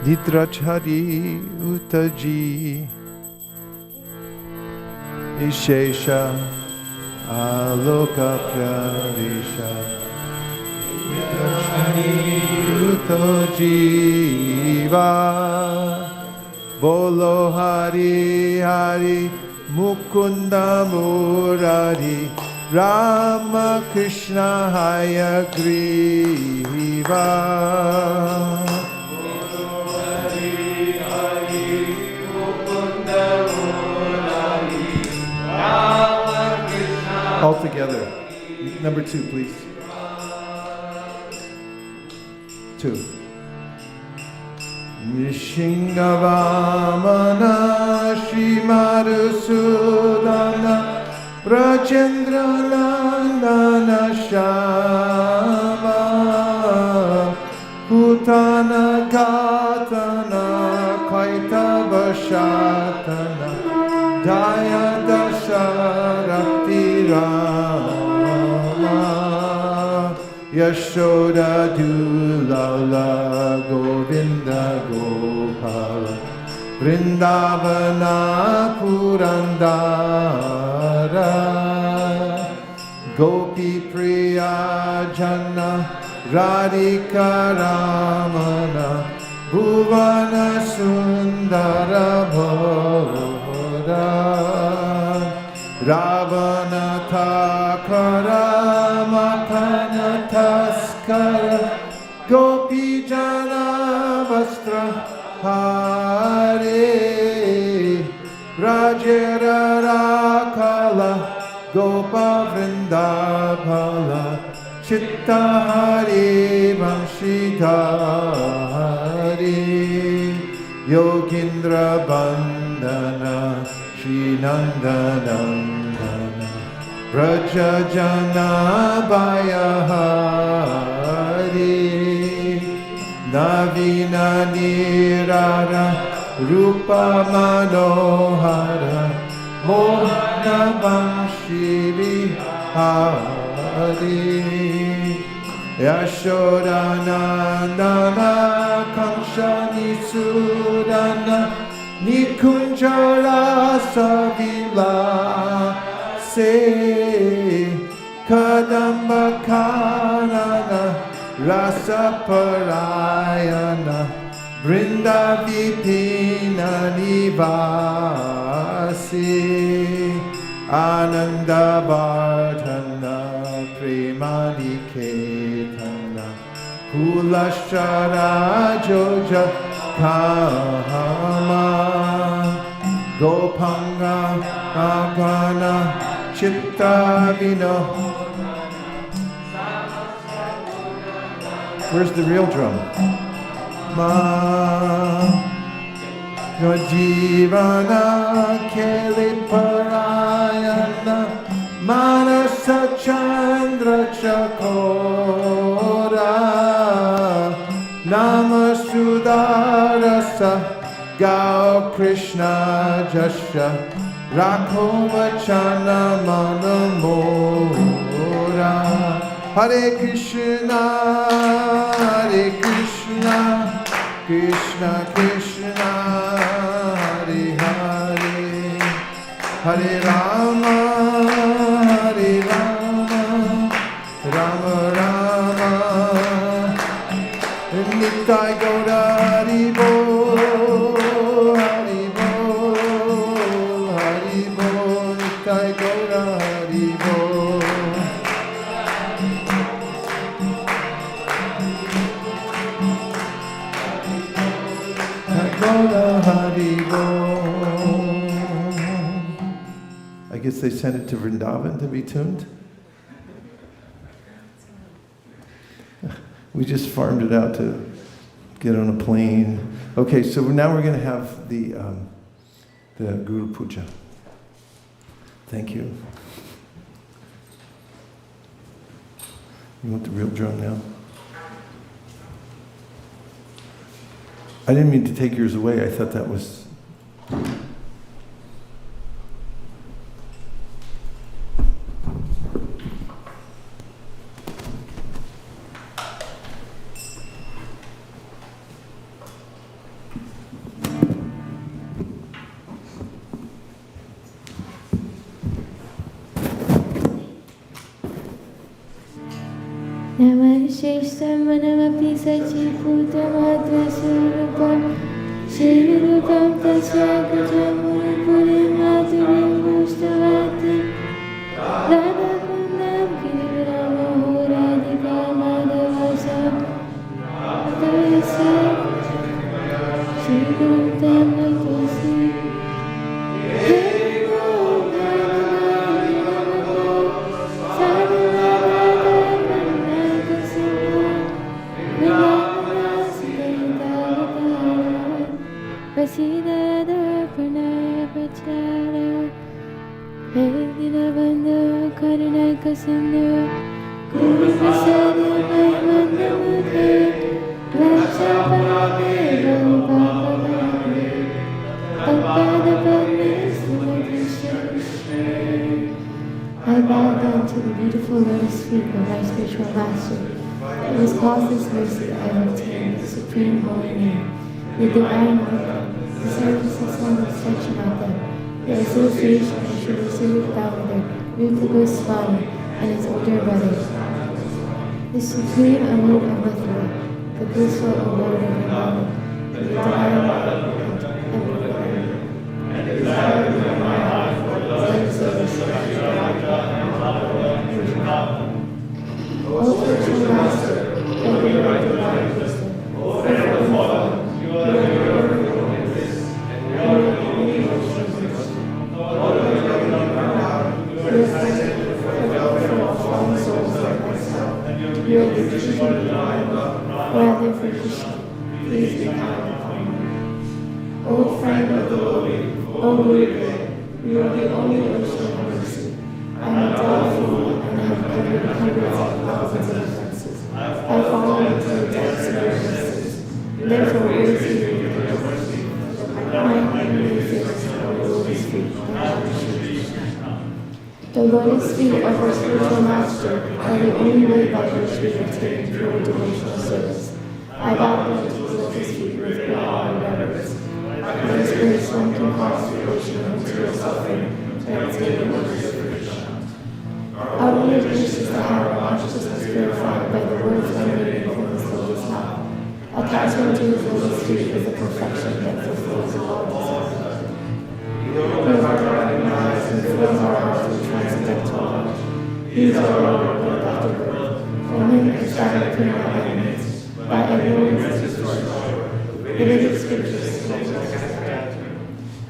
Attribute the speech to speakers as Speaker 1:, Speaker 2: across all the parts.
Speaker 1: Nidrachari Utaji Ishesha Aloka Prarisha Nidrachari Utajiva Bolo Hari Hari Mukunda Murari Rama Krishna Hayagriva. All together. Number 2, please. 2. Nishingavamana Shrimadusudana Rajendra Nandana Shama Putana Katana Kaitava Shatana Daya Dasharakti Rama Yashoda Dulala Govinda Gopala Vrindavana Purandara Gopi Priya Jana Radhika Ramana Bhuvana Sundara Bhoda Ravana Thakara Makana Taskara Gopi Jana Vastra Hare Rajera Rakala Gopa Vrindapala Chitta Hari Vamshidhari Yogindra Bandana Shri Nandanandana Raja Jana Bayahari Navina Nirara Rupa Manohara Mohana Vamshiri Hari Yashoda Nandana Kamshani Sudana Nikunjara Savila Se Kadamba Kanana Rasa Parayana Brinda Vipina Nivasi Ananda Bhartana Premani Ketana Kulashara Joja Kama Gopanga Agana Chitta Vino. Where's the real drum? Ma Jivana Keli Parayana Manasa Chandra Chakora Namasudarasa Gao Krishna Jasha Rakho Vachana Manamora Hare Krishna Krishna Krishna Hare Hare Hare Rama Rama Rama Nitai Gaura Hari Bo Nitai Gaura Hari Bo I guess they sent it to Vrindavan to be tuned. We just farmed it out to get on a plane. Okay, so now we're going to have the Guru Puja. Thank you. You want the real drum now? I didn't mean to take yours away. I thought that was...
Speaker 2: Sheshtamanamapi Sachiputamatra-surupam Shirupam Tasvakajamurupurim Gustavati Radhakundam Kiramahoradhika Madhavasam Adavasa Shriguntam Nakosi Vasidada Pranaya Pachara Vedina Bandhu Karunaka Sindhu Guru Prasadya Maimanda Mudhe Vakshapadeva Bhagavate Bhagavada Bhagavate Srimati I bow down to the beautiful lotus feet of my spiritual master. It is cause this mercy I have obtained the supreme holy name, the divine wisdom, the service of Swami Sachimata, the association of Sri Civic Damodar, Rupa Goswami, and his older brother, the supreme abode of Mathura, the blissful abode of Vrindavan, the divine advocate of everywhere, and the desire of my heart for the service of O spiritual master, O giver of divine wisdom, O faithful Father, you are the giver of this, and you are the only ocean of wisdom. Lord, you are the thankful for the welfare of fallen souls like myself, and you are the teacher of divine love, rather for Krishna. Please be kind upon me. O friend of the lowly, O Guru, you are the only ocean of mercy. I am a dull fool and have committed hundreds of thousands of offenses. I have fallen into the depths of your mercies. Therefore, raise you with your mercy. My heavenly face on the lotus feet of Krishna. The lotus feet of our spiritual master are the only way by which we attain pure devotional service. I bow down to his lotus feet with profound reverence. By his grace, one can cross the ocean of material suffering and attain the mercy of Krishna. Our only wish is to have our consciousness purified by the words emanating from his lotus mouth. Attachment to his lotus feet is a perfection that fulfills all desires. Purifies our eyes and fills our hearts with transcendental knowledge. He is our Lord, birth after birth. From him is that of eternal eminence. By everyone is destroyed. The Vedic scriptures teach us.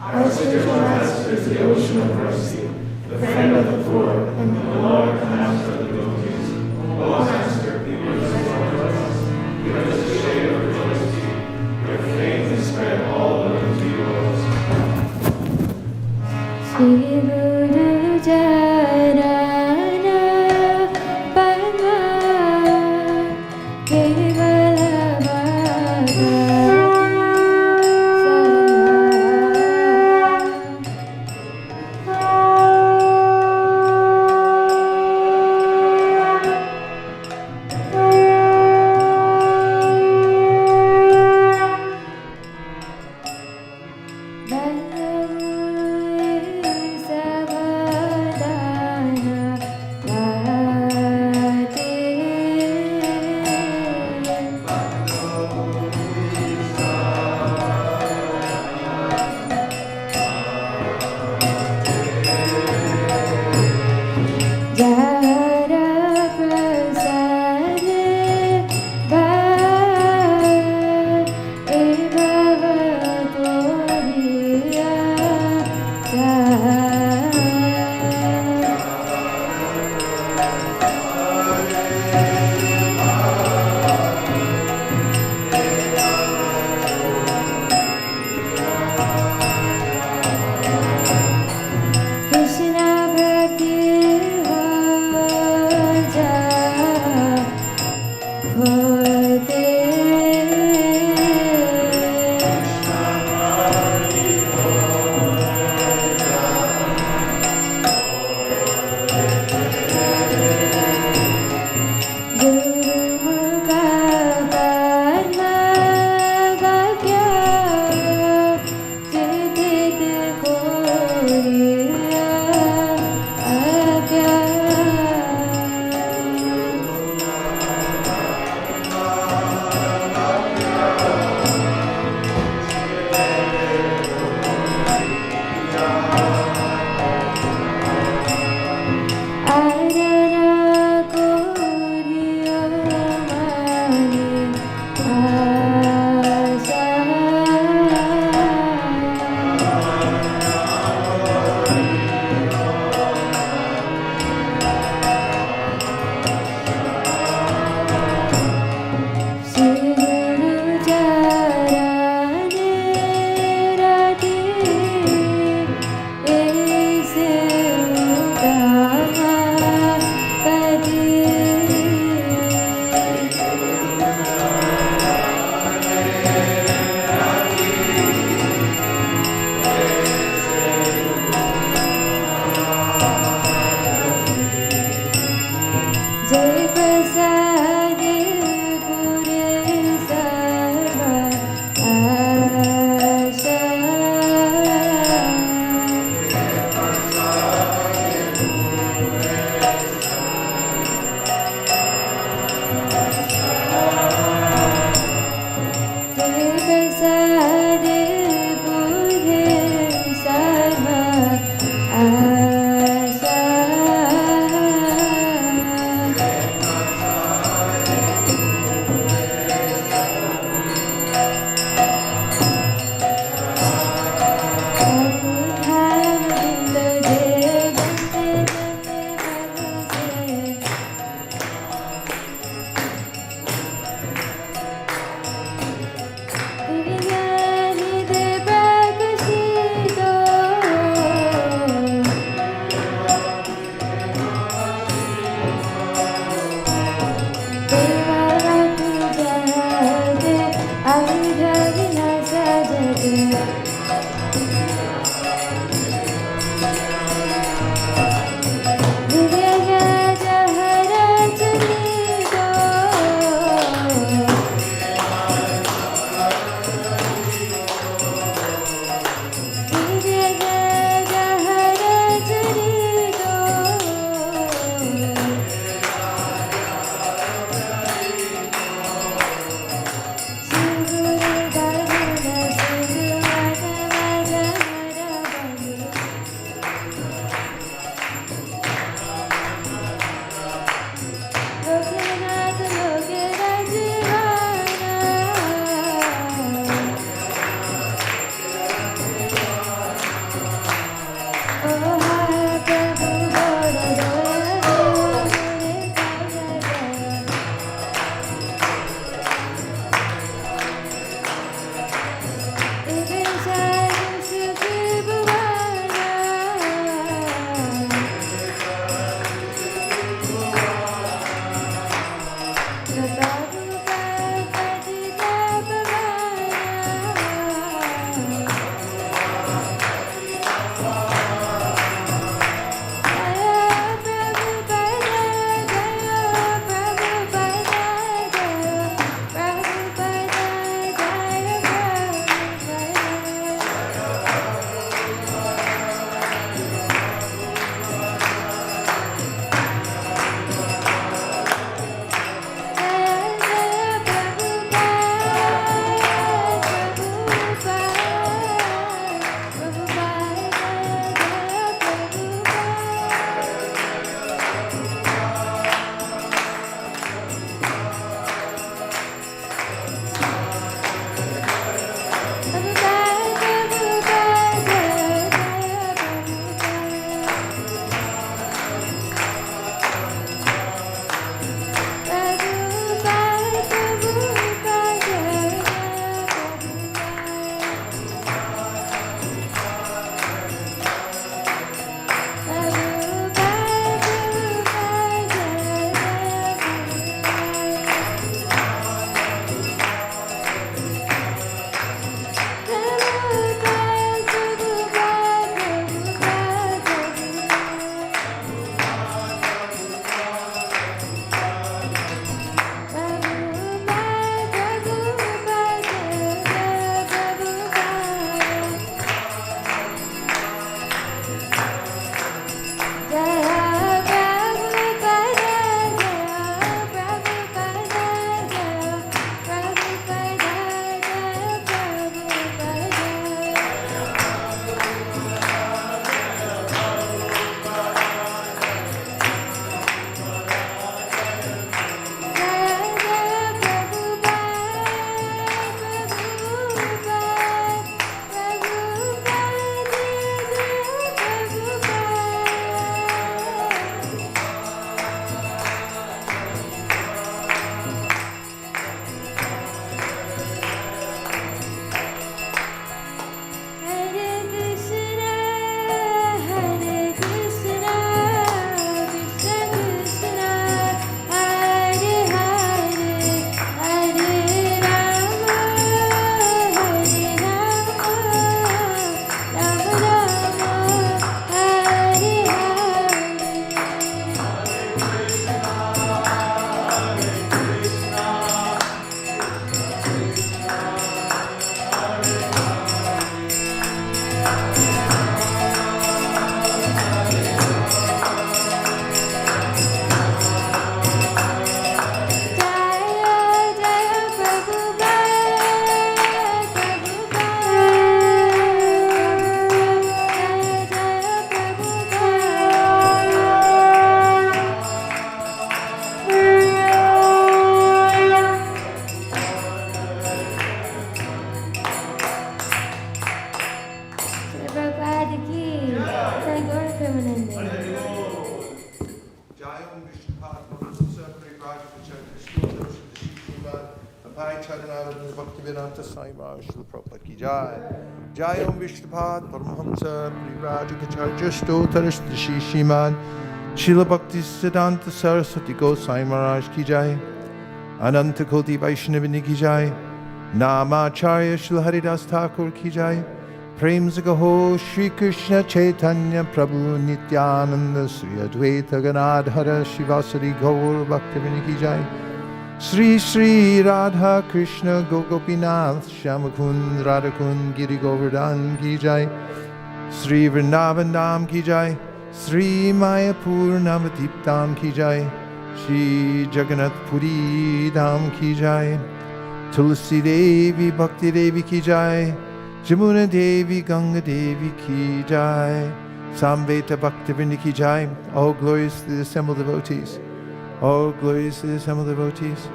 Speaker 2: Our spiritual master is the ocean of mercy, the friend of the poor, and the Lord among the devotees. O Master, be merciful to us. Give us the shade of your lotus feet. Your fame is spread all over the world. Shri Guru Jarana Padma Kevala
Speaker 1: Bhaktivedanta Swami Maharaj Srila Prabhupada ki jai. Jai Om Vishnupad Paramahamsa Privajikacharya Stotarishta Shishiman Srila Bhakti Siddhanta Saraswati Goswami Maharaj ki jai. Ananta Koti Vaishnavini ki jai. Namacharya Srila Haridas Thakur ki jai. Prem Sagaho Shri Krishna Chaitanya Prabhu Nityananda Sri Advaita Ganadhara Shivasari Gaur Bhaktivinoda ki jai. Sri Sri Radha Krishna Gopinath Shamakund Radhakund Giri Govardhan ki jai. Sri Vrindavan Dham ki jai. Sri Mayapur Navadip Dham ki jai. Sri Jagannath Puri Dham ki jai. Tulsi Devi Bhakti Devi ki jai. Jamuna Devi Ganga Devi ki jai. Samveta Bhaktivinoda ki jai. All glories to the assembled devotees. All glories to the assembled devotees.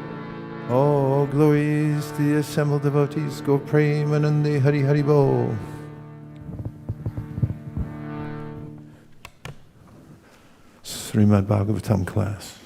Speaker 1: All glories to the assembled devotees. Go Premanande Hari Hari Bo. Srimad Bhagavatam class.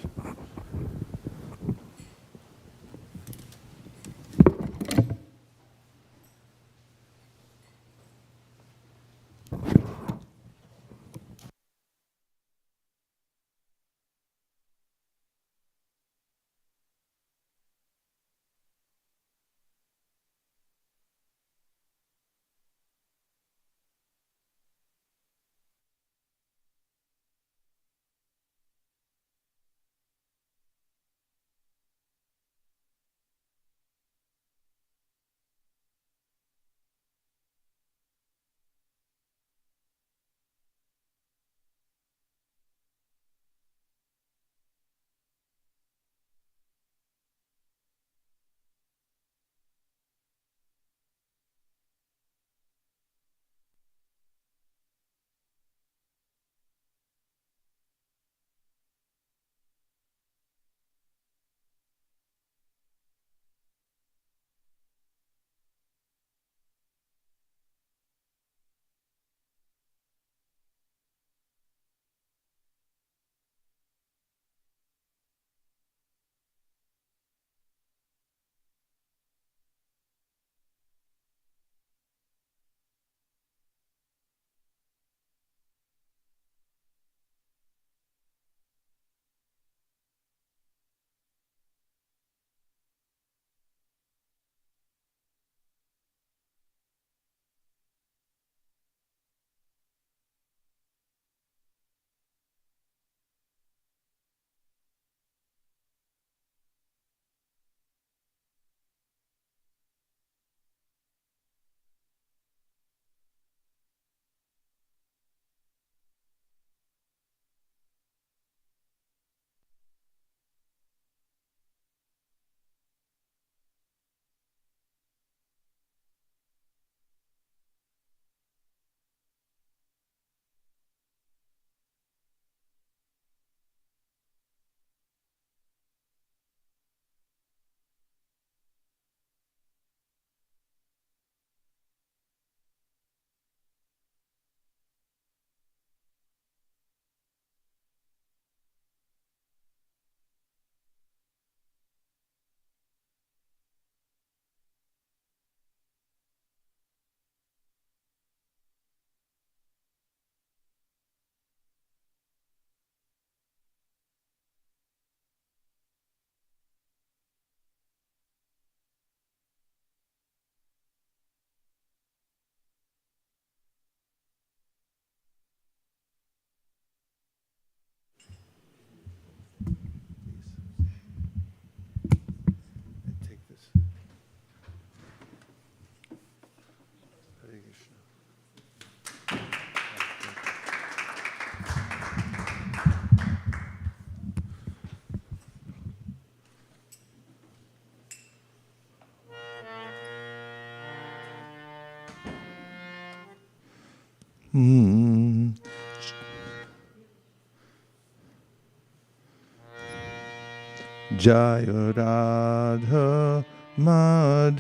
Speaker 1: Jaya Radha Madhava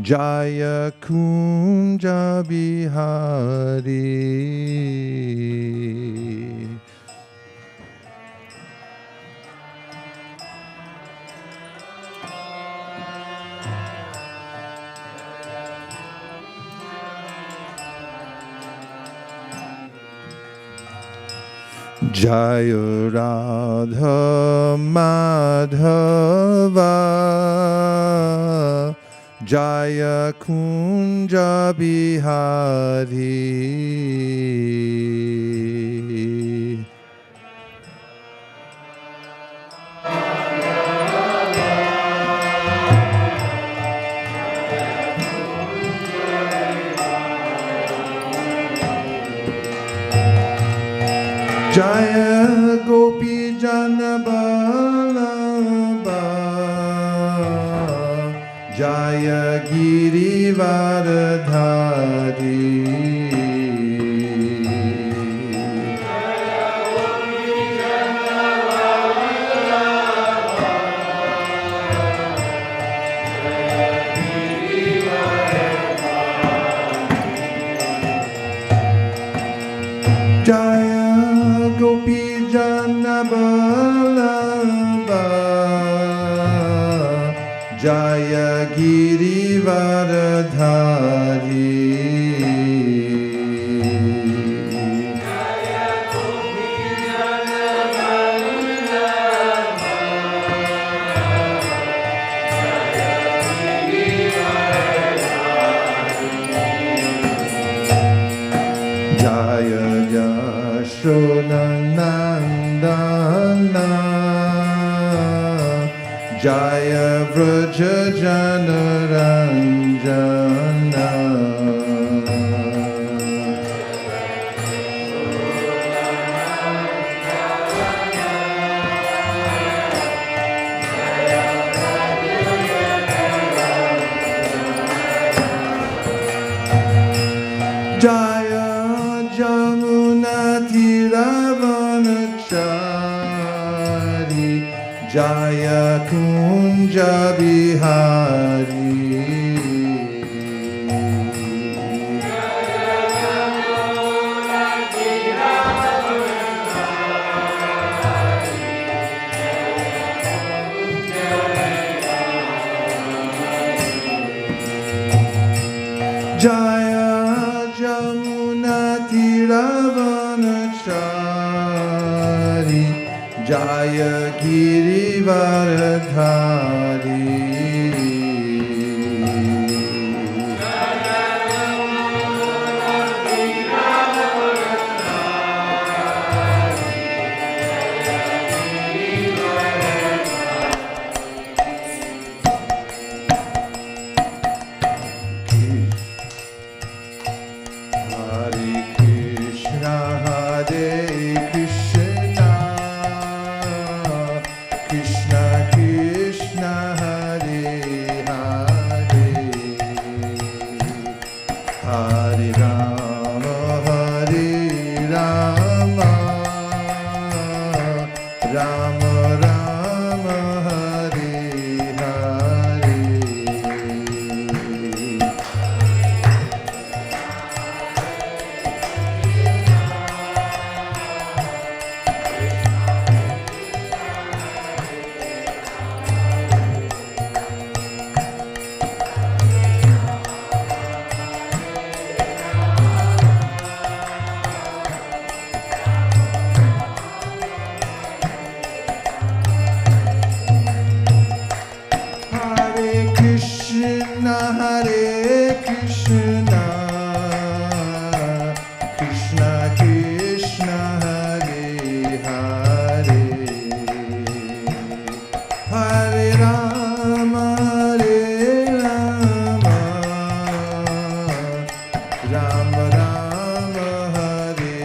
Speaker 1: Jaya Kunja Bihari Jaya Radha Madhava Jaya Kunja Bihari. Jaya Gopi Jana Vallabha Jaya Girivardhari. Jaya Gopi Jana Vallabha Jaya Girivardhari. Jaya Yashodanandana Jaya Vraja Janaranjana. Jaya Jamuna Tiravanachari Jaya Kunja Bihari. Jaya Jamuna Tiravanachari Jaya Girivardhari. Hare Krishna, Hare Krishna, Hare Hare, Hare Rama, Hare Rama, Rama Rama, Hare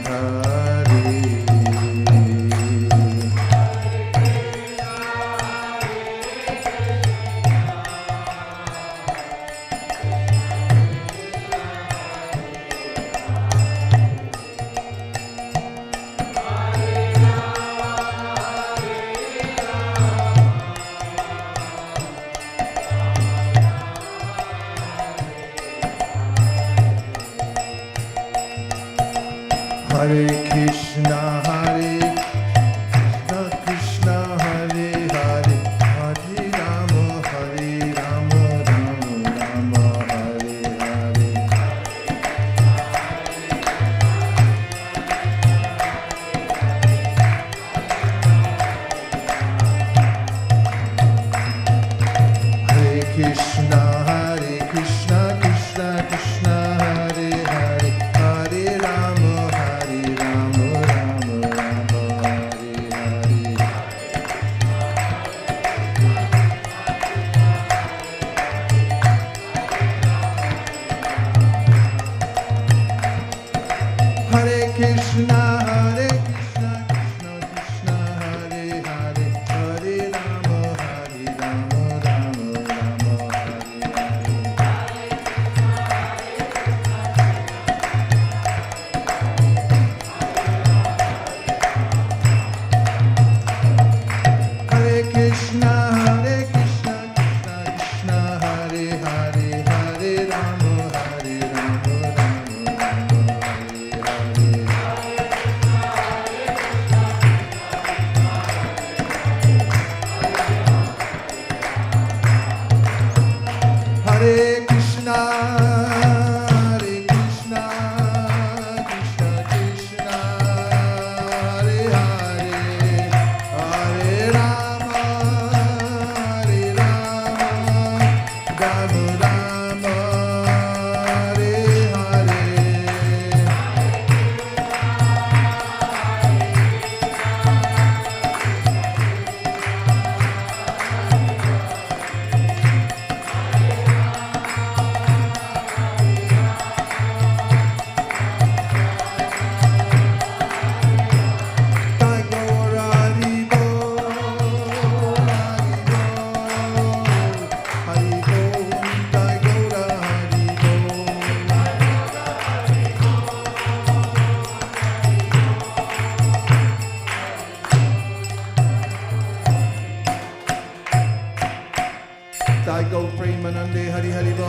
Speaker 1: Hare. Hare Krishna, Krishna Krishna, Hare Hare, Hare Rama, Rama Rama, Hare Hare. Go Premanande Hari Hari Bo.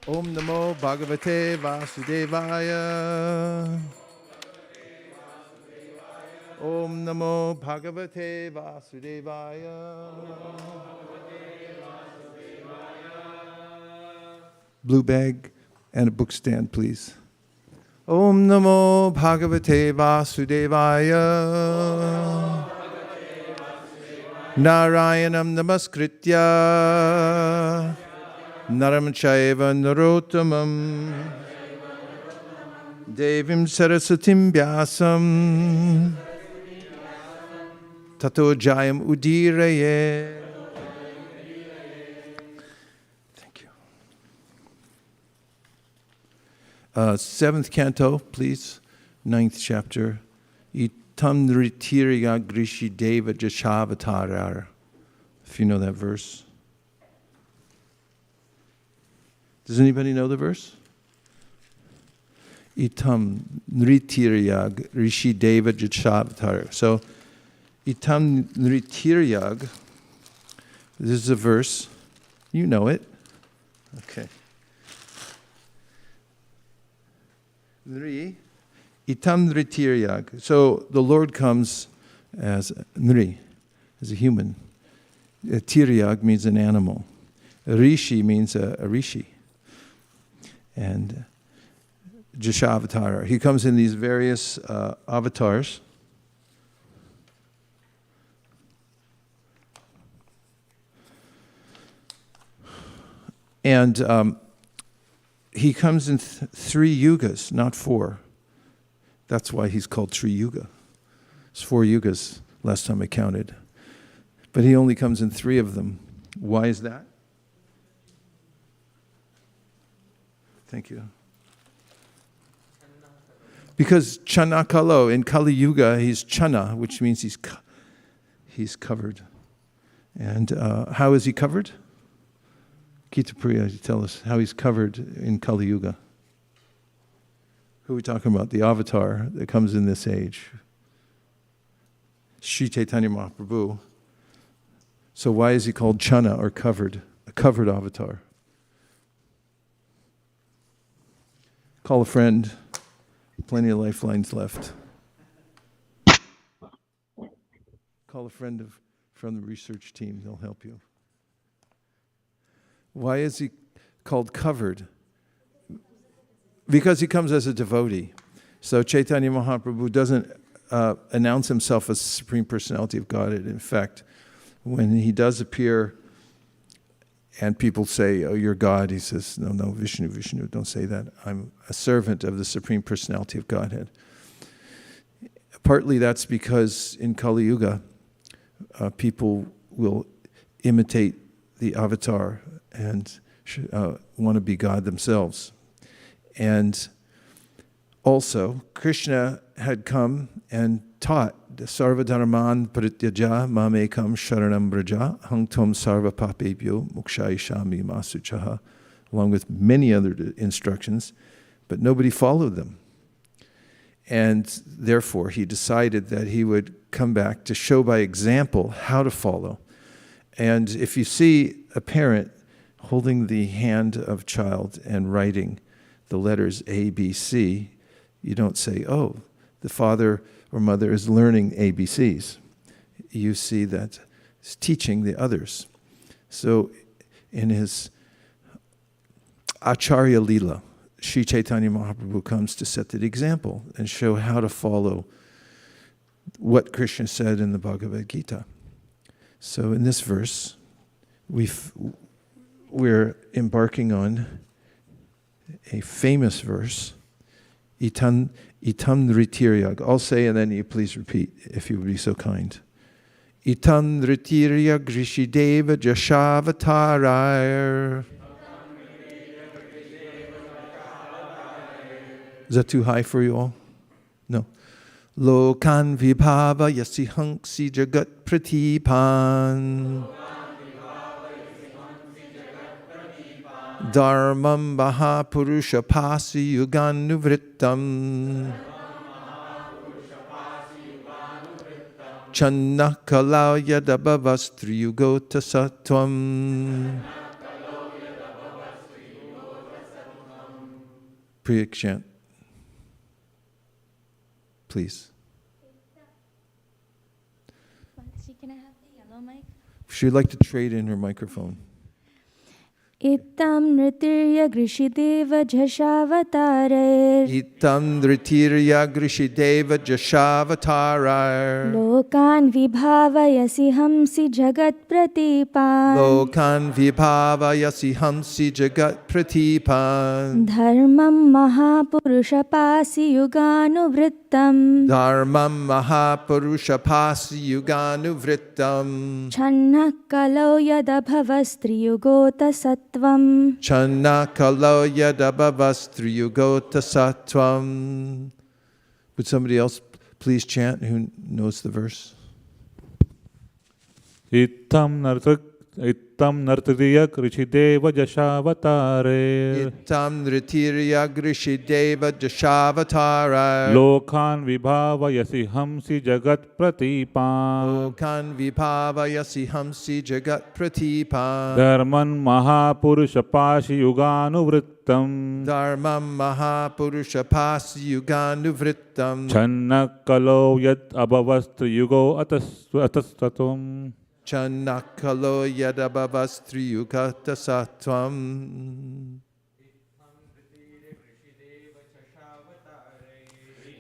Speaker 1: Om Namo Bhagavate Vasudevaya. Om Namo Bhagavate Vasudevaya. Blue bag and a book stand, please. Om Namo Bhagavate Vasudevaya. Narayanam Namaskritya Naram Chaiva Narottamam Devim Sarasatim Vyasam Tato Jayam Udiraye. Seventh canto, please. 9th chapter. Itam Nritirya Grishi Deva Jashavatarar. If you know that verse. Does anybody know the verse? Itam Nritirya Rishi Deva Jashavatarar. So, Itam Nritirya, this is a verse. You know it. Okay. Nri, itam nritiryag. So the Lord comes as Nri, as a human. Tiryag means an animal. Rishi means a rishi. And Jashavatara. He comes in these various avatars. And he comes in 3 yugas, not 4. That's why he's called Tri-yuga. It's 4 yugas, last time I counted. But he only comes in 3 of them. Why is that? Thank you. Because Chanakalo, in Kali Yuga, he's Chana, which means he's covered. And how is he covered? Kitapriya, tell us how he's covered in Kali Yuga. Who are we talking about? The avatar that comes in this age. Sri Chaitanya Mahaprabhu. So why is he called Chana, or covered? A covered avatar. Call a friend. Plenty of lifelines left. Call a friend from the research team. They'll help you. Why is he called covered? Because he comes as a devotee. So Chaitanya Mahaprabhu doesn't announce himself as the Supreme Personality of Godhead. In fact, when he does appear and people say, oh, you're God, he says, no, Vishnu, don't say that. I'm a servant of the Supreme Personality of Godhead. Partly that's because in Kali Yuga, people will imitate the avatar and want to be God themselves. And also, Krishna had come and taught Sarva Dharman Parityaja Mamekam Sharanam Braja Hangtom Sarva Papebhyo Mukshayishami Masuchaha, along with many other instructions, but nobody followed them. And therefore, he decided that he would come back to show by example how to follow. And if you see a parent holding the hand of a child and writing the letters A, B, C, you don't say, oh, the father or mother is learning ABCs. you see that he's teaching the others. So in his Acharya Leela, Sri Chaitanya Mahaprabhu comes to set the example and show how to follow what Krishna said in the Bhagavad Gita. So in this verse, we're embarking on a famous verse, Itam Nritirya. I'll say and then you please repeat if you would be so kind. Itam Nritirya Grishideva Jashavatarar. Is that too high for you all? No. Lokan vibhava yasihanksi jagat pratipan. Dharmam mahapurusha pasi yuganuvrittam. Channa kalaya dabhavastriyugota sattvam. Priya chant. Please.
Speaker 2: Can I have the yellow mic?
Speaker 1: She'd like to trade in her microphone.
Speaker 2: Itam nritirya grishideva jashavatarer.
Speaker 1: Itam Dhritirya Grishideva Jashavatarar.
Speaker 2: Lokan vibhavayasi hamsi jagat pratipan.
Speaker 1: Lokan Vibhavayasi Hamsi Jagat Pratipan.
Speaker 2: Dharmam mahapurusha pasi yuganuvrittam.
Speaker 1: Dharmam Mahapurusha Pasi Yuganuvrittam.
Speaker 2: Channa kalau yadabhavastriyugota sattvam.
Speaker 1: Channa Kalo Yadabhavastriyugota Sattvam. Would somebody else please chant who knows the verse?
Speaker 3: Itam nartriya krishideva jashavatare.
Speaker 1: Itam Nritirya Grishideva Jashavatara.
Speaker 3: Lokan vibhavayasi hamsi jagat pratipan.
Speaker 1: Lokan Vibhavayasi Hamsi Jagat Pratipan.
Speaker 3: Dharman mahapurusha pashi yuganuvrittam.
Speaker 1: Dharmam Mahapurusha Pasi Yuganuvrittam.
Speaker 3: Channa kalo yat abhavastri yugo atastatum.
Speaker 1: Channakalo Yadabhavastriyugata Sattvam.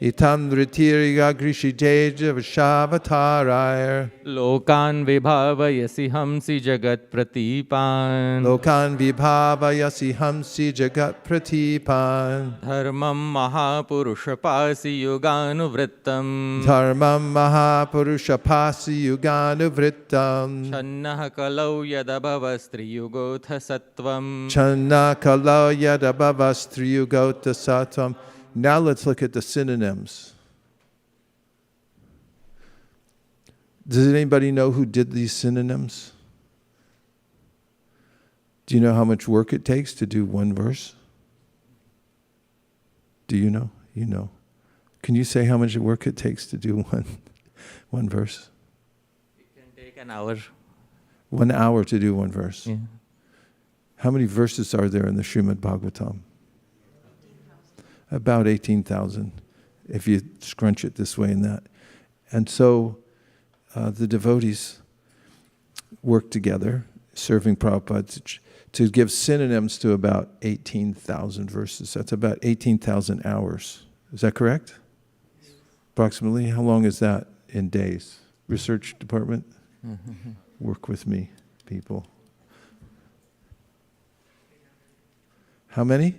Speaker 1: Itam Dhritirya Grishideva Jashavatarar.
Speaker 4: Lokan vibhavayasi hamsi jagat pratipan.
Speaker 1: Lokan Vibhavayasi Hamsi Jagat Pratipan.
Speaker 4: Dharmam mahapurusha pasi yuganuvrittam.
Speaker 1: Dharmam Mahapurusha Pasi Yuganuvrittam.
Speaker 4: Channa kalau yadabhavastriyugotha sattvam.
Speaker 1: Channa Kalo Yadabhavastriyugota Sattvam. Now let's look at the synonyms. Does anybody know who did these synonyms? Do you know how much work it takes to do one verse? Do you know? You know. Can you say how much work it takes to do one verse?
Speaker 4: It can take an hour.
Speaker 1: 1 hour to do one verse.
Speaker 4: Yeah.
Speaker 1: How many verses are there in the Srimad Bhagavatam? About 18,000, if you scrunch it this way and that. And so the devotees work together, serving Prabhupada, to give synonyms to about 18,000 verses. That's about 18,000 hours. Is that correct? Approximately? How long is that in days? Research department? Work with me, people. How many?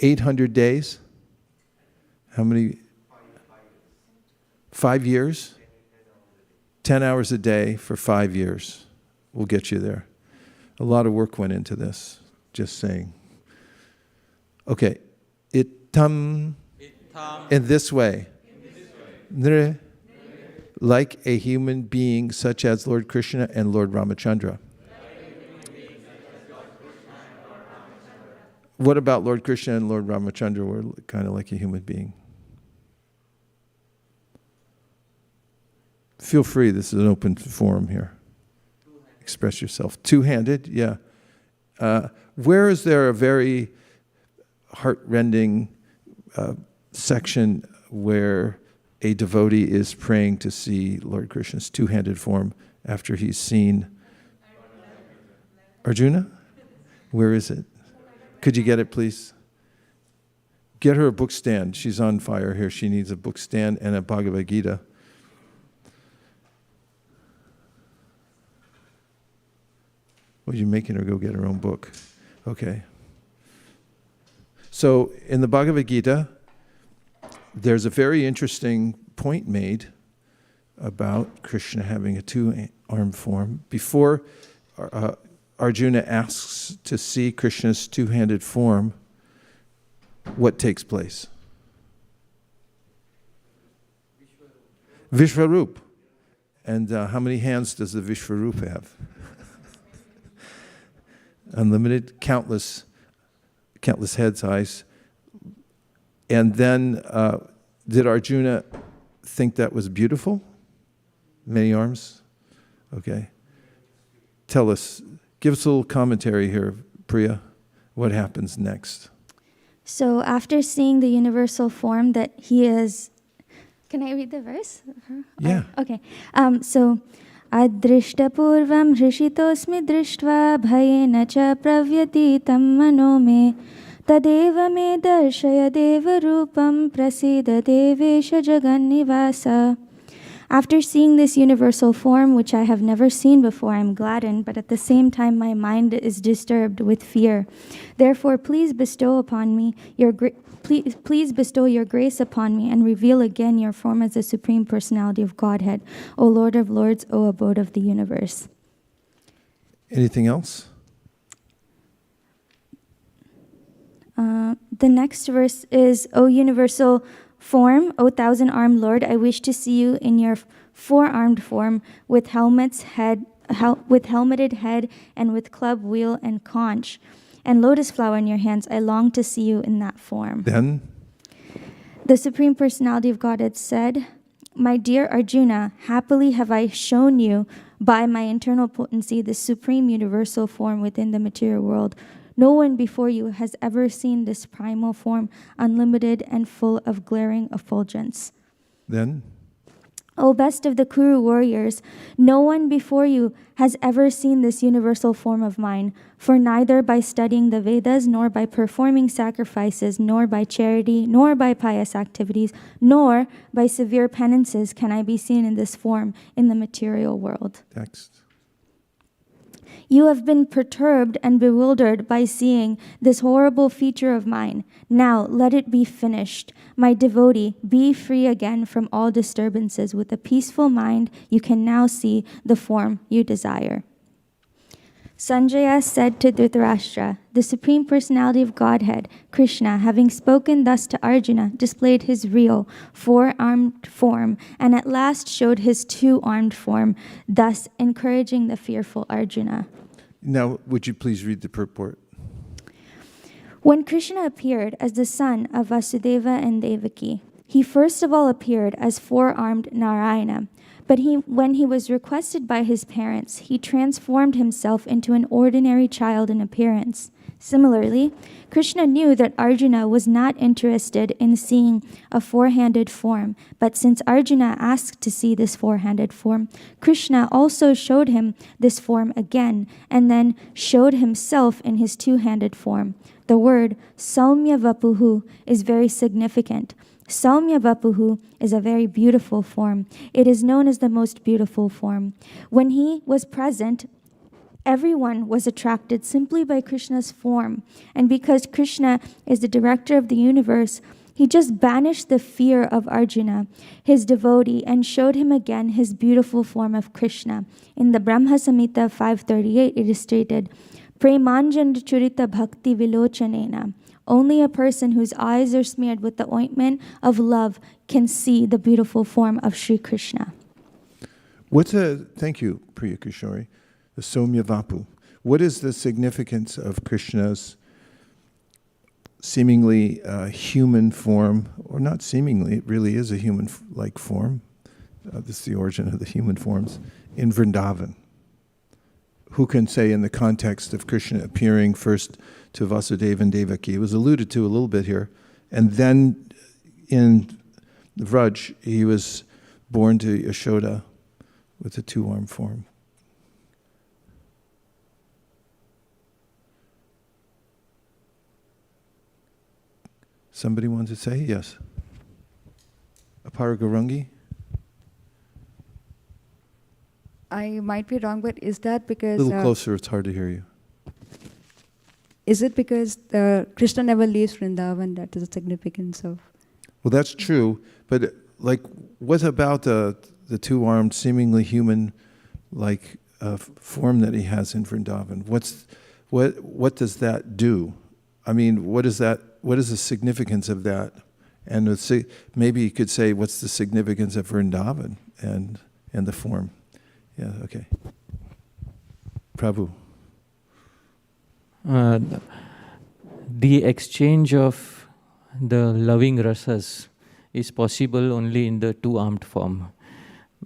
Speaker 1: 800 days? How many? 5 years? 10 hours a day for 5 years. We'll get you there. A lot of work went into this, just saying. Okay. Itam in this way. Nre, like a human being such as Lord Krishna and Lord Ramachandra. What about Lord Krishna and Lord Ramachandra were kind of like a human being? Feel free, this is an open forum here. Express yourself. Two-handed, yeah. Where is there a very heart-rending section where a devotee is praying to see Lord Krishna's two-handed form after he's seen Arjuna? Where is it? Could you get it, please? Get her a book stand. She's on fire here. She needs a book stand and a Bhagavad Gita. Well, you're making her go get her own book. Okay. So in the Bhagavad Gita, there's a very interesting point made about Krishna having a two-armed form. Before Arjuna asks to see Krishna's two-handed form, what takes place? Vishvarup. And how many hands does the Vishvarup have? Unlimited, countless heads, eyes. And then, did Arjuna think that was beautiful? Many arms? Okay. Tell us, give us a little commentary here, Priya. What happens next?
Speaker 2: So after seeing the universal form that he is, can I read the verse?
Speaker 1: Yeah.
Speaker 2: Okay. So, adrishtapurvam hrishitosmi drishtva bhayena cha pravyatitam mano me tadeva me darshaya deva rupam prasida devesha jagannivasa. After seeing this universal form, which I have never seen before, I am gladdened, but at the same time my mind is disturbed with fear. Therefore, please bestow upon me please bestow your grace upon me and reveal again your form as the Supreme Personality of Godhead, O Lord of Lords, O Abode of the Universe.
Speaker 1: Anything else?
Speaker 2: The next verse is, O universal form, O thousand-armed Lord, I wish to see you in your four-armed form with helmeted head and with club, wheel, and conch, and lotus flower in your hands. I long to see you in that form.
Speaker 1: Then?
Speaker 2: The Supreme Personality of Godhead said, My dear Arjuna, happily have I shown you by my internal potency the supreme universal form within the material world. No one before you has ever seen this primal form, unlimited and full of glaring effulgence.
Speaker 1: Then?
Speaker 2: O best of the Kuru warriors, no one before you has ever seen this universal form of mine, for neither by studying the Vedas, nor by performing sacrifices, nor by charity, nor by pious activities, nor by severe penances can I be seen in this form in the material world.
Speaker 1: Next.
Speaker 2: You have been perturbed and bewildered by seeing this horrible feature of mine. Now let it be finished. My devotee, be free again from all disturbances. With a peaceful mind, you can now see the form you desire. Sanjaya said to Dhritarashtra, the Supreme Personality of Godhead, Krishna, having spoken thus to Arjuna, displayed his real four-armed form and at last showed his two-armed form, thus encouraging the fearful Arjuna.
Speaker 1: Now, would you please read the purport?
Speaker 2: When Krishna appeared as the son of Vasudeva and Devaki, he first of all appeared as four-armed Narayana. But when he was requested by his parents, he transformed himself into an ordinary child in appearance. Similarly, Krishna knew that Arjuna was not interested in seeing a four-handed form, but since Arjuna asked to see this four-handed form, Krishna also showed him this form again, and then showed himself in his two-handed form. The word Saumya Vapuhu is very significant. Saumya Vapuhu is a very beautiful form. It is known as the most beautiful form. When he was present, everyone was attracted simply by Krishna's form. And because Krishna is the director of the universe, he just banished the fear of Arjuna, his devotee, and showed him again his beautiful form of Krishna. In the Brahma Samhita 538, it is stated, Premanjan Churita Bhakti Vilochanena. Only a person whose eyes are smeared with the ointment of love can see the beautiful form of Sri Krishna.
Speaker 1: Thank you, Priya Kishori, the Saumya Vapu. What is the significance of Krishna's seemingly human form, or not seemingly, it really is a human-like form. This is the origin of the human forms, in Vrindavan. Who can say in the context of Krishna appearing first to Vasudeva and Devaki, it was alluded to a little bit here, and then in Vraj, he was born to Yashoda with a two-armed form. Somebody wants to say? Yes. Aparagarungi?
Speaker 5: I might be wrong, but is that
Speaker 1: A
Speaker 5: because...
Speaker 1: little closer, it's hard to hear you.
Speaker 5: Is it because Krishna never leaves Vrindavan? That is the significance of...
Speaker 1: Well, that's true, but like, what about the two-armed, seemingly human-like form that he has in Vrindavan? What does that do? I mean, what is the significance of that? And maybe you could say, what's the significance of Vrindavan and the form? Yeah, okay. Prabhu.
Speaker 4: The exchange of the loving rasas is possible only in the two-armed form.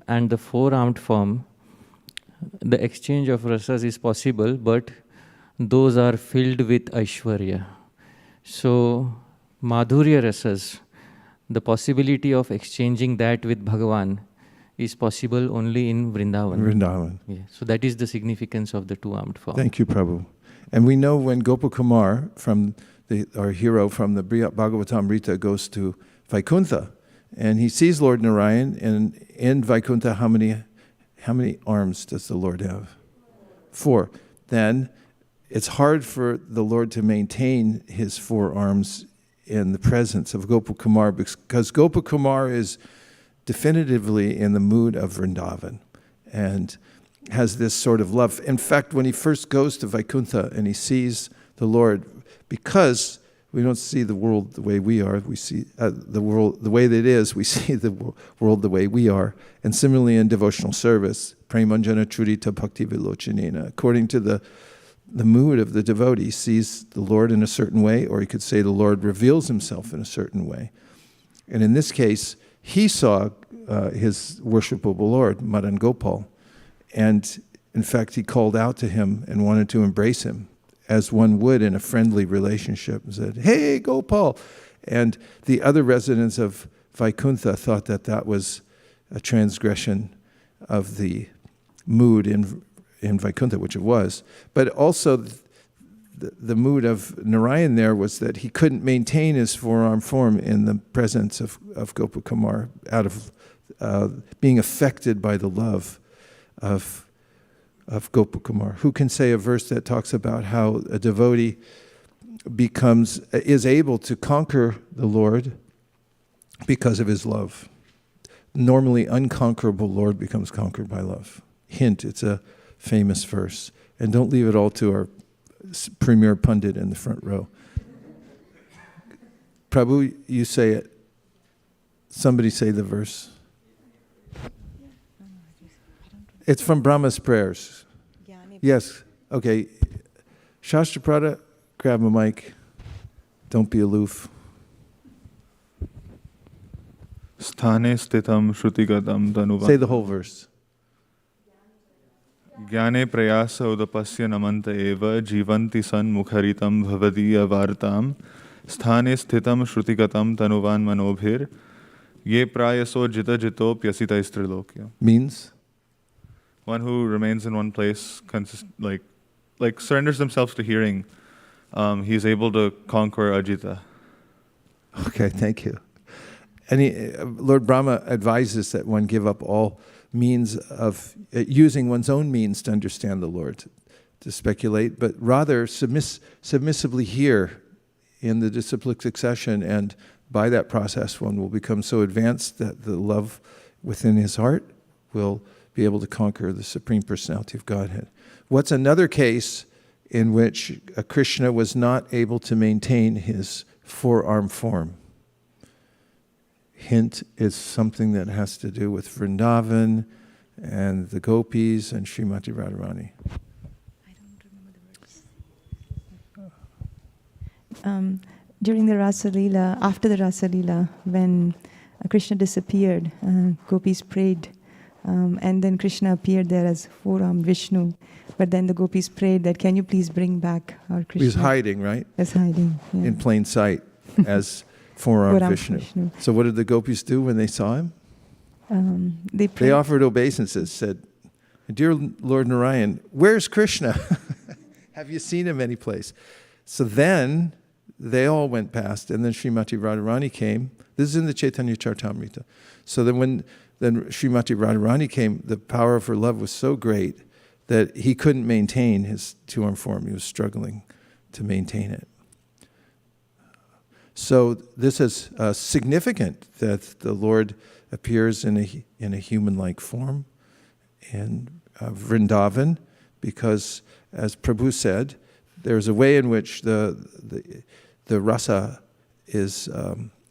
Speaker 4: And the four-armed form, the exchange of rasas is possible, but those are filled with Aishwarya. So, Madhurya rasas, the possibility of exchanging that with Bhagavan is possible only in Vrindavan.
Speaker 1: Vrindavan.
Speaker 4: Yeah. So that is the significance of the two-armed form.
Speaker 1: Thank you, Prabhu. And we know when Gopakumar, our hero from the Bhagavatamrita, goes to Vaikuntha, and he sees Lord Narayan, and in Vaikuntha, how many arms does the Lord have? 4. Then it's hard for the Lord to maintain his 4 arms in the presence of Gopakumar, because Gopakumar is definitively in the mood of Vrindavan and has this sort of love. In fact, when he first goes to Vaikuntha and he sees the Lord, because we don't see the world the way we are, we see the world the way that it is, we see the world the way we are. And similarly in devotional service, Premanjana Churita Bhakti Vilochanena, according to the mood of the devotee, sees the Lord in a certain way, or you could say the Lord reveals himself in a certain way. And in this case, he saw his worshipable Lord, Madan Gopal, and in fact he called out to him and wanted to embrace him, as one would in a friendly relationship, and said, "Hey, Gopal!" And the other residents of Vaikuntha thought that that was a transgression of the mood in Vaikuntha, which it was. But also the mood of Narayan there was that he couldn't maintain his 4-arm form in the presence of Gopakumar, out of being affected by the love of Gopakumar. Who can say a verse that talks about how a devotee is able to conquer the Lord because of his love? Normally unconquerable Lord becomes conquered by love. Hint, it's a famous verse. And don't leave it all to our premier pundit in the front row. Prabhu, you say it. Somebody say the verse. It's from Brahma's prayers. Yes. Okay. Shastraprada, grab a mic. Don't be aloof.
Speaker 6: Sthane sthitam shrutigatam tanuvam.
Speaker 1: Say the whole verse.
Speaker 6: Gyane prayasa udapasya namanta eva jivanti san mukharitam bhavadiya vartam. Sthane sthitam shrutigatam tanuvan manobhir. Ye prayaso jita jito pyasita istrilokya.
Speaker 1: Means?
Speaker 6: One who remains in one place, like surrenders themselves to hearing, he is able to conquer Ajita.
Speaker 1: Okay, thank you. And Lord Brahma advises that one give up all means of using one's own means to understand the Lord, to speculate, but rather submissively hear in the disciplic succession, and by that process one will become so advanced that the love within his heart will be able to conquer the Supreme Personality of Godhead. What's another case in which Krishna was not able to maintain his 4-arm form? Hint is something that has to do with Vrindavan and the gopis and Srimati Radharani.
Speaker 2: I don't remember the verse. During the Rasa Leela, after the Rasa Leela, when Krishna disappeared, gopis prayed, and then Krishna appeared there as 4-armed Vishnu. But then the gopis prayed that, can you please bring back our Krishna?
Speaker 1: He was hiding, right?
Speaker 2: He was hiding, yeah.
Speaker 1: In plain sight, as four-armed
Speaker 7: four-armed
Speaker 1: Vishnu. So what did the gopis do when they saw him?
Speaker 7: They
Speaker 1: They offered obeisances, said, "Dear Lord Narayan, where's Krishna? Have you seen him any place?" So then they all went past, and then Srimati Radharani came. This is in the Chaitanya Charitamrita. So then Srimati Radharani came, the power of her love was so great that he couldn't maintain his two-armed form. He was struggling to maintain it. So this is significant that the Lord appears in a human-like form in Vrindavan, because, as Prabhu said, there's a way in which the rasa is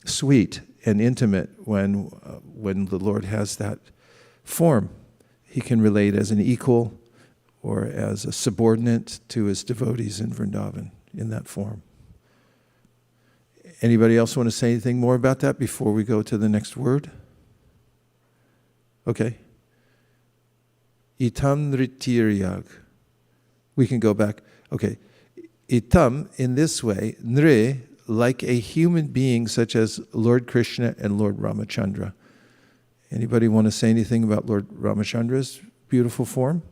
Speaker 1: sweet and intimate when the Lord has that form. He can relate as an equal or as a subordinate to his devotees in Vrindavan in that form. Anybody else want to say anything more about that before we go to the next word? Okay. Itam nritiryag. We can go back. Okay. Itam, in this way, nri, like a human being such as Lord Krishna and Lord Ramachandra. Anybody want to say anything about Lord Ramachandra's beautiful form?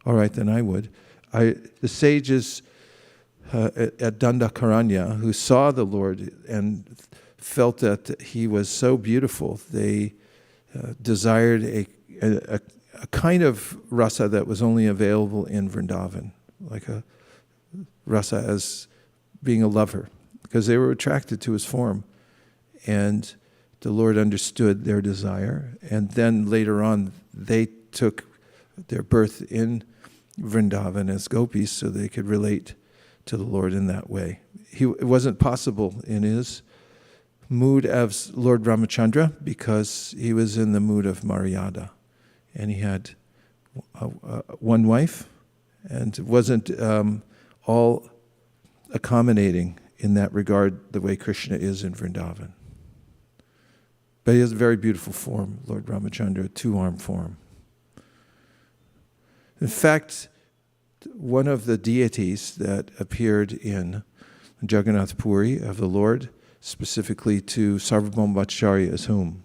Speaker 1: All right, then I would. The sages at Dandakaranya who saw the Lord and felt that he was so beautiful, they desired a kind of rasa that was only available in Vrindavan, like a rasa as being a lover, because they were attracted to his form. And the Lord understood their desire. And then later on, they took their birth in Vrindavan as gopis so they could relate to the Lord in that way. It wasn't possible in his mood as Lord Ramachandra because he was in the mood of Maryada. And he had one wife, and it wasn't all accommodating in that regard the way Krishna is in Vrindavan. But he has a very beautiful form, Lord Ramachandra, a two-armed form. In fact, one of the deities that appeared in Jagannath Puri of the Lord, specifically to Sarvabhauma Bhattacharya, is whom?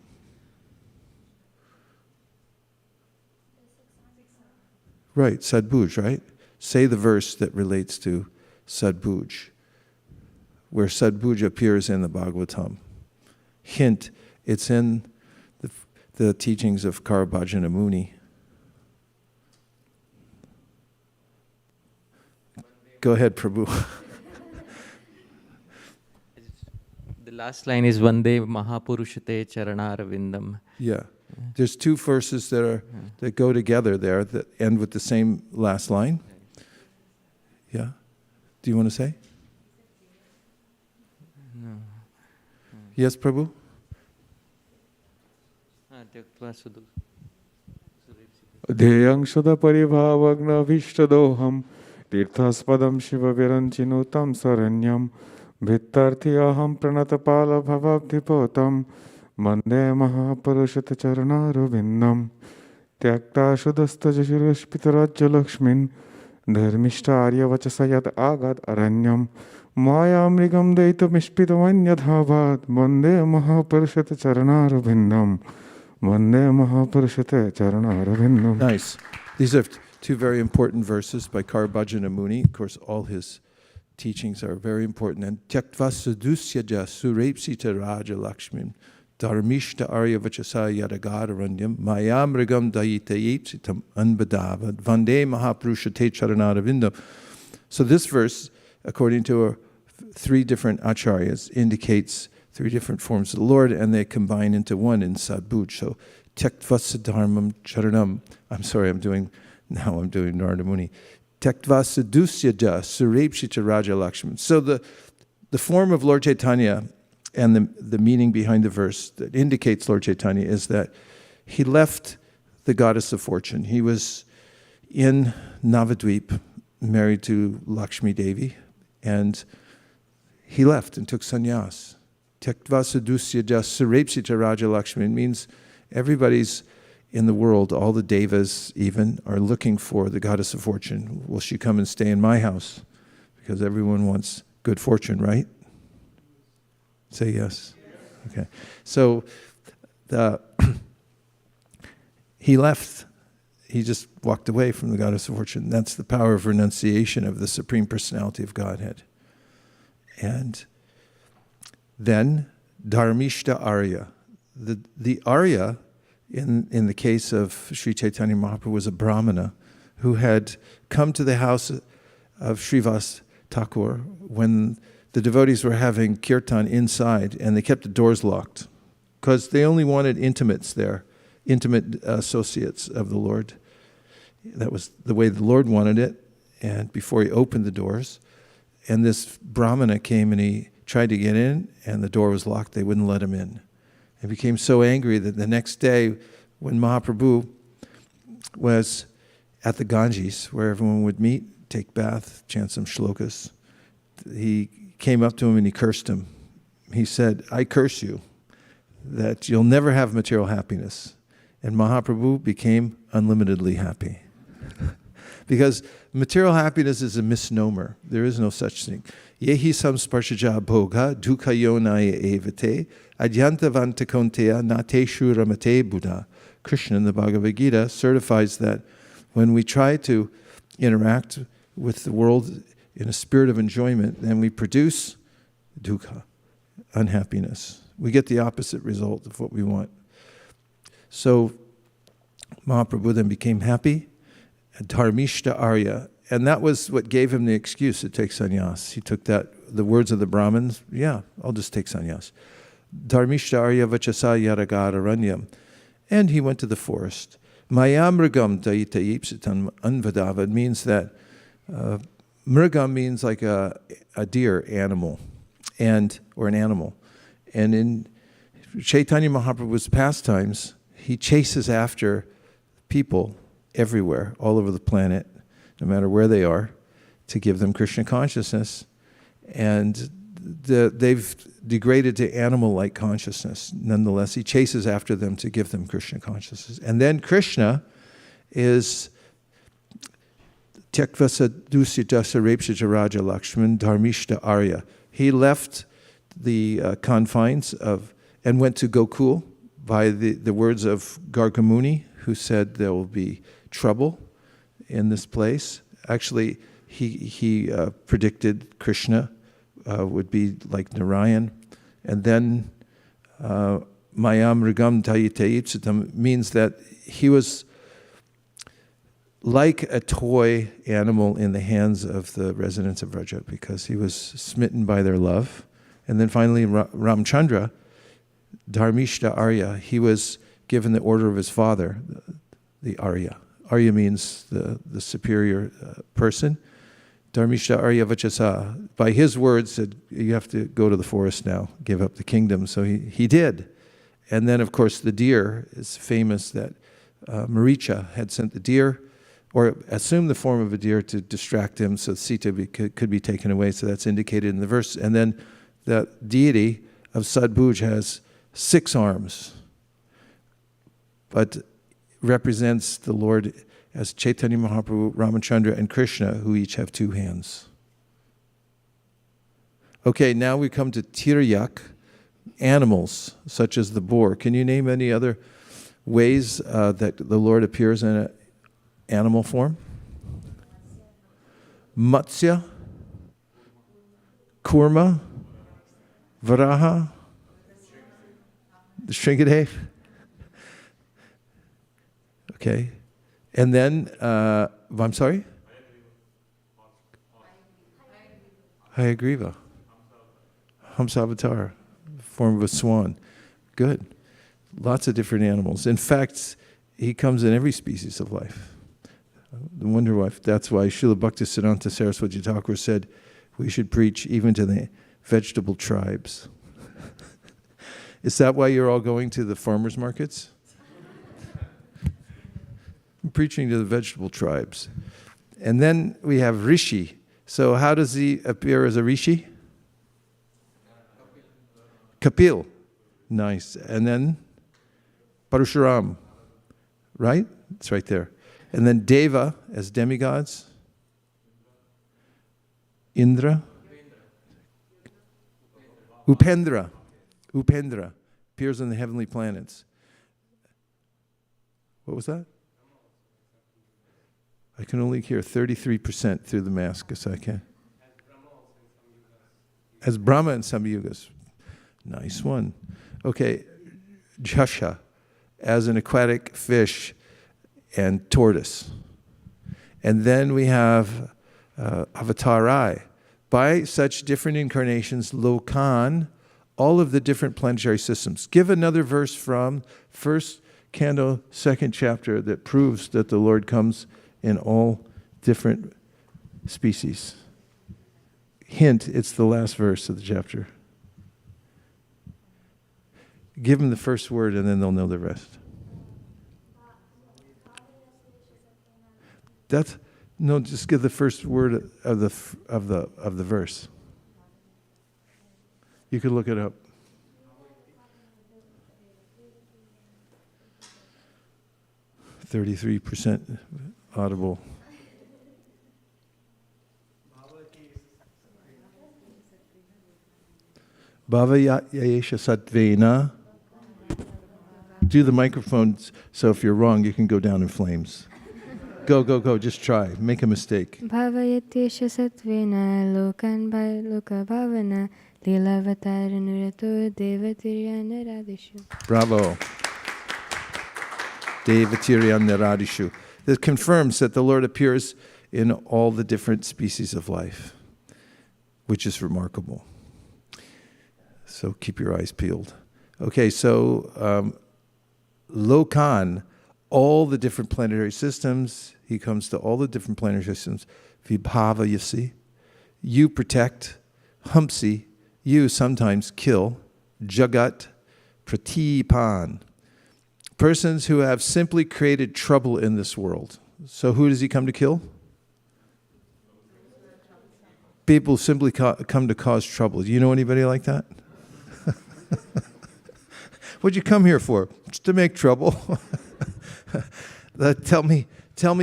Speaker 1: Right, Sadbhuj, right? Say the verse that relates to Sadbhuj, where Sadbhuj appears in the Bhagavatam. Hint, it's in the teachings of Karabhajana Muni. Go ahead, Prabhu.
Speaker 4: The last line is Vande Mahapurushate Charanarvindam.
Speaker 1: Yeah. There's two verses that go together there that end with the same last line. Yeah. Do you want to say?
Speaker 4: No.
Speaker 1: Yes, Prabhu?
Speaker 8: Dheyang Shuddha Paribhavagna Vishtadoham Tirthaspadam Shiva Viranchinutam Saranyam Vittarthiyaham Pranatapala Bhavabdhipotam Mande Mahapurushata Charanarvindam Tyakta Shuddhasta Jashirashpitarajya Lakshmin Dharmishta Arya Vachasayat Agad Aranyam Maya Mrigam Daitamishpitamanyadhabad Mande Mahapurushata Charanarvindam Mande Mahapurushate Charanarvindam.
Speaker 1: Nice. These are two very important verses by Karabhajana Muni. Of course, all his teachings are very important. And Tyaktva Sadusyaja Surepsita Raja Lakshmin Dharmishta Arya Vachasa Yadagararanyam Mayam Rigam Daitayepsitam Anbadavad Vande Mahapurushate Charanarvindam. So this verse, according to three different acharyas, indicates three different forms of the Lord, and they combine into one in Sadbhuj. So Tyaktva Sadharmam Charanam. I'm sorry, I'm doing Narada Muni. Tyaktva Sadusyaja Surepshita Raja Lakshman. So the form of Lord Chaitanya and the meaning behind the verse that indicates Lord Chaitanya is that he left the goddess of fortune. He was in Navadvip, married to Lakshmi Devi, and he left and took sannyas. Tyaktva Sadusyaja Surepsita Raja Lakshmi means everybody's in the world, all the devas even, are looking for the goddess of fortune. Will she come and stay in my house? because everyone wants good fortune, right? Say yes. Okay. So he left. He just walked away from the goddess of fortune. That's the power of renunciation of the Supreme Personality of Godhead. And then Dharmishta Arya. The Arya, in the case of Sri Chaitanya Mahaprabhu, was a Brahmana who had come to the house of Srivas Thakur when the devotees were having kirtan inside, and they kept the doors locked because they only wanted intimates there, intimate associates of the Lord. That was the way the Lord wanted it, and before he opened the doors. And this Brahmana came and he tried to get in, and the door was locked. They wouldn't let him in. He became so angry that the next day, when Mahaprabhu was at the Ganges, where everyone would meet, take bath, chant some shlokas, he came up to him and he cursed him. He said, "I curse you, that you'll never have material happiness." And Mahaprabhu became unlimitedly happy. Because material happiness is a misnomer. There is no such thing. Yehi samsparshaja bhoga dukha yonaya evate adyantavanta konteya nateshu ramate buddha. Krishna in the Bhagavad Gita certifies that when we try to interact with the world in a spirit of enjoyment, then we produce dukkha, unhappiness. We get the opposite result of what we want. So Mahaprabhu then became happy, Dharmishta Arya, and that was what gave him the excuse to take sannyas. He took the words of the Brahmins, I'll just take sannyas. Dharmishta Arya vachasa yaragararanyam. And he went to the forest. Mayamrigam daita yipsitan anvadava means that mrigam means like a deer animal, or an animal. And in Chaitanya Mahaprabhu's pastimes, he chases after people everywhere, all over the planet, no matter where they are, to give them Krishna consciousness. And they've degraded to animal-like consciousness. Nonetheless, he chases after them to give them Krishna consciousness. And then Krishna is Tyakvasa Dusitasa Repshaja Raja Lakshman Dharmishta Arya. He left the confines of, and went to Gokul by the words of Garga Muni, who said there will be trouble in this place. Actually, he predicted Krishna would be like Narayan. And then Mayam Rigam Tayitayipsitam means that he was like a toy animal in the hands of the residents of Vraja, because he was smitten by their love. And then finally, Ramchandra, Dharmishta Arya, he was given the order of his father, the Arya. Arya means the superior person. Dharmishta Arya Vachasa, by his words, said, you have to go to the forest now, give up the kingdom. So he did. And then, of course, the deer is famous that Maricha had sent the deer, or assumed the form of a deer to distract him so Sita could be taken away. So that's indicated in the verse. And then the deity of Sadbhuj has 6 arms, but represents the Lord as Chaitanya Mahaprabhu, Ramachandra, and Krishna, who each have 2 hands. Okay, now we come to Tiryak, animals, such as the boar. Can you name any other ways that the Lord appears in an animal form? Matsya, Kurma, Varaha, the Shringadev. Okay. And then, I'm sorry? Hayagriva. Hamsavatar, form of a swan. Good. Lots of different animals. In fact, he comes in every species of life. I wonder why. That's why Srila Bhaktisiddhanta Saraswati Thakur said we should preach even to the vegetable tribes. Is that why you're all going to the farmers markets? I'm preaching to the vegetable tribes. And then we have Rishi. So how does he appear as a Rishi? Kapil. Nice. And then Parashuram. Right? It's right there. And then Deva as demigods. Indra? Upendra. Upendra appears on the heavenly planets. What was that? I can only hear 33% through the mask, so I can. As Brahma in some yugas. Nice one. Okay, Jasha, as an aquatic fish and tortoise. And then we have Avatarai. By such different incarnations, Lokan, all of the different planetary systems. Give another verse from first canto, second chapter that proves that the Lord comes in all different species. Hint, it's the last verse of the chapter. Give them the first word and then they'll know the rest. No, just give the first word of the verse. You could look it up. %, audible. Bhava Yesha Satvena. Do the microphones so if you're wrong, you can go down in flames. Go. Just try. Make a mistake.
Speaker 2: Bhavayatyesha satvena lokan loka bhavana lilavataranureto devatiryaneradishu.
Speaker 1: Bravo. Devatiryaneradishu. That confirms that the Lord appears in all the different species of life, which is remarkable. So keep your eyes peeled. Okay, so Lokan, all the different planetary systems. He comes to all the different planetary systems. Vibhava, you see. You protect. Humpsi, you sometimes kill. Jagat, pratipan. Persons who have simply created trouble in this world. So who does he come to kill? People simply come to cause trouble. Do you know anybody like that? What'd you come here for? Just to make trouble? Tell me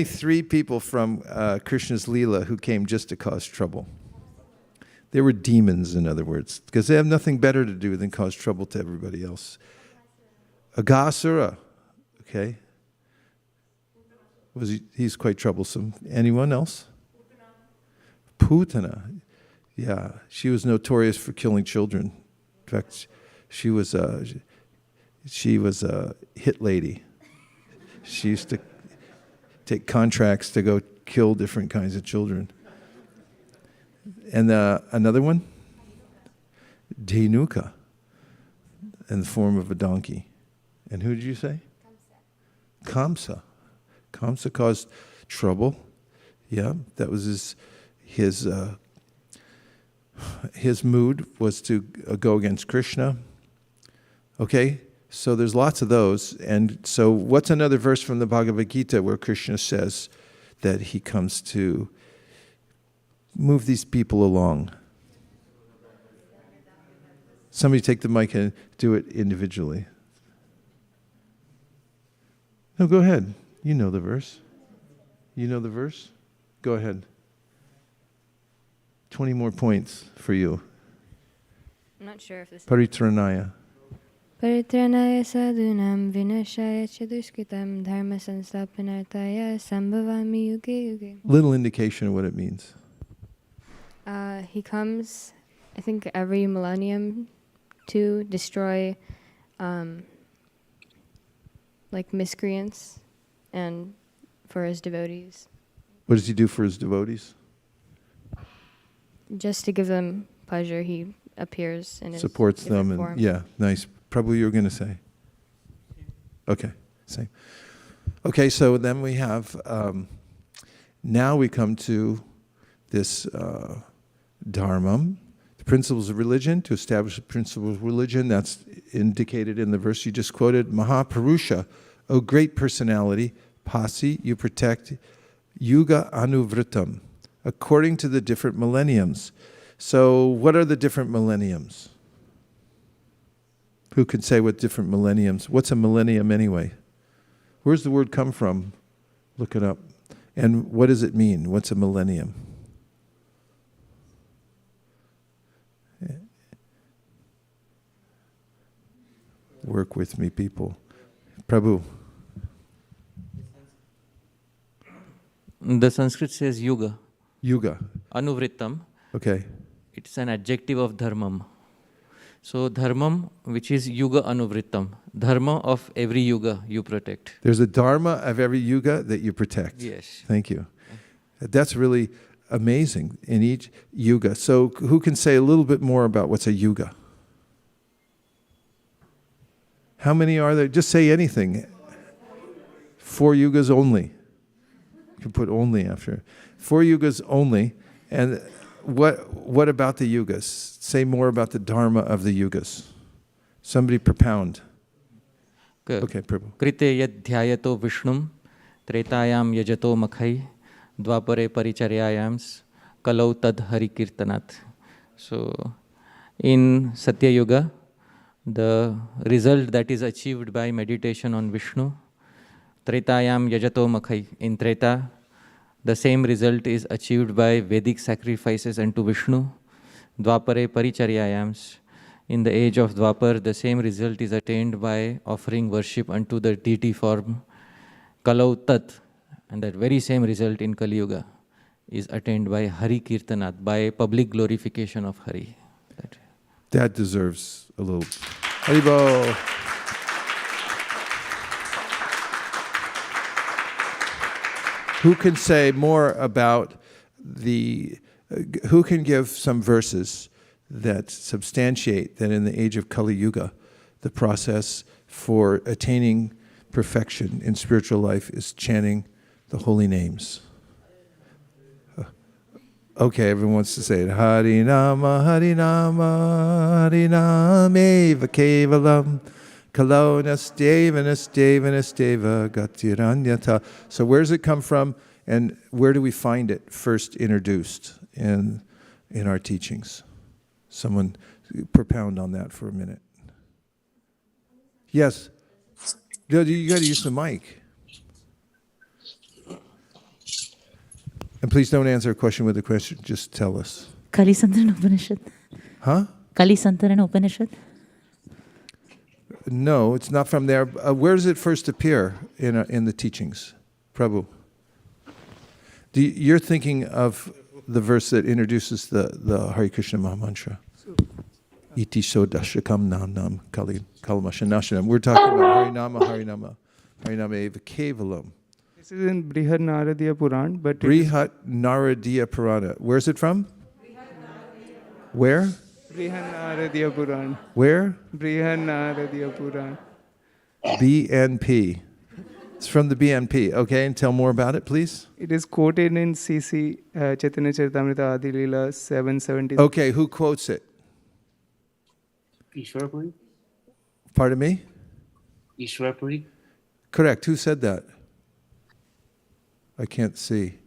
Speaker 1: 3 people from Krishna's Leela who came just to cause trouble. They were demons, in other words, because they have nothing better to do than cause trouble to everybody else. Aghasura, okay. He's quite troublesome. Anyone else? Putana. Yeah, she was notorious for killing children. In fact, she was a hit lady. She used to take contracts to go kill different kinds of children. And another one, Dhenuka, in the form of a donkey. And who did you say? Kamsa. Kamsa caused trouble. Yeah, that was his mood was to go against Krishna. Okay, so there's lots of those. And so what's another verse from the Bhagavad Gita where Krishna says that he comes to move these people along? Somebody take the mic and do it individually. No, go ahead. You know the verse. You know the verse? Go ahead. 20 more points for you.
Speaker 2: I'm not sure if this is...
Speaker 1: Paritranaya.
Speaker 2: Paritranaya sadhunam vinashaya chadushkitam dharma sanstapanartaya sambhavami yuge yuge.
Speaker 1: Little indication of what it means.
Speaker 2: He comes, I think, every millennium to destroy miscreants and for his devotees.
Speaker 1: What does he do for his devotees?
Speaker 2: Just to give them pleasure, he appears in his
Speaker 1: supports them
Speaker 2: form.
Speaker 1: And yeah, nice. Probably you were going to say. Okay, same. Okay, so then we have. Now we come to this dharma, the principles of religion. To establish the principles of religion, that's indicated in the verse you just quoted. Mahapurusha, O great personality, pasi, you protect. Yuga anuvritam, according to the different millenniums. So what are the different millenniums? Who can say what different millenniums? What's a millennium anyway? Where's the word come from? Look it up. And what does it mean? What's a millennium? work with me people. Prabhu.
Speaker 4: The Sanskrit says yuga.
Speaker 1: Yuga.
Speaker 4: Anuvrittam.
Speaker 1: Okay.
Speaker 4: It's an adjective of dharmam. So dharmam, which is yuga anuvrittam. Dharma of every yuga you protect.
Speaker 1: There's a dharma of every yuga that you protect.
Speaker 4: Yes.
Speaker 1: Thank you. That's really amazing in each yuga. So who can say a little bit more about what's a yuga? How many are there? Just say anything. 4 yugas only. You can put only after. 4 yugas only. And what about the yugas? Say more about the dharma of the yugas. Somebody propound. Okay, Prabhu.
Speaker 4: Krite yad dhyayato vishnum, tretayam yajato makhai, dvapare paricharyayams, kalau tad hari kirtanat. So, in Satya Yuga, the result that is achieved by meditation on Vishnu, tretayam yajato makhai. In Treta, the same result is achieved by Vedic sacrifices unto Vishnu, dvapare paricharyayams. In the age of Dwapar, the same result is attained by offering worship unto the deity form, Kalau Tat. And that very same result in Kali Yuga is attained by Hari Kirtanat, by public glorification of Hari.
Speaker 1: That deserves a little Haribol. Who can say more about who can give some verses that substantiate that in the age of Kali Yuga, the process for attaining perfection in spiritual life is chanting the holy names? Okay, everyone wants to say it. Harinama, Harinama, Harinameva Kevalam, Kalonasteva, Nasteva, Nasteva, Gatiranyata. So where does it come from, and where do we find it first introduced in our teachings? Someone propound on that for a minute. Yes. You got to use the mic. And please don't answer a question with a question. Just tell us.
Speaker 9: Kali Santarana Upanishad.
Speaker 1: Huh?
Speaker 9: Kali Santarana Upanishad.
Speaker 1: No, it's not from there. Where does it first appear in the teachings? Prabhu. You're thinking of the verse that introduces the Hare Krishna Mahamantra. Iti so dashakam nam nam kalamashanashanam. We're talking about Harinama, Harinama, Harinama eva kevalam.
Speaker 10: This is in Brihad Naradiya Puran, but
Speaker 1: Brihad Naradiya Purana. Where's it from? Where?
Speaker 10: Brihad Naradiya Puran.
Speaker 1: Where?
Speaker 10: Brihad Naradiya Puran.
Speaker 1: BNP. It's from the BNP. Okay, and tell more about it, please.
Speaker 10: It is quoted in CC Chaitanya Charitamrita Adi Leela 770.
Speaker 1: Okay, who quotes it?
Speaker 11: Ishwarapuri.
Speaker 1: Pardon me?
Speaker 11: Ishwarapuri.
Speaker 1: Correct. Who said that? I can't see.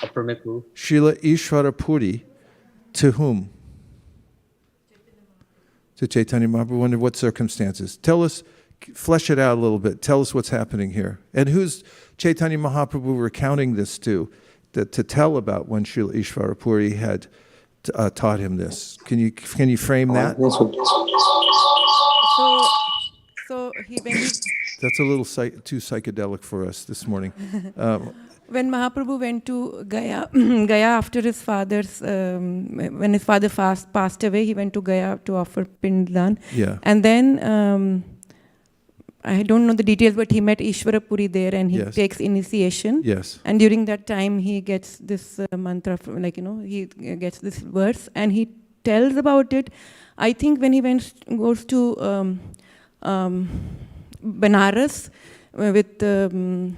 Speaker 11: Mahaprabhu.
Speaker 1: Srila Ishwarapuri. To whom? To Chaitanya Mahaprabhu. Under what circumstances? Tell us, flesh it out a little bit. Tell us what's happening here. And who's Chaitanya Mahaprabhu recounting this to tell about when Srila Ishwarapuri had taught him this? Can you frame that?
Speaker 12: So when he,
Speaker 1: That's a little too psychedelic for us this morning.
Speaker 12: when Mahaprabhu went to Gaya after his father's, when his father passed away, he went to Gaya to offer Pinddan.
Speaker 1: Yeah.
Speaker 12: And then, I don't know the details, but he met Ishwarapuri there and he takes initiation.
Speaker 1: Yes.
Speaker 12: And during that time, he gets this mantra, he gets this verse and he tells about it. I think when he goes to Benares with those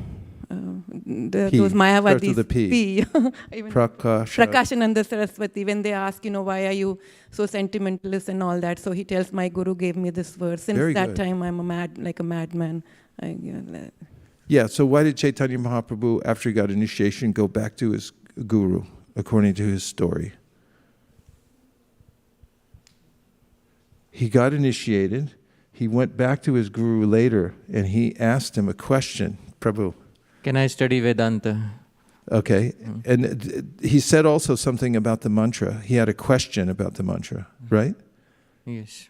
Speaker 12: Mayavadis.
Speaker 1: The P.
Speaker 12: Prakashananda Saraswati, when they ask, why are you so sentimentalist and all that. So he tells, my guru gave me this verse. Since
Speaker 1: Very
Speaker 12: that
Speaker 1: good.
Speaker 12: time, I'm like a madman.
Speaker 1: Yeah, so why did Chaitanya Mahaprabhu, after he got initiation, go back to his guru, according to his story? He got initiated. He went back to his guru later, and he asked him a question. Prabhu.
Speaker 4: Can I study Vedanta?
Speaker 1: Okay. And he said also something about the mantra. He had a question about the mantra, right?
Speaker 4: Yes.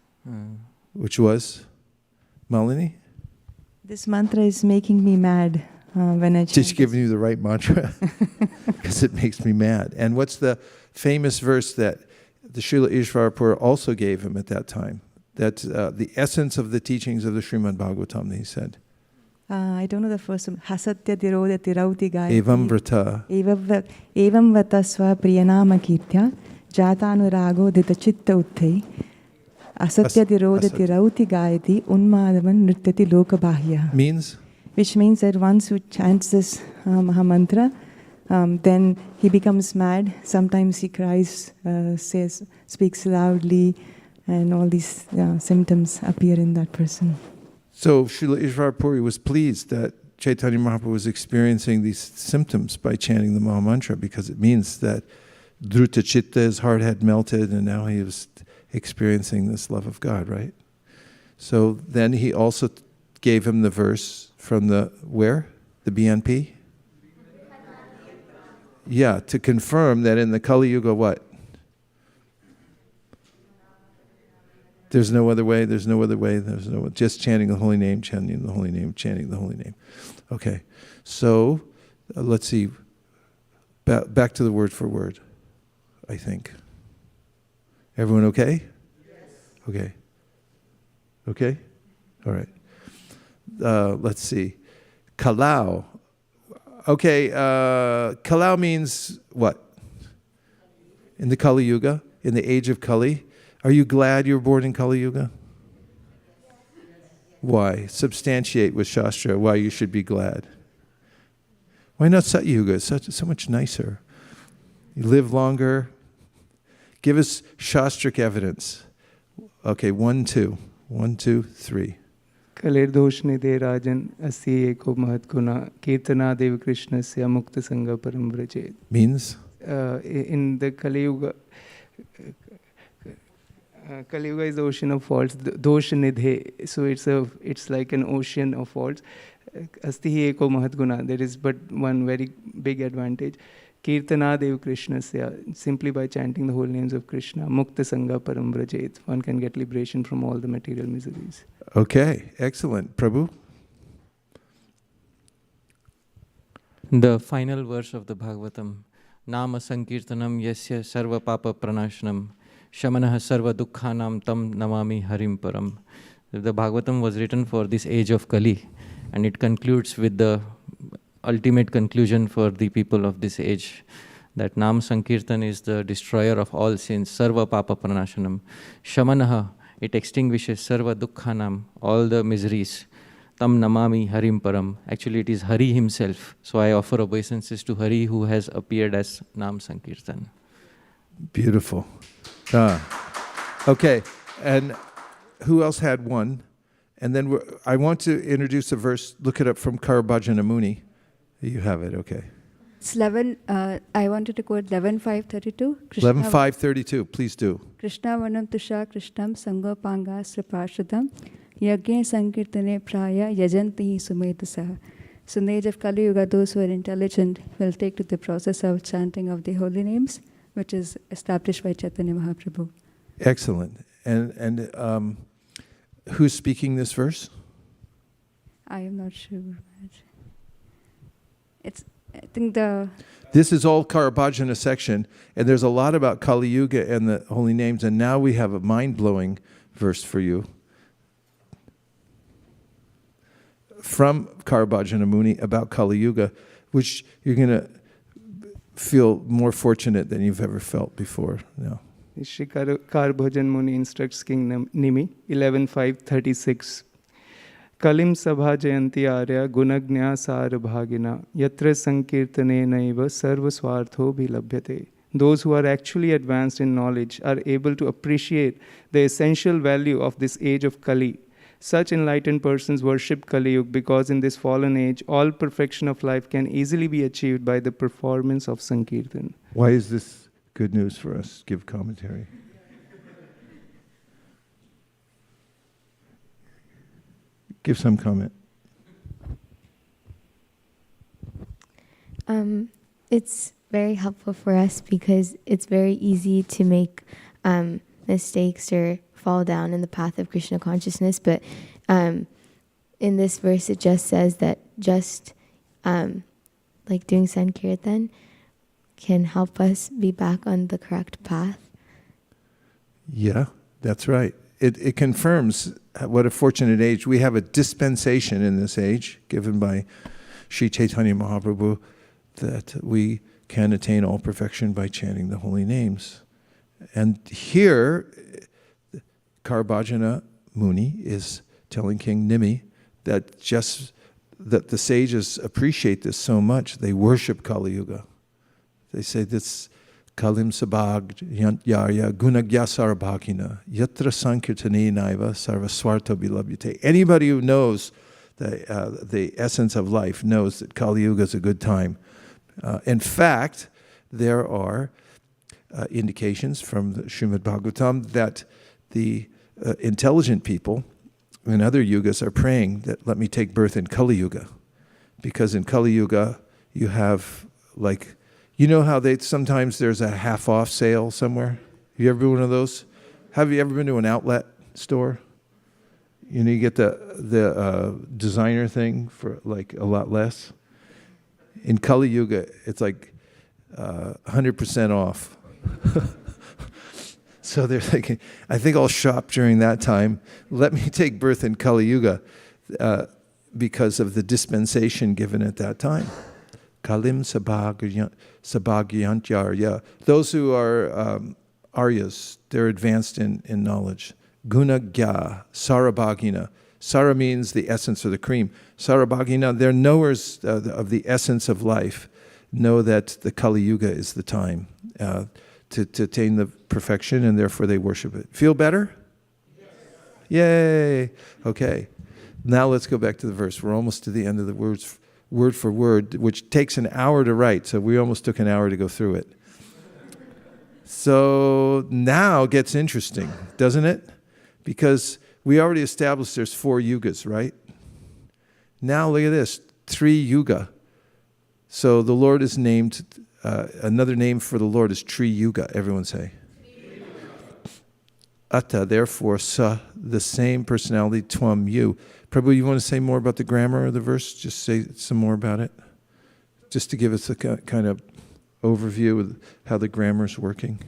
Speaker 1: which was Malini?
Speaker 7: This mantra is making me mad when I chant.
Speaker 1: Just giving you the right mantra because it makes me mad. And what's the famous verse that the Srila Ishvarapur also gave him at that time? That's the essence of the teachings of the Srimad Bhagavatam, he said.
Speaker 7: I don't know the first one. Hasatya tiroda tirauti gayati.
Speaker 1: Evam vrata.
Speaker 7: Evam vrata swa priyanama kirtya jatanurago dita chitta utthai. Asatya tiroda tirauti gayati unmadavan nrityati loka bahya.
Speaker 1: Means?
Speaker 7: Which means that once who chants this Mahamantra, then he becomes mad. Sometimes he cries, speaks loudly, and all these symptoms appear in that person.
Speaker 1: So Srila Ishvarapuri was pleased that Chaitanya Mahaprabhu was experiencing these symptoms by chanting the Mahamantra, because it means that Dhruta Chitta, his heart had melted, and now he was experiencing this love of God, right? So then he also gave him the verse from the, where? The BNP? Yeah, to confirm that in the Kali Yuga, what? There's no other way, there's no other way, there's no, just chanting the holy name, chanting the holy name, chanting the holy name. Okay, so let's see, back to the word for word, I think. Everyone okay? Yes. Okay. Okay? All right. Let's see. Kalau. Okay, Kalau means what? In the Kali Yuga, in the age of Kali. Are you glad you were born in Kali Yuga? Why? Substantiate with Shastra why you should be glad. Why not Sat Yuga? It's so much nicer. You live longer. Give us Shastric evidence. Okay, 1, 2. 1, 2, 3.
Speaker 10: Kalir-dosh-nidhe rajan asya eko mahat-guna kirtana-dev Krishnasya mukta-sangha param vrajet.
Speaker 1: Means?
Speaker 10: In the Kali Yuga, Kali Yuga is the ocean of faults. Dosh-nidhe, so it's like an ocean of faults. Asti eko mahat-guna, there is but one very big advantage. Kirtana-dev Krishnasya, simply by chanting the holy names of Krishna, mukta-sangha param vrajet, one can get liberation from all the material miseries.
Speaker 1: Okay, excellent. Prabhu?
Speaker 4: The final verse of the Bhagavatam, Nama Sankirtanam Yasya Sarva Papa Pranashanam Shamanaha Sarva Dukkhanam Tam Namami Harim Param. The Bhagavatam was written for this age of Kali, and it concludes with the ultimate conclusion for the people of this age, that Nam Sankirtan is the destroyer of all sins, Sarva Papa Pranashanam. Shamanaha, it extinguishes Sarva Dukkhanam, all the miseries. Tam Namami Harim Param. Actually, it is Hari himself. So I offer obeisances to Hari, who has appeared as Nam Sankirtan.
Speaker 1: Beautiful. Okay, and who else had one? And then I want to introduce a verse, look it up from Karabhajana Muni. You have it, okay.
Speaker 5: It's 11, I wanted to quote 11.5.32.
Speaker 1: 11.5.32, please do.
Speaker 5: Krishna vanam tusha krishnam sangha panga sripashadam yagya sankirtane praya yajanti sumedasa. So in the age of Kali Yuga, those who are intelligent will take to the process of chanting of the holy names, which is established by Chaitanya Mahaprabhu.
Speaker 1: Excellent. And who's speaking this verse?
Speaker 5: I am not sure. I think
Speaker 1: This is all Karabhajana section, and there's a lot about Kali Yuga and the holy names, and now we have a mind-blowing verse for you from Karabhajana Muni about Kali Yuga, which you're going to feel more fortunate than you've ever felt before. No.
Speaker 10: Shri Karabhajan Muni instructs King Nimi, 11.5.36. Kalim sabha jayanti arya gunagnya sar bhagina yatra sankirtane naiva sarva swartho bhilabhyate. Those who are actually advanced in knowledge are able to appreciate the essential value of this age of Kali. Such enlightened persons worship Kali Yuga because in this fallen age, all perfection of life can easily be achieved by the performance of Sankirtan.
Speaker 1: Why is this good news for us? Give commentary. Give some comment.
Speaker 2: It's very helpful for us because it's very easy to make mistakes or fall down in the path of Krishna consciousness. But in this verse, it just says that just like doing Sankirtan can help us be back on the correct path.
Speaker 1: Yeah, that's right. It confirms what a fortunate age. We have a dispensation in this age given by Sri Chaitanya Mahaprabhu that we can attain all perfection by chanting the holy names. And here, Karbhajana Muni is telling King Nimi that the sages appreciate this so much, they worship Kali Yuga. They say this Kalim Sabag Yarya Gunagya Sarabhakina Yatra Sankirtani Naiva Sarvaswarta Bilabhyate. Anybody who knows the essence of life knows that Kali Yuga is a good time. In fact, there are indications from the Srimad Bhagavatam that the intelligent people in other yugas are praying that let me take birth in Kali Yuga. Because in Kali Yuga, you have like, you know how sometimes there's a half off sale somewhere? Have you ever been one of those? Have you ever been to an outlet store? You know, you get the designer thing for like a lot less. In Kali Yuga, it's like 100% off. So they're thinking, I think I'll shop during that time. Let me take birth in Kali Yuga because of the dispensation given at that time. Kalim Sabhagyantyarya. Those who are Aryas, they're advanced in knowledge. Gunagya, Sarabhagina. Sara means the essence or the cream. Sarabhagina, they're knowers of the essence of life. Know that the Kali Yuga is the time to attain the perfection, and therefore they worship it. Feel better? Yes. Yay! Okay. Now let's go back to the verse. We're almost to the end of the words, word for word, which takes an hour to write, so we almost took an hour to go through it. So now it gets interesting, doesn't it? Because we already established there's 4 yugas, right? Now look at this, Tri-yuga. So the Lord is named, another name for the Lord is Tri-yuga. Everyone say. Atta, therefore, sa, the same personality, tvam, you. Prabhu, you want to say more about the grammar of the verse? Just say some more about it. Just to give us a kind of overview of how the grammar is working.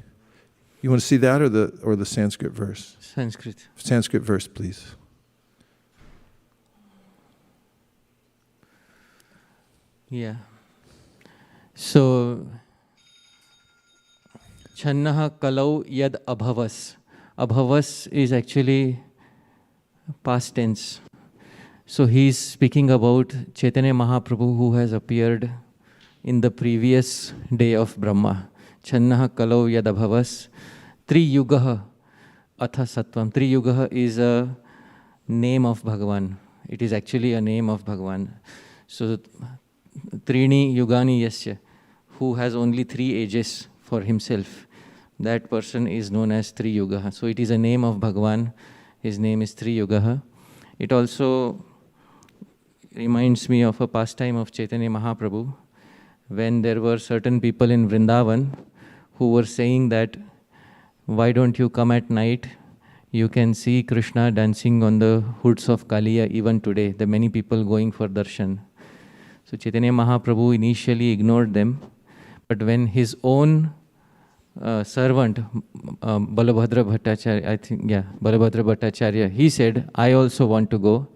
Speaker 1: You want to see that or the Sanskrit verse?
Speaker 4: Sanskrit.
Speaker 1: Sanskrit verse, please.
Speaker 4: Yeah. So, Channaha kalau yad abhavas. Abhavas is actually past tense. So he's speaking about Chaitanya Mahaprabhu who has appeared in the previous day of Brahma. Channaha kalau yad abhavas. Tri-yugaha atha sattvam. Tri-yugaha is a name of Bhagavan. It is actually a name of Bhagavan. So, Trini Yugani Yasya, who has only 3 ages for himself. That person is known as Tri-yugaha. So it is a name of Bhagavan. His name is Tri-yugaha. It also reminds me of a pastime of Chaitanya Mahaprabhu, when there were certain people in Vrindavan who were saying that, why don't you come at night? You can see Krishna dancing on the hoods of Kaliya even today. There are many people going for darshan. So Chaitanya Mahaprabhu initially ignored them, but when his own servant, Balabhadra Bhattacharya, Balabhadra Bhattacharya, he said, I also want to go.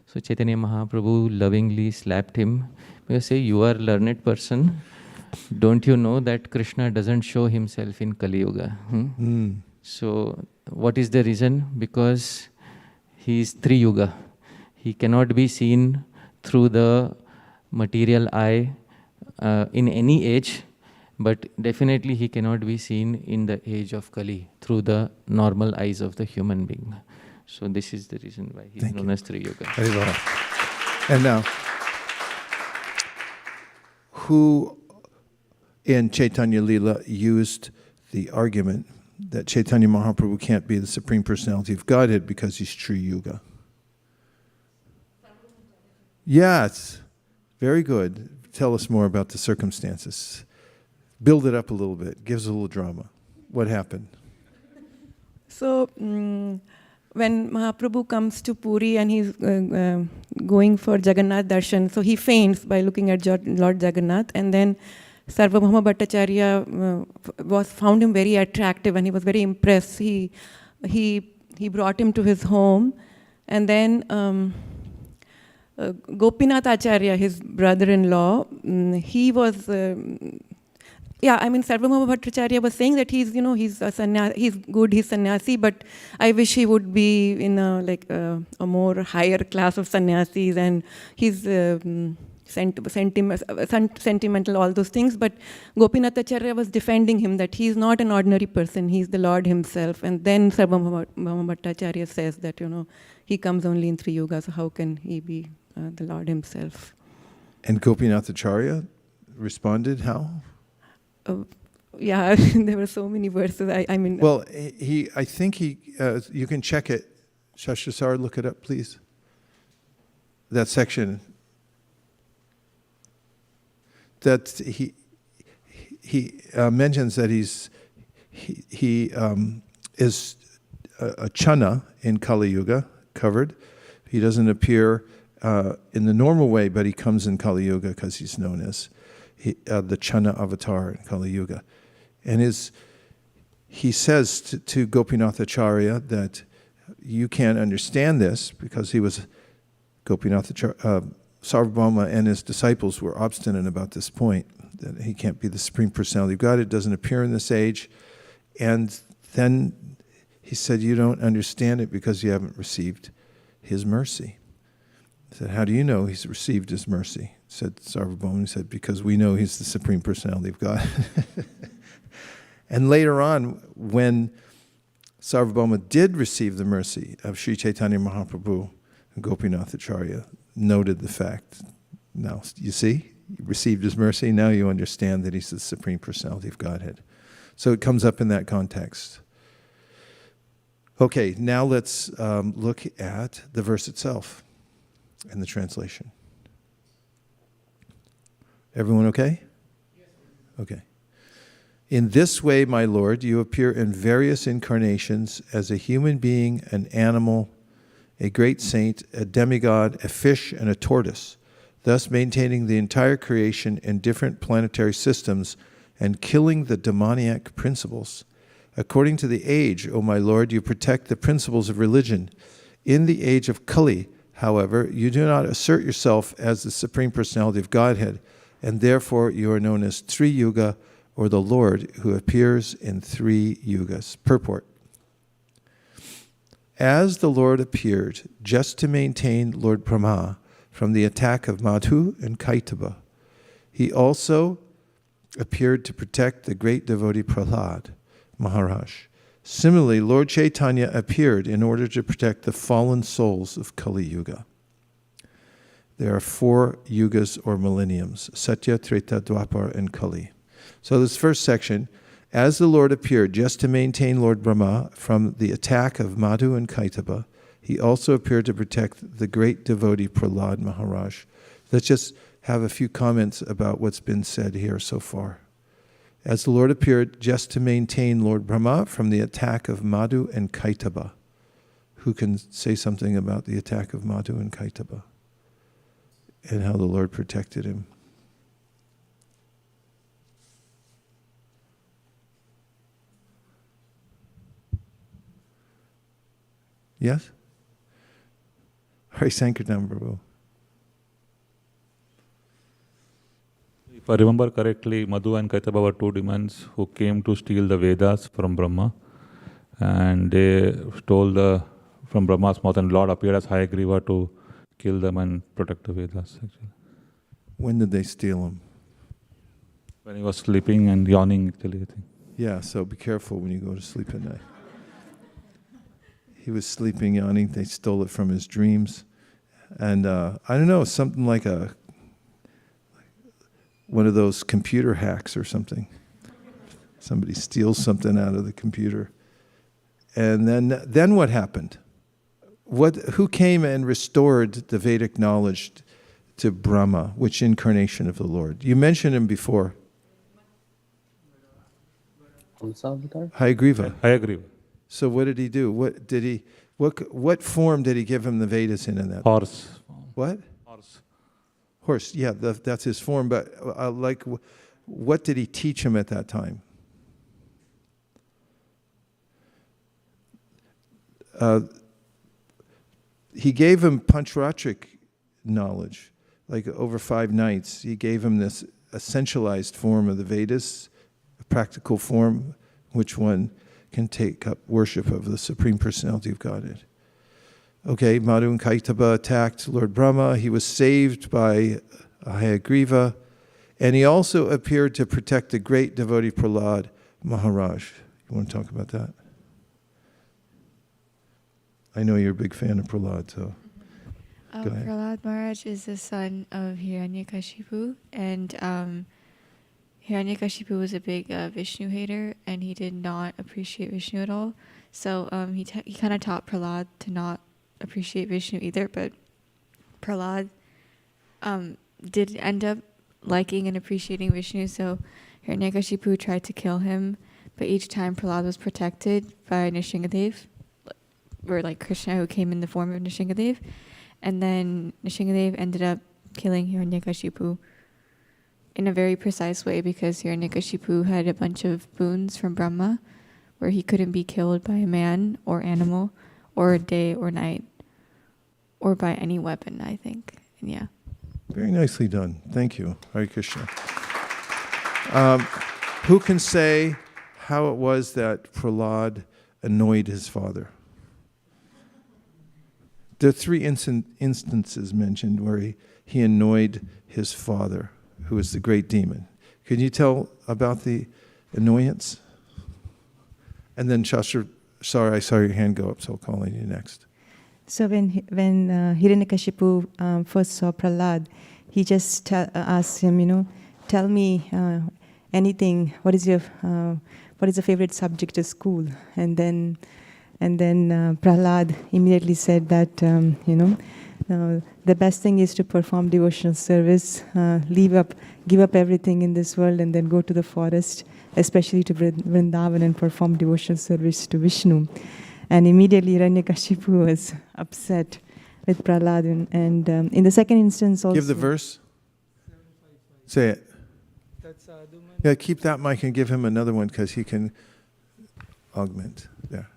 Speaker 4: So Chaitanya Mahaprabhu lovingly slapped him. Because say, you are a learned person. Don't you know that Krishna doesn't show himself in Kali Yuga? So what is the reason? Because he is Tri-yuga. He cannot be seen through the material eye in any age, but definitely he cannot be seen in the age of Kali through the normal eyes of the human being. So this is the reason why he is known as Tri-yuga.
Speaker 1: And now, who in Chaitanya Lila used the argument that Chaitanya Mahaprabhu can't be the Supreme Personality of Godhead because he's Tri-yuga? Yes, very good. Tell us more about the circumstances. Build it up a little bit. Give us a little drama. What happened?
Speaker 12: So when Mahaprabhu comes to Puri and he's going for Jagannath darshan, so he faints by looking at Lord Jagannath, and then Sarvabhauma Bhattacharya found him very attractive, and he was very impressed. He brought him to his home, and then Gopinath Acharya, his brother-in-law, he was. Sarvabhauma Bhattacharya was saying that he's good, he's sannyasi, but I wish he would be in a more higher class of sannyasis, and he's sentimental, all those things. But Gopinath Acharya was defending him that he's not an ordinary person, he's the Lord himself. And then Sarvabhauma Bhattacharya says that, he comes only in Tri-yuga, so how can he be the Lord himself?
Speaker 1: And Gopinath Acharya responded how?
Speaker 12: There were so many verses.
Speaker 1: Well, I think you can check it. Shastasar, look it up, please. That section. That he mentions that he is a chana in Kali Yuga, covered. He doesn't appear in the normal way, but he comes in Kali Yuga because he's known as the Chana avatar in Kali Yuga. And he says to Gopinath Acharya that you can't understand this because he was Gopinath Acharya. Sarvabhauma and his disciples were obstinate about this point, that he can't be the Supreme Personality of God. It doesn't appear in this age. And then he said, you don't understand it because you haven't received his mercy. He said, how do you know he's received his mercy? Said Sarvabhauma. He said, because we know he's the Supreme Personality of God. And later on, when Sarvabhauma did receive the mercy of Sri Chaitanya Mahaprabhu, Gopinath Acharya noted the fact. Now, you see, you received his mercy, now you understand that he's the Supreme Personality of Godhead. So it comes up in that context. Okay, now let's look at the verse itself and the translation. Everyone okay? Okay. In this way, my Lord, you appear in various incarnations as a human being, an animal, a great saint, a demigod, a fish, and a tortoise, thus maintaining the entire creation in different planetary systems and killing the demoniac principles. According to the age, O my Lord, you protect the principles of religion. In the age of Kali, however, you do not assert yourself as the Supreme Personality of Godhead, and therefore you are known as Tri-yuga, or the Lord who appears in 3 yugas. Purport. As the Lord appeared just to maintain Lord Brahma from the attack of Madhu and Kaitaba, he also appeared to protect the great devotee Prahlad Maharaj. Similarly, Lord Chaitanya appeared in order to protect the fallen souls of Kali Yuga. There are 4 yugas or millenniums, Satya, Treta, Dwapar, and Kali. So this first section, as the Lord appeared just to maintain Lord Brahma from the attack of Madhu and Kaitaba, he also appeared to protect the great devotee Prahlad Maharaj. Let's just have a few comments about what's been said here so far. As the Lord appeared just to maintain Lord Brahma from the attack of Madhu and Kaitaba. Who can say something about the attack of Madhu and Kaitaba and how the Lord protected him? Yes? Hari Sankirtan Prabhu.
Speaker 3: If I remember correctly, Madhu and Kaitaba were 2 demons who came to steal the Vedas from Brahma, and they stole from Brahma's mouth, and Lord appeared as Hayagriva to kill them and protect the Vedas. Actually,
Speaker 1: when did they steal them?
Speaker 3: When he was sleeping and yawning, actually, I think.
Speaker 1: Yeah, so be careful when you go to sleep at night. He was sleeping, yawning. They stole it from his dreams. And I don't know, something like one of those computer hacks or something. Somebody steals something out of the computer. And then what happened? Who came and restored the Vedic knowledge to Brahma? Which incarnation of the Lord? You mentioned him before. Hayagriva.
Speaker 3: Hayagriva.
Speaker 1: So what did he do? What form did he give him the Vedas in that?
Speaker 3: Horse.
Speaker 1: What?
Speaker 3: Horse.
Speaker 1: Horse. Yeah, that's his form. But what did he teach him at that time? He gave him pancharatric knowledge, like over 5 nights. He gave him this essentialized form of the Vedas, a practical form, which one can take up worship of the Supreme Personality of Godhead. Okay, Madhu and Kaitaba attacked Lord Brahma. He was saved by Hayagriva, and he also appeared to protect the great devotee Prahlad Maharaj. You want to talk about that? I know you're a big fan of Prahlad, so go ahead.
Speaker 2: Prahlad Maharaj is the son of Hiranyakashipu, and Hiranyakashipu was a big Vishnu hater, and he did not appreciate Vishnu at all. So he kind of taught Prahlad to not appreciate Vishnu either, but Prahlad did end up liking and appreciating Vishnu, so Hiranyakashipu tried to kill him, but each time Prahlad was protected by Nishingadev, or like Krishna, who came in the form of Nishingadev, and then Nishingadev ended up killing Hiranyakashipu in a very precise way, because Hiranyakashipu had a bunch of boons from Brahma where he couldn't be killed by a man or animal or day or night or by any weapon, I think. And yeah.
Speaker 1: Very nicely done. Thank you. Hare Krishna. Who can say how it was that Prahlad annoyed his father? There are 3 instances mentioned where he annoyed his father, who is the great demon. Can you tell about the annoyance? And then Shastra, sorry, I saw your hand go up, so I'll call on you next.
Speaker 7: So when Hiranyakashipu first saw Prahlad, he just asked him, tell me anything. What is your favorite subject at school? And then Prahlad immediately said that the best thing is to perform devotional service, give up everything in this world, and then go to the forest, especially to Vrindavan, and perform devotional service to Vishnu. And immediately Hiranyakashipu was upset with Prahlad. And in the second instance also...
Speaker 1: Give the verse. Say it. Yeah, keep that mic and give him another one, because he can augment. There.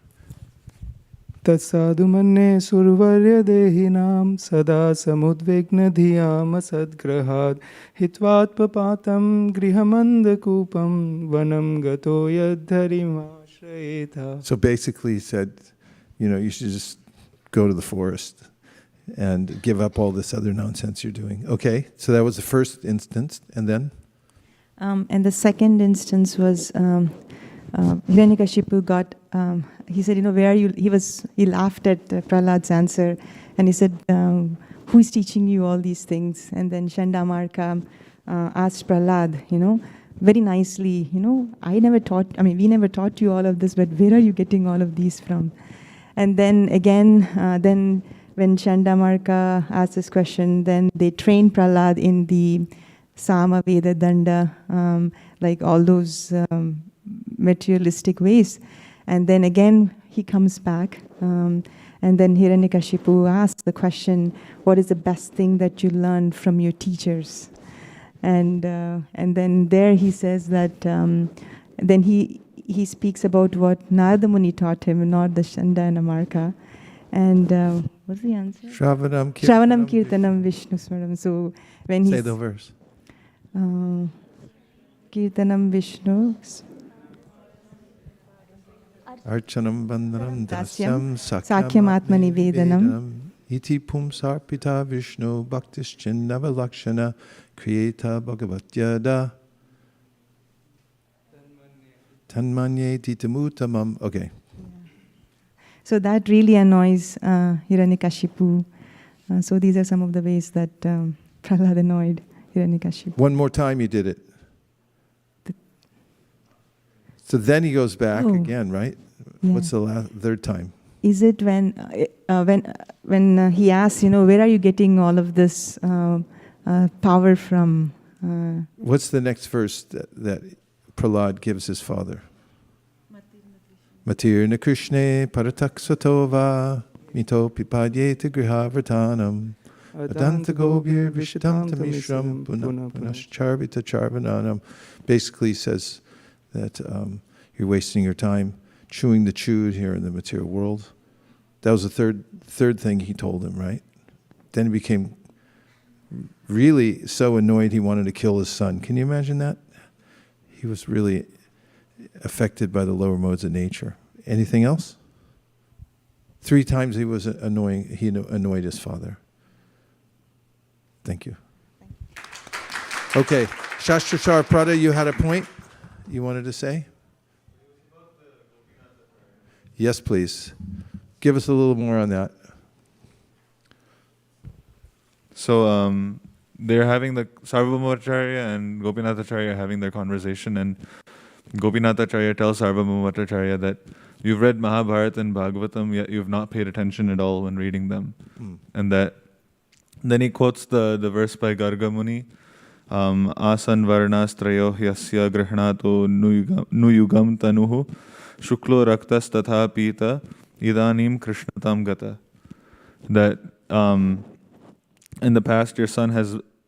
Speaker 10: Tatsadu manne survarya dehinam sada samudvegna dhiyam sadgrahad hitvat papatam grihamanda kupam vanam gato yadharimashayeta.
Speaker 1: So basically he said, you should just go to the forest and give up all this other nonsense you're doing. Okay, so that was the first instance, and then?
Speaker 7: And the second instance was Hiranyakashipu got... he said, where are you? He laughed at Prahlad's answer, and he said, who is teaching you all these things? And then Chandamarka asked Prahlad, very nicely, we never taught you all of this, but where are you getting all of these from? And then again, when Chandamarka asked this question, then they trained Prahlad in the Sama, Veda, Danda, like all those materialistic ways. And then again, he comes back, and then Hiranyakashipu asks the question, what is the best thing that you learned from your teachers? And then there he says that, then he speaks about what Narada Muni taught him, not the Chandamarka. And what's the answer?
Speaker 1: Shravanam
Speaker 7: Kirtanam Vishnu Smaram. So when he...
Speaker 1: Say the verse.
Speaker 7: Kirtanam Vishnu...
Speaker 1: Archanam Bandhanam Dasyam
Speaker 7: Sakyam Atmani Vedanam
Speaker 1: Iti Pumsarpita Vishnu Bhaktischindava Lakshana Kriyeta Bhagavatyada Tanmanye Titamutamam. Okay.
Speaker 7: So that really annoys Hiranyakashipu. So these are some of the ways that Prahlad annoyed Hiranyakashipu.
Speaker 1: One more time you did it. So then he goes back again, right?
Speaker 7: Yeah.
Speaker 1: What's the third time?
Speaker 7: Is it when he asks, where are you getting all of this power from?
Speaker 1: What's the next verse that Prahlad gives his father? Matirna Krishne Parataksatova Mito Pipadyeta Grihavartanam Adanta Gobir Vishitam Tamishram Punascharvita Charvananam. Basically says that you're wasting your time chewing the chewed here in the material world. That was the third thing he told him, right? Then he became really so annoyed he wanted to kill his son. Can you imagine that? He was really affected by the lower modes of nature. Anything else? 3 times he annoyed his father. Thank you. Okay, Shastrachar Prada, you had a point you wanted to say? Yes, please. Give us a little more on that.
Speaker 6: So they're having the Sarvabhaumacharya and Gopinathacharya are having their conversation, and Gopinathacharya tells Sarvabhaumacharya that you've read Mahabharata and Bhagavatam, yet you've not paid attention at all when reading them. And that then he quotes the verse by Garga Muni, Asan varnas trayo yasya grihnato nuyugam tanuhu shuklo raktas tatha pita idanim krishnatam gata. That in the past your son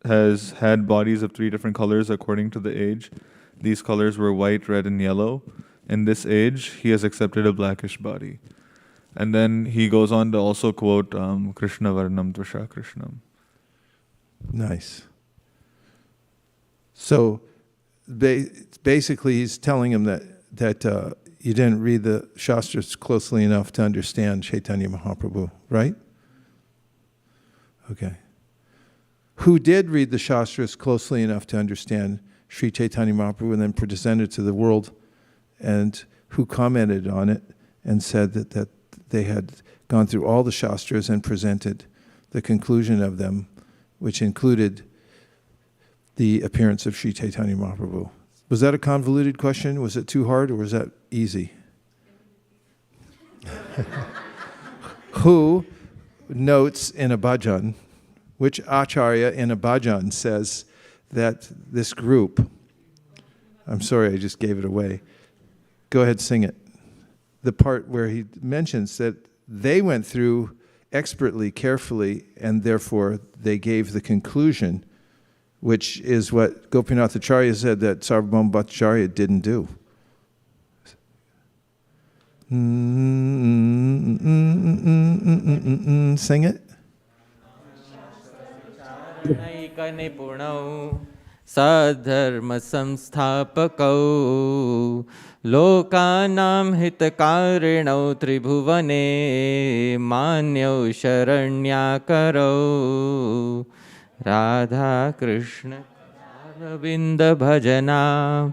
Speaker 6: has had bodies of 3 different colors according to the age. These colors were white, red, and yellow. In this age, he has accepted a blackish body. And then he goes on to also quote Krishna Varnam Tvasha Krishnam.
Speaker 1: Nice. So basically he's telling him that you didn't read the Shastras closely enough to understand Chaitanya Mahaprabhu, right? Okay. Who did read the Shastras closely enough to understand Sri Chaitanya Mahaprabhu and then presented to the world, and who commented on it and said that they had gone through all the Shastras and presented the conclusion of them, which included the appearance of Sri Chaitanya Mahaprabhu. Was that a convoluted question? Was it too hard, or was that easy? Who notes in a bhajan, which acharya in a bhajan says that this group, I'm sorry, I just gave it away. Go ahead, sing it. The part where he mentions that they went through expertly, carefully, and therefore they gave the conclusion, which is what Gopinath Acharya said that Sarvabhauma Bhattacharya didn't do. Sing it.
Speaker 4: Sadharma samsthapakau lokanam hitakarinau tribhuvane manyau sharanyakarau Radha Krishna Aravinda Bhajana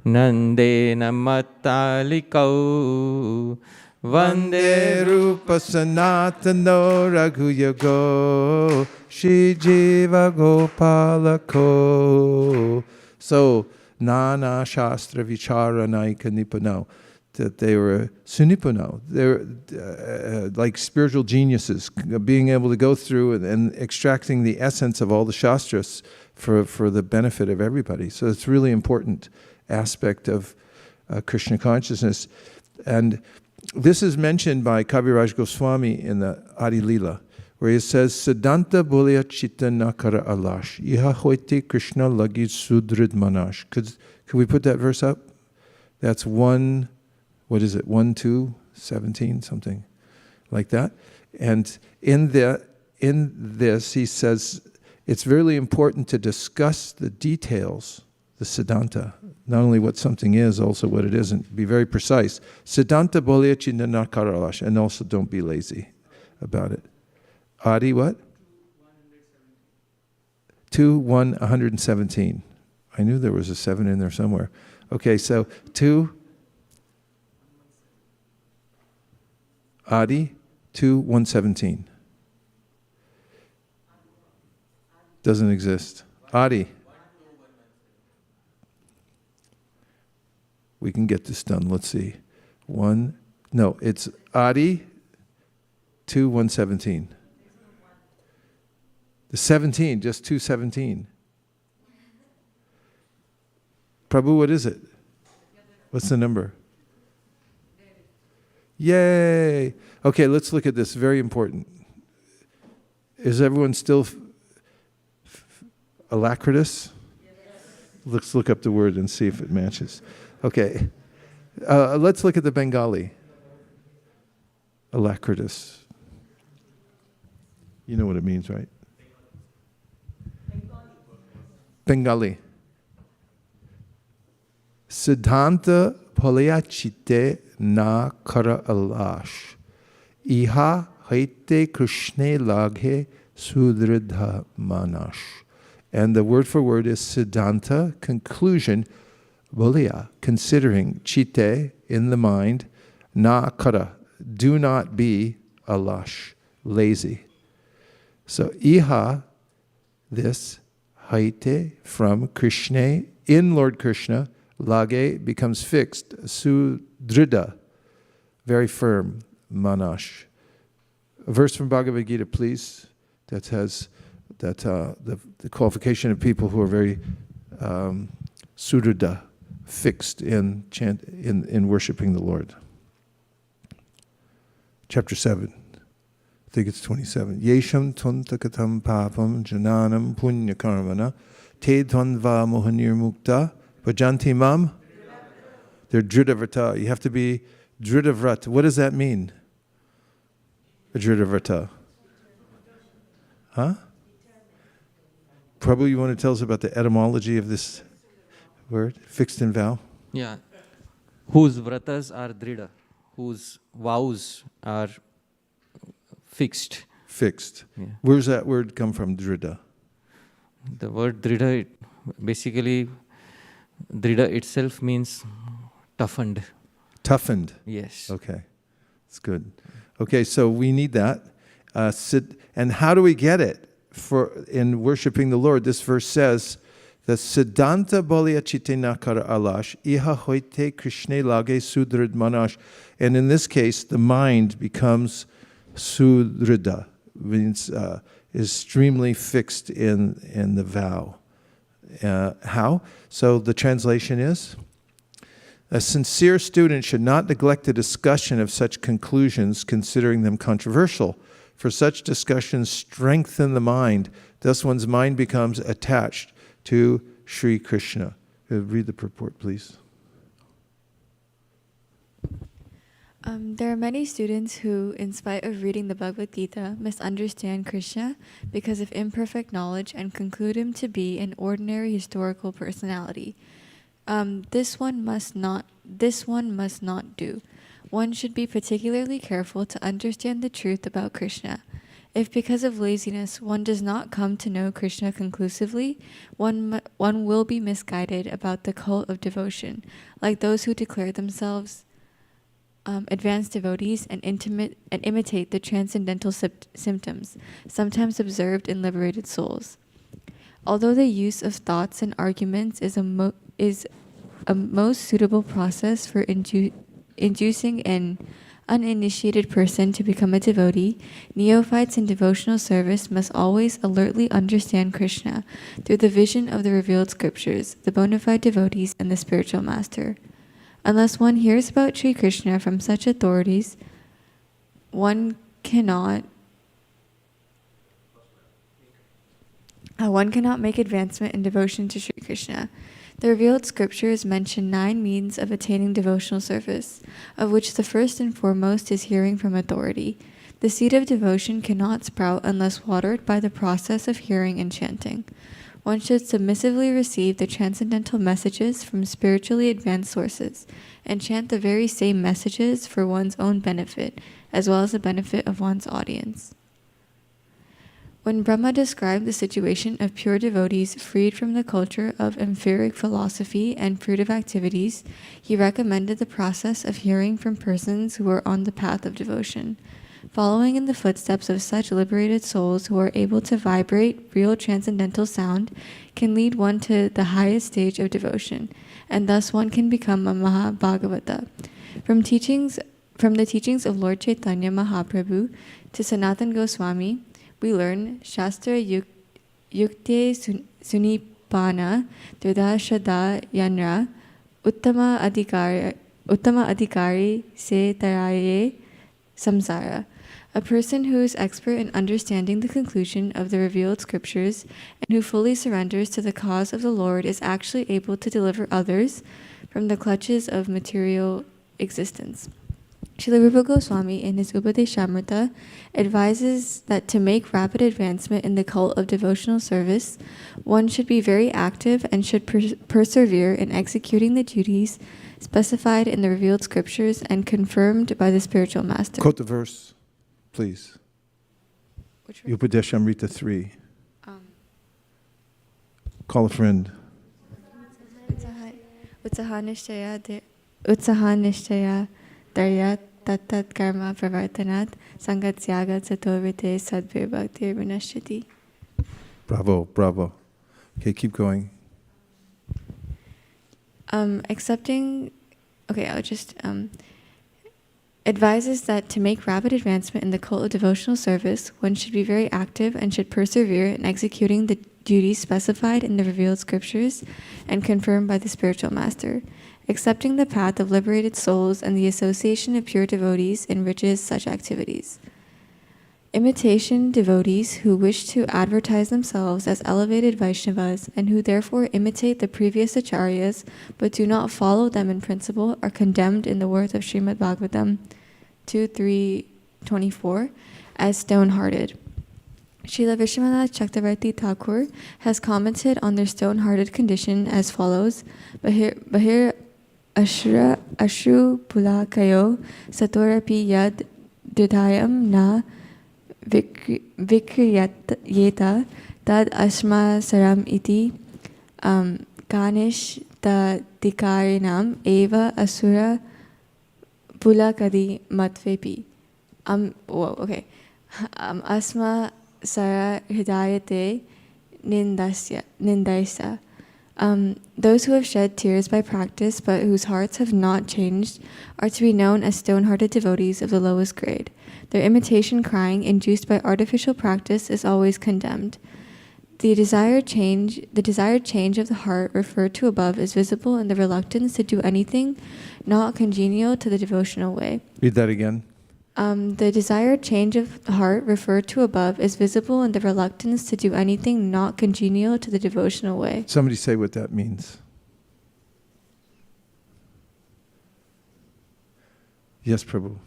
Speaker 4: Nandena Mattalikau
Speaker 1: Vande Rupa Sanatano Raghuyago Shri Jiva Gopalako. So, Nana Shastra Vichara Naika Nipano, that they were sunipano. They're like spiritual geniuses, being able to go through and extracting the essence of all the Shastras for the benefit of everybody. So it's a really important aspect of Krishna consciousness. And this is mentioned by Kaviraj Goswami in the Adi Lila, where he says, Siddhanta Bolya Chitta Nakara Alash, Iha Hoite Krishna Lagi Sudrid Manash. Could we put that verse up? That's 1, what is it, 1, 2, 17, something like that. And in this, he says, it's really important to discuss the details, the Siddhanta, not only what something is, also what it isn't. Be very precise. Siddhanta bolya chinda nakaralash, and also don't be lazy about it. Adi, what? 2, 1, 117. I knew there was a 7 in there somewhere. Okay, so 2, Adi, 2, 117. Doesn't exist. Adi. We can get this done. Let's see. It's Adi 2, 117. The 17, just 217. Prabhu, what is it? What's the number? Yay! Okay, let's look at this. Very important. Is everyone still alacritus? Yes. Let's look up the word and see if it matches. Okay. Let's look at the Bengali. Alacritus. You know what it means, right? Bengali. Siddhanta Palaya Chitte Na Kara Alash. Iha Haite Krishne Laghe Sudridha Manash. And the word for word is Siddhanta, conclusion, Balya, considering, Chitte, in the mind, Na Kara, do not be alash, lazy. So Iha, this, Haite, from Krishna, in Lord Krishna, Lage becomes fixed, Sudrida, very firm, Manash. A verse from Bhagavad Gita, please, that has the qualification of people who are very Sudrida, fixed in worshiping the Lord. Chapter 7. I think it's 27. Yesham tuntakatam papam jananam punya karmana te tvanva mohanir mukta bhajanti mam. They're dritavrata. You have to be dritavrata. What does that mean? A dritavrata. Huh? Prabhu, you want to tell us about the etymology of this word? Fixed in vow?
Speaker 4: Yeah. Whose vratas are drida, whose vows are fixed.
Speaker 1: Fixed.
Speaker 4: Yeah.
Speaker 1: Where does that word come from, drida?
Speaker 4: The word drida, basically, drida itself means toughened.
Speaker 1: Toughened.
Speaker 4: Yes.
Speaker 1: Okay. That's good. Okay, so we need that. And how do we get it in worshiping the Lord? This verse says that Siddhanta Balya Chitenakara Alash Iha Hoite Krishne Lage Sudrid Manash. And in this case, the mind becomes Sudrida, means is extremely fixed in the vow. How? So the translation is, a sincere student should not neglect the discussion of such conclusions, considering them controversial. For such discussions strengthen the mind. Thus one's mind becomes attached to Sri Krishna. Read the purport, please.
Speaker 2: There are many students who, in spite of reading the Bhagavad Gita, misunderstand Krishna because of imperfect knowledge and conclude him to be an ordinary historical personality. This one must not do. One should be particularly careful to understand the truth about Krishna. If because of laziness one does not come to know Krishna conclusively, one will be misguided about the cult of devotion, like those who declare themselves advanced devotees and imitate the transcendental symptoms, sometimes observed in liberated souls. Although the use of thoughts and arguments is a most suitable process for inducing an uninitiated person to become a devotee, neophytes in devotional service must always alertly understand Krishna through the vision of the revealed scriptures, the bona fide devotees, and the spiritual master. Unless one hears about Sri Krishna from such authorities, one cannot make advancement in devotion to Sri Krishna. The revealed scriptures mention 9 means of attaining devotional service, of which the first and foremost is hearing from authority. The seed of devotion cannot sprout unless watered by the process of hearing and chanting. One should submissively receive the transcendental messages from spiritually advanced sources and chant the very same messages for one's own benefit, as well as the benefit of one's audience. When Brahma described the situation of pure devotees freed from the culture of empiric philosophy and fruitive activities, he recommended the process of hearing from persons who are on the path of devotion. Following in the footsteps of such liberated souls who are able to vibrate real transcendental sound can lead one to the highest stage of devotion, and thus one can become a Mahabhagavata. From the teachings of Lord Chaitanya Mahaprabhu to Sanatan Goswami, we learn Shastra Yukte Sunipana Dridashada Yanra Uttama Uttama adhikari se taraye samsara. A person who is expert in understanding the conclusion of the revealed scriptures and who fully surrenders to the cause of the Lord is actually able to deliver others from the clutches of material existence. Srila Rupa Goswami, in his Upadeshamrita, advises that to make rapid advancement in the cult of devotional service, one should be very active and should persevere in executing the duties specified in the revealed scriptures and confirmed by the spiritual master.
Speaker 1: Quote the verse, please. Upadeshamrita 3. Call a friend.
Speaker 2: Utsaha nishtaya darya tattat karma pravartanat sangat syagat satovite sadbir bhaktir vinashyati.
Speaker 1: Bravo, bravo. Okay, keep going.
Speaker 2: Advises that to make rapid advancement in the cult of devotional service, one should be very active and should persevere in executing the duties specified in the revealed scriptures and confirmed by the spiritual master. Accepting the path of liberated souls and the association of pure devotees enriches such activities. Imitation devotees who wish to advertise themselves as elevated Vaishnavas and who therefore imitate the previous acharyas but do not follow them in principle are condemned in the words of Srimad Bhagavatam 2.3.24 as stone-hearted. Srila Vishwanath Chakravarti Thakur has commented on their stone-hearted condition as follows: Bahir ashru pulakayo satorapi yad dudayam na vikriyeta tad asma saram iti kanish tadikarinam eva asura pulakadi matvepi. Asma Sara Hidayate Nindaisa. Those who have shed tears by practice but whose hearts have not changed are to be known as stone-hearted devotees of the lowest grade. Their imitation crying induced by artificial practice is always condemned. The desired change of the heart referred to above is visible in the reluctance to do anything not congenial to the devotional way.
Speaker 1: Read that again.
Speaker 2: The desired change of heart referred to above is visible in the reluctance to do anything not congenial to the devotional way.
Speaker 1: Somebody say what that means. Yes, Prabhu.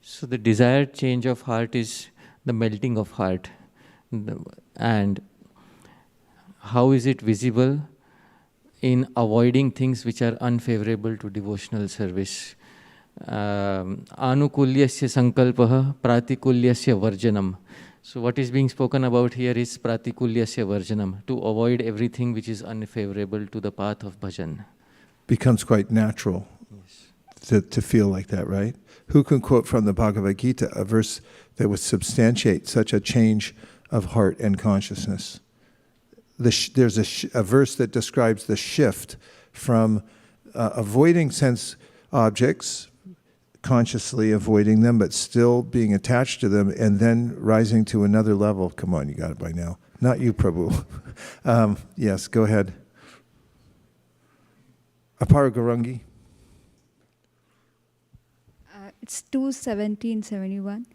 Speaker 4: So the desired change of heart is the melting of heart. And how is it visible? In avoiding things which are unfavorable to devotional service. Anukulyasya sankalpaha pratikulyasya varjanam. So what is being spoken about here is pratikulyasya varjanam, to avoid everything which is unfavorable to the path of bhajan.
Speaker 1: Becomes quite natural to feel like that, right? Who can quote from the Bhagavad Gita a verse that would substantiate such a change of heart and consciousness? There's a verse that describes the shift from avoiding sense objects, consciously avoiding them, but still being attached to them, and then rising to another level. Come on, you got it by now. Not you, Prabhu. Yes, go ahead. Apara Garangi.
Speaker 5: It's 2:17-71.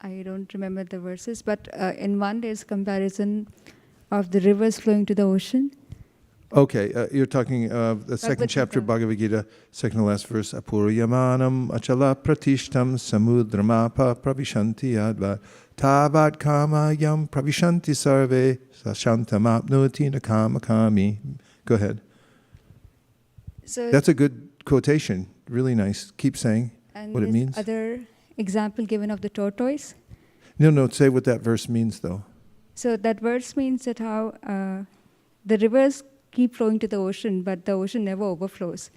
Speaker 5: I don't remember the verses, but in one there's comparison of the rivers flowing to the ocean.
Speaker 1: Okay, you're talking the second chapter of Bhagavad Gita, second to last verse. Apuryamanam achala pratishtam samudramapa pravishanti adva tavat kama yam pravishanti sarve sashantamapnuti nakamakami. Go ahead.
Speaker 5: So
Speaker 1: that's a good quotation. Really nice. Keep saying what it means.
Speaker 5: Other example given of the tortoise.
Speaker 1: No, say what that verse means though.
Speaker 5: So that verse means that how the rivers keep flowing to the ocean, but the ocean never overflows.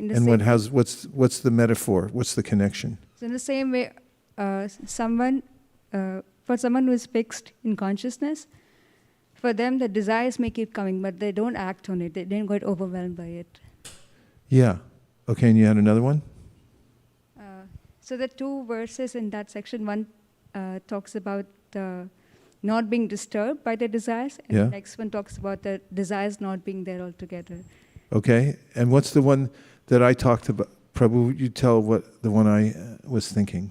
Speaker 1: And what's the metaphor? What's the connection?
Speaker 5: So in the same way, for someone who is fixed in consciousness, for them the desires may keep coming, but they don't act on it. They don't get overwhelmed by it.
Speaker 1: Yeah. Okay, and you had another one?
Speaker 5: So the two verses in that section, one talks about not being disturbed by the desires, and the next one talks about the desires not being there altogether.
Speaker 1: Okay, and what's the one that I talked about. Prabhu, you tell what the one I was thinking.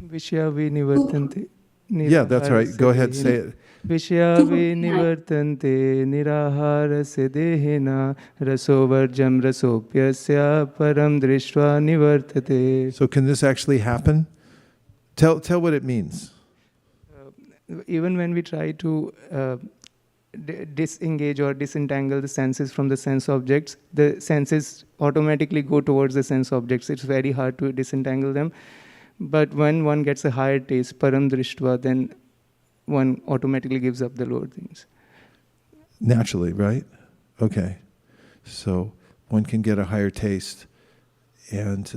Speaker 10: Vishya vinivartante.
Speaker 1: Yeah, that's right. Go ahead, say it.
Speaker 10: Vishya vinivartante nirahara sedehena rasovarjam rasopyasya param drishva nivartate.
Speaker 1: So can this actually happen? Tell what it means.
Speaker 10: Even when we try to disengage or disentangle the senses from the sense objects, the senses automatically go towards the sense objects. It's very hard to disentangle them. But when one gets a higher taste, param drishtva, then one automatically gives up the lower things.
Speaker 1: Naturally, right? Okay. So one can get a higher taste. And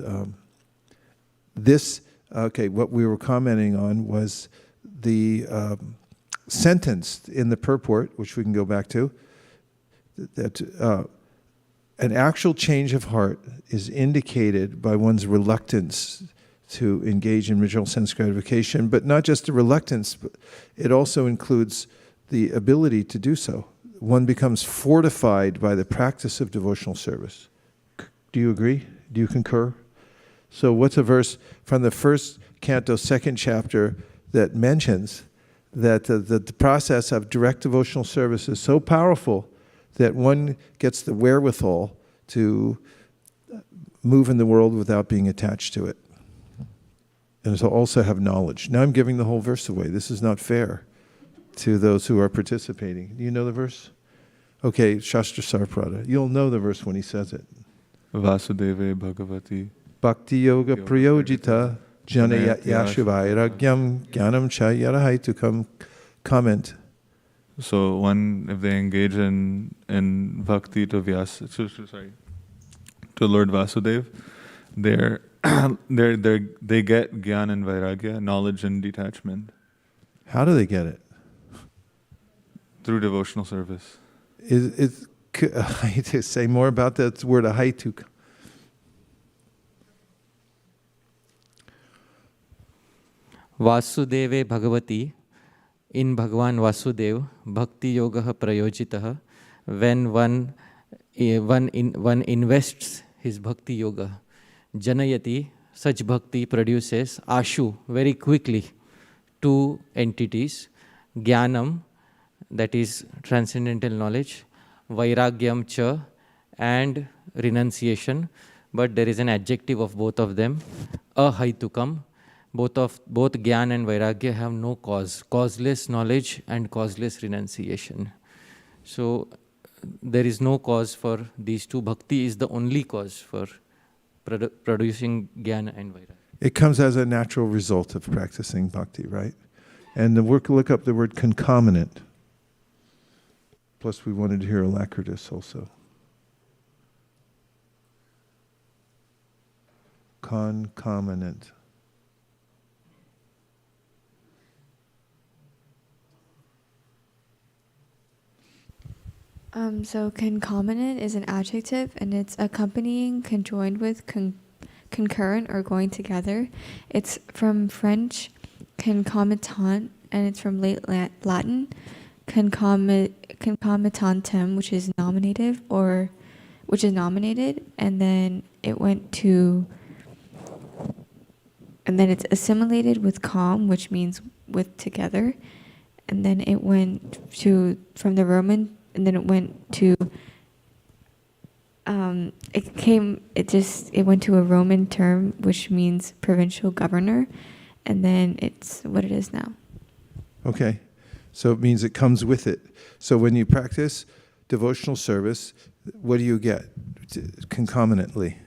Speaker 1: what we were commenting on was the sentence in the purport, which we can go back to, that an actual change of heart is indicated by one's reluctance to engage in original sense gratification, but not just a reluctance, but it also includes the ability to do so. One becomes fortified by the practice of devotional service. Do you agree? Do you concur? So what's a verse from the first canto, second chapter, that mentions that the process of direct devotional service is so powerful that one gets the wherewithal to move in the world without being attached to it. And to also have knowledge. Now I'm giving the whole verse away. This is not fair to those who are participating. Do you know the verse? Okay, Shastra Sarprada. You'll know the verse when he says it.
Speaker 6: Vasudeve Bhagavati
Speaker 1: Bhakti Yoga Prayojita Jana Yashavairagyam Gyanam Cha Yarahaitukam. Comment.
Speaker 6: So if they engage in bhakti to to Lord Vasudev, they get gyan and vairagya, knowledge and detachment.
Speaker 1: How do they get it?
Speaker 6: Through devotional service.
Speaker 1: I need to say more about that word ahaituk.
Speaker 4: Vasudeve Bhagavati, in Bhagavan Vasudev, Bhakti Yoga Prayojitah, when one invests his Bhakti Yoga, Janayati, such Bhakti produces Ashu, very quickly, two entities, Jnanam, that is transcendental knowledge, Vairagyam Cha, and renunciation, but there is an adjective of both of them, Ahaitukam. Both Gyan and Vairagya have no cause, causeless knowledge and causeless renunciation. So there is no cause for these two. Bhakti is the only cause for producing Gyan and Vairagya.
Speaker 1: It comes as a natural result of practicing bhakti, right? And look up the word concomitant. Plus we wanted to hear alacritus also. Concomitant.
Speaker 2: So concomitant is an adjective, and it's accompanying, conjoined with, concurrent, or going together. It's from French concomitant, and it's from late Latin concomitantem, which is nominative, and then it's assimilated with com, which means with together, and then it went to from the Roman. And then it went to, it went to a Roman term, which means provincial governor. And then it's what it is now.
Speaker 1: Okay. So it means it comes with it. So when you practice devotional service, what do you get concomitantly?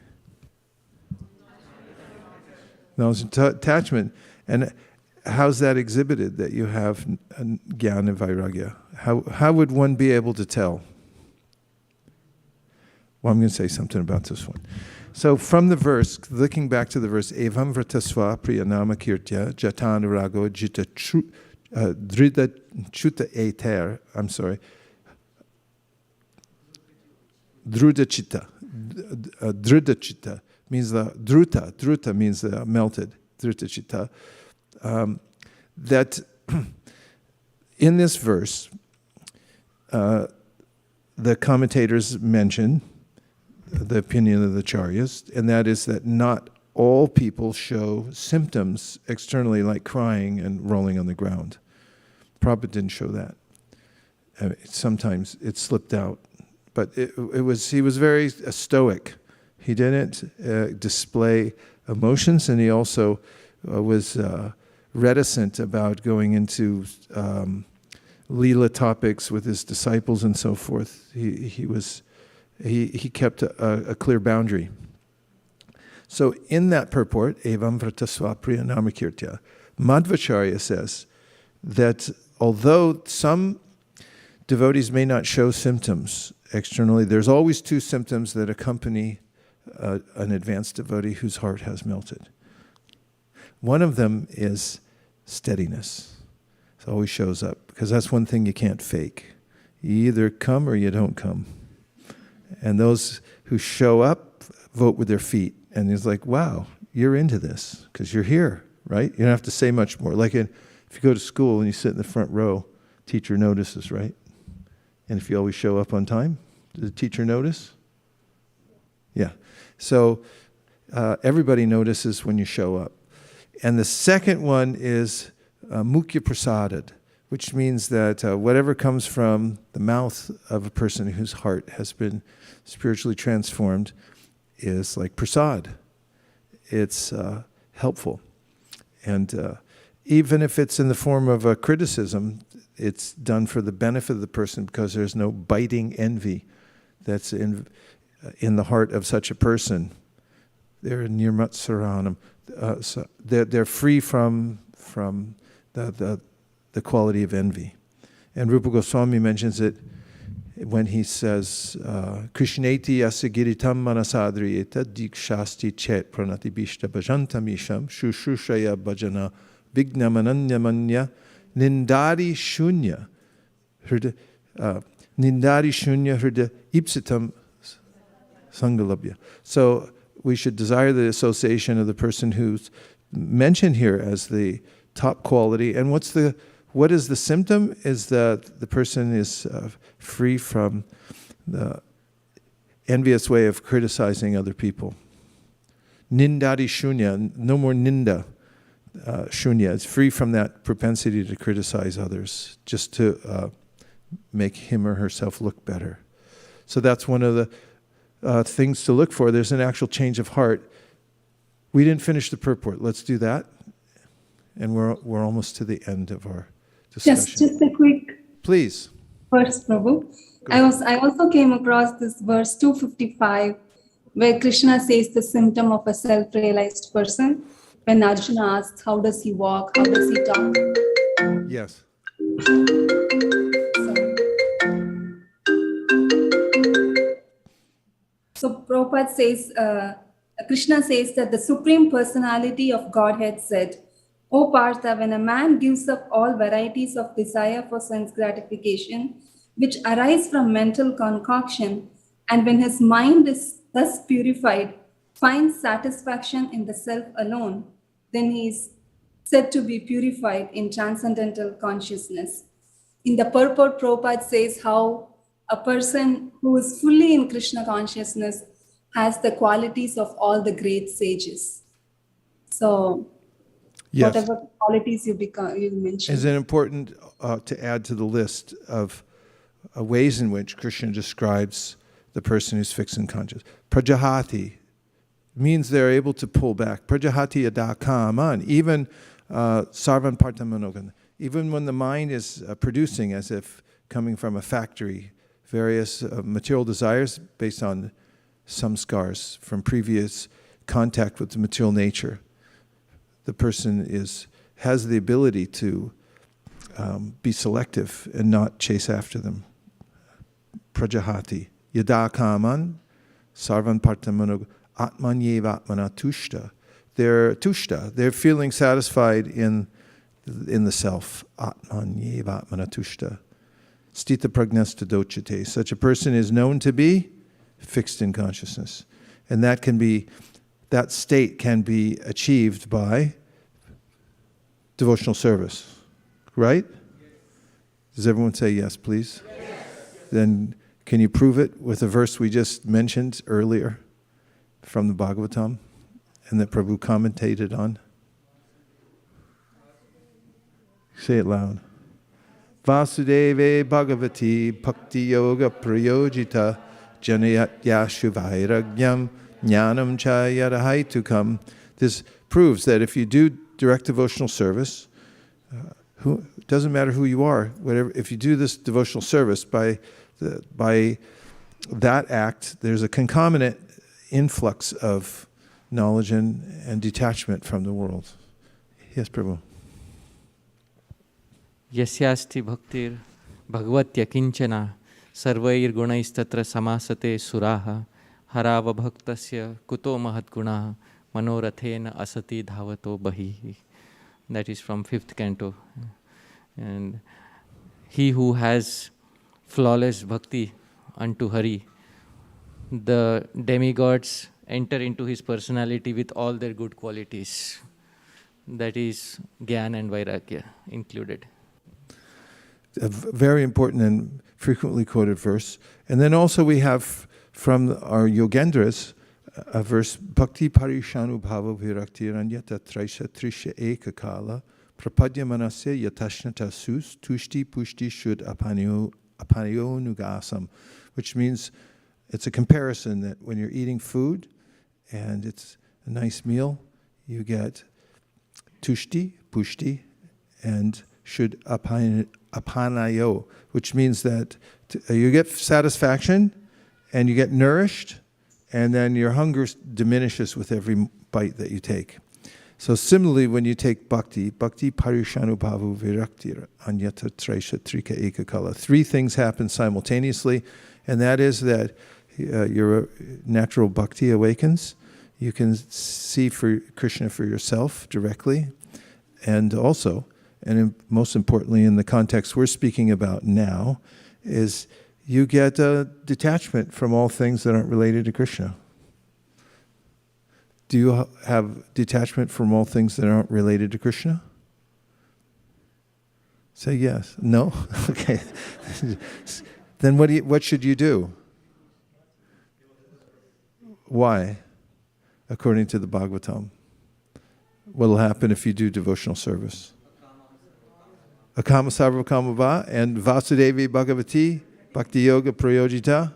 Speaker 1: Knowledge and attachment. And how's that exhibited, that you have Gyan and Vairagya? How would one be able to tell? Well, I'm going to say something about this one. So from the verse, looking back to the verse, Evam vratasva priyanama kirtya jatanurago jita drida chuta eter, Drudachita. Drudachita means druta means the melted, Drudachita. That in this verse, the commentators mention the opinion of the Acharyas, and that is that not all people show symptoms externally like crying and rolling on the ground. Prabhupada didn't show that. Sometimes it slipped out, but he was very stoic. He didn't display emotions, and he also was reticent about going into Leela topics with his disciples and so forth. He kept a clear boundary. So in that purport, Evam Vratasvapriya Namakirtya, Madhvacharya says that although some devotees may not show symptoms externally, there's always two symptoms that accompany an advanced devotee whose heart has melted. One of them is steadiness. It always shows up, because that's one thing you can't fake. You either come or you don't come. And those who show up vote with their feet. And it's like, wow, you're into this, because you're here, right? You don't have to say much more. Like if you go to school and you sit in the front row, teacher notices, right? And if you always show up on time, does the teacher notice? Yeah. So everybody notices when you show up. And the second one is mukhya prasadad, which means that whatever comes from the mouth of a person whose heart has been spiritually transformed is like prasad. It's helpful. And even if it's in the form of a criticism, it's done for the benefit of the person, because there's no biting envy that's in the heart of such a person. They're nirmatsaranam. So they're free from the quality of envy. And Rupa Goswami mentions it when he says, Krishneti asagiritam manasadriyeta dikshasti chet pranati bishta bhajantamisham shushushaya bhajana vignamananyamanya nindari shunya hrida ipsitam sangalabhya. So we should desire the association of the person who's mentioned here as the top quality. And what is the symptom? Is that the person is free from the envious way of criticizing other people. Nindari shunya, no more ninda shunya. It's free from that propensity to criticize others, just to make him or herself look better. So that's one of the things to look for. There's an actual change of heart. We didn't finish the purport. Let's do that. And we're almost to the end of our discussion.
Speaker 13: Just a quick
Speaker 1: Please.
Speaker 13: verse, Prabhu. I also came across this verse 255, where Krishna says the symptom of a self-realized person. When Arjuna asks, how does he walk? How does he talk?
Speaker 1: Yes.
Speaker 13: So Prabhupada says, Krishna says that the Supreme Personality of Godhead said, O Partha, when a man gives up all varieties of desire for sense gratification, which arise from mental concoction, and when his mind is thus purified, finds satisfaction in the self alone, then he is said to be purified in transcendental consciousness. In the purport, Prabhupada says how a person who is fully in Krishna consciousness has the qualities of all the great sages. So,
Speaker 1: yes,
Speaker 13: whatever qualities you mentioned.
Speaker 1: Is it important to add to the list of ways in which Krishna describes the person who's fixed in consciousness? Prajahati means they're able to pull back. Prajahati adakaman, even sarvan partamanogan, even when the mind is producing as if coming from a factory, various material desires based on samskars from previous contact with the material nature. The person has the ability to be selective and not chase after them. Prajahati. Yada kaman, sarvan partamanogan, atmanyeva atmana tushta. They're tushta. They're feeling satisfied in the self. Atmanyeva atmana tushta. Stita pragnasta dochate. Such a person is known to be fixed in consciousness. And that state can be achieved by devotional service. Right? Does everyone say yes, please? Yes. Then Can you prove it with a verse we just mentioned earlier from the Bhagavatam and that Prabhu commentated on? Say it loud. Vasudeve Bhagavati Bhakti Yoga Prayojita Janayatya Shuvairagyam Jnanam Cha Yadahaitukam. This proves that if you do direct devotional service, it doesn't matter who you are, whatever. If you do this devotional service by that act, there's a concomitant influx of knowledge and detachment from the world. Yes, Prabhu.
Speaker 4: Yasyasti bhaktir bhagavatya kinchana sarvair gunaistattra samasate suraha harava bhaktasya kuto mahadguna manorathena asati dhavato bahi. That is from 5th canto. And he who has flawless bhakti unto Hari, the demigods enter into his personality with all their good qualities. That is Gyan and Vairagya included.
Speaker 1: A very important and frequently quoted verse. And then also we have from our Yogendras a verse, Bhakti Parishanu Bhava Virakti Ranyata Traisha Trisha Eka Kala Prapadya Manasya Yatashnata Sus Tushti Pushti Shud Apaniyo Nugasam, which means it's a comparison that when you're eating food and it's a nice meal, you get tushti, pushti, and shud apanayo, which means that you get satisfaction and you get nourished, and then your hunger diminishes with every bite that you take. So similarly, when you take bhakti parishanu bhavu virakti anyata traisha trika ekakala, 3 things happen simultaneously, and that is that your natural bhakti awakens. You can see for Krishna for yourself directly, and also, and most importantly in the context we're speaking about now, is you get a detachment from all things that aren't related to Krishna. Do you have detachment from all things that aren't related to Krishna? Say yes. No? Okay. Then what should you do? Why? According to the Bhagavatam. What will happen if you do devotional service? Akama sarva kamava and Vasudevi Bhagavati Bhakti Yoga Prayojita.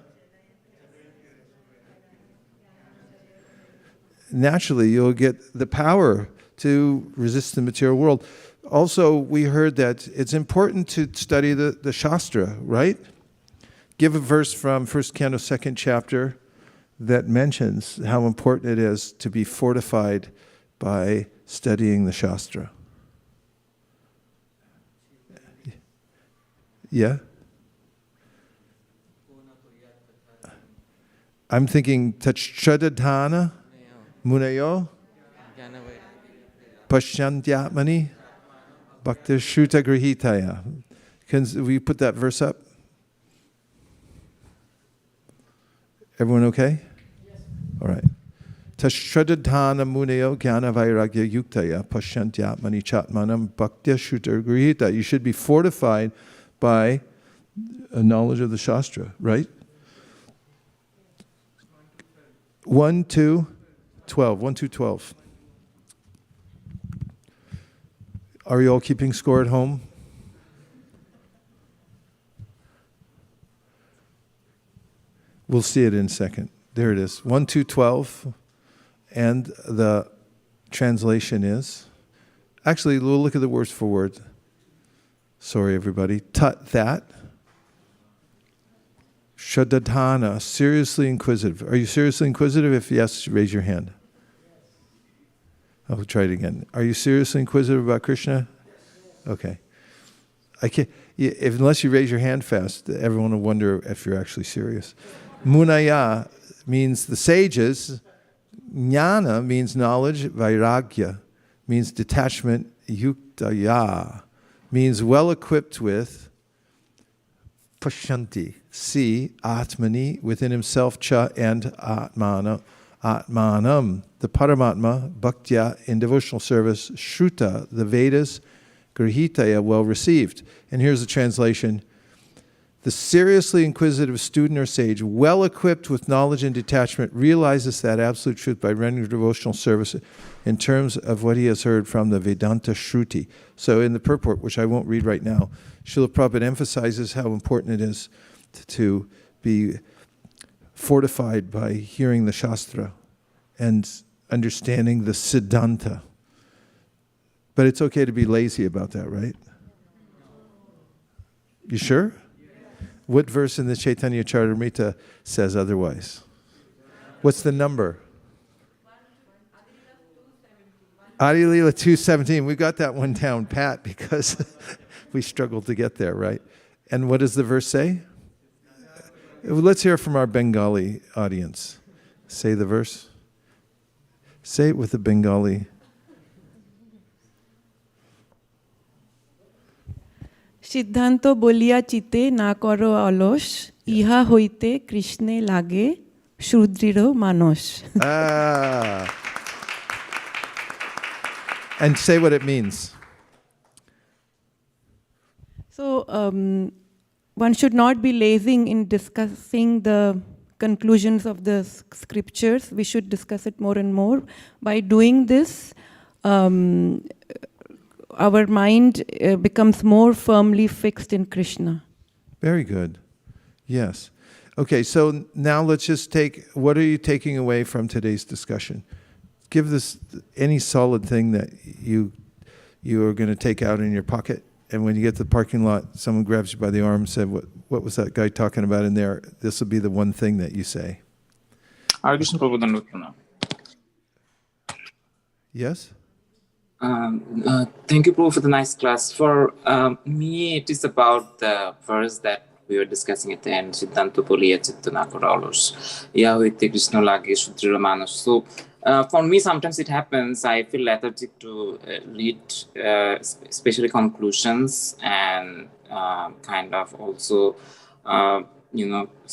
Speaker 1: Naturally, you'll get the power to resist the material world. Also, we heard that it's important to study the Shastra, right? Give a verse from 1st Canto, 2nd chapter, that mentions how important it is to be fortified by studying the Shastra. Yeah? I'm thinking Tachchadadhana Munayo Pashyantyatmani Bhakta Shruta Grihitaya. Can we put that verse up? Everyone okay? Yes. All right. Tashradadhana munayo jnana vairagya yuktaya pashyantyatmani chatmanam bhaktya shruta grihita. You should be fortified by a knowledge of the Shastra, right? 1, 2, 12. 1, 2, 12. Are you all keeping score at home? We'll see it in a second. There it is. 1, 2, 12. And the translation is, actually, we'll look at the words for word. Sorry, everybody. Tat, that. Shadadhana, seriously inquisitive. Are you seriously inquisitive? If yes, raise your hand. I'll try it again. Are you seriously inquisitive about Krishna? Okay. I can't, unless you raise your hand fast, everyone will wonder if you're actually serious. Munaya means the sages. Jnana means knowledge. Vairagya means detachment. Yuktaya means well equipped with. Pashyanti, see, Atmani, within himself, cha, and Atmana, Atmanam, the Paramatma, Bhaktya, in devotional service, Shruta, the Vedas, Grihitaya, well received. And here's the translation. The seriously inquisitive student or sage, well equipped with knowledge and detachment, realizes that absolute truth by rendering devotional service in terms of what he has heard from the Vedanta Shruti. So in the purport, which I won't read right now, Srila Prabhupada emphasizes how important it is to be fortified by hearing the Shastra and understanding the Siddhanta. But it's okay to be lazy about that, right? You sure? What verse in the Chaitanya Charitamrita says otherwise? What's the number? Adi Leela 2:17. We got that one down pat because we struggled to get there, right? And what does the verse say? Let's hear from our Bengali audience. Say the verse. Say it with the Bengali.
Speaker 12: সিদ্ধান্ত বলিয়া চিতে না করো অলস ইহা হইতে কৃষ্ণে লাগে সুদৃঢ় মানস
Speaker 1: And say what it means.
Speaker 12: So one should not be lazy in discussing the conclusions of the scriptures. We should discuss it more and more. By doing this, our mind becomes more firmly fixed in Krishna.
Speaker 1: Very good. Yes. Okay, so now let's just take, what are you taking away from today's discussion? Give this any solid thing that you are going to take out in your pocket, and when you get to the parking lot, someone grabs you by the arm and said, what was that guy talking about in there? This will be the one thing that you say. Yes?
Speaker 14: Thank you, Prabhu, for the nice class. For me, it is about the verse that we were discussing at the end, Siddhanto Poliya Chittana Koralos, Yahuite Krishna Lage Sudrira Manos. So, for me, sometimes it happens, I feel lethargic to read, especially conclusions and kind of also,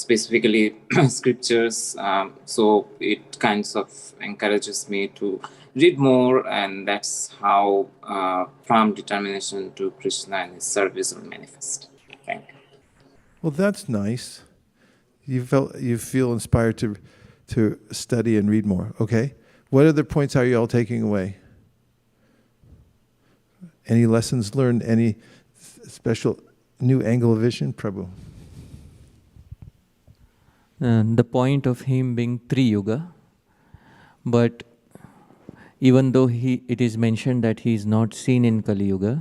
Speaker 14: specifically scriptures. So, it kinds of encourages me to read more, and that's how firm determination to Krishna and his service will manifest. Thank you.
Speaker 1: Well, that's nice. You feel inspired to study and read more. Okay. What other points are you all taking away? Any lessons learned? Any special new angle of vision, Prabhu?
Speaker 4: The point of him being Tri-yuga, but even though it is mentioned that he is not seen in Kali Yuga,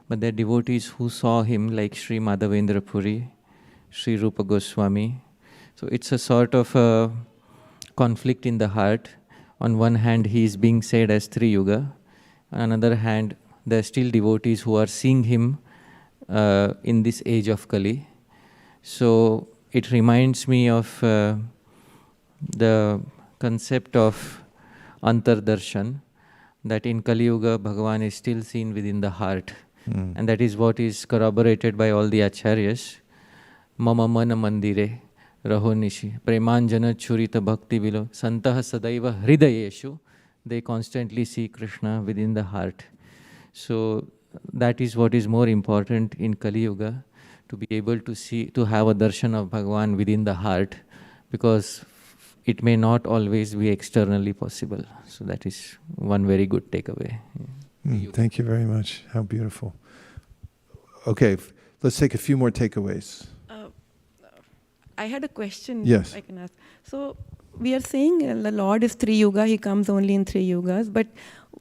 Speaker 4: but there are devotees who saw him like Sri Madhavendra Puri, Sri Rupa Goswami. So it's a sort of a conflict in the heart. On one hand, he is being said as Tri-yuga. On another hand, there are still devotees who are seeing him in this age of Kali. So it reminds me of the concept of Antardarshan, that in Kali Yuga, Bhagavan is still seen within the heart. And that is what is corroborated by all the acharyas. Mama mana mandire raho nishi premanjana churita bhakti vilo santaha sadaiva hridayeshu. They constantly see Krishna within the heart. So that is what is more important in Kali Yuga, to be able to see, to have a darshan of Bhagavan within the heart, because it may not always be externally possible. So that is one very good takeaway.
Speaker 1: Thank you very much. How beautiful. Okay, let's take a few more takeaways.
Speaker 12: I had a question.
Speaker 1: Yes.
Speaker 12: I can ask. So we are saying the Lord is Tri-yuga, he comes only in 3 yugas, but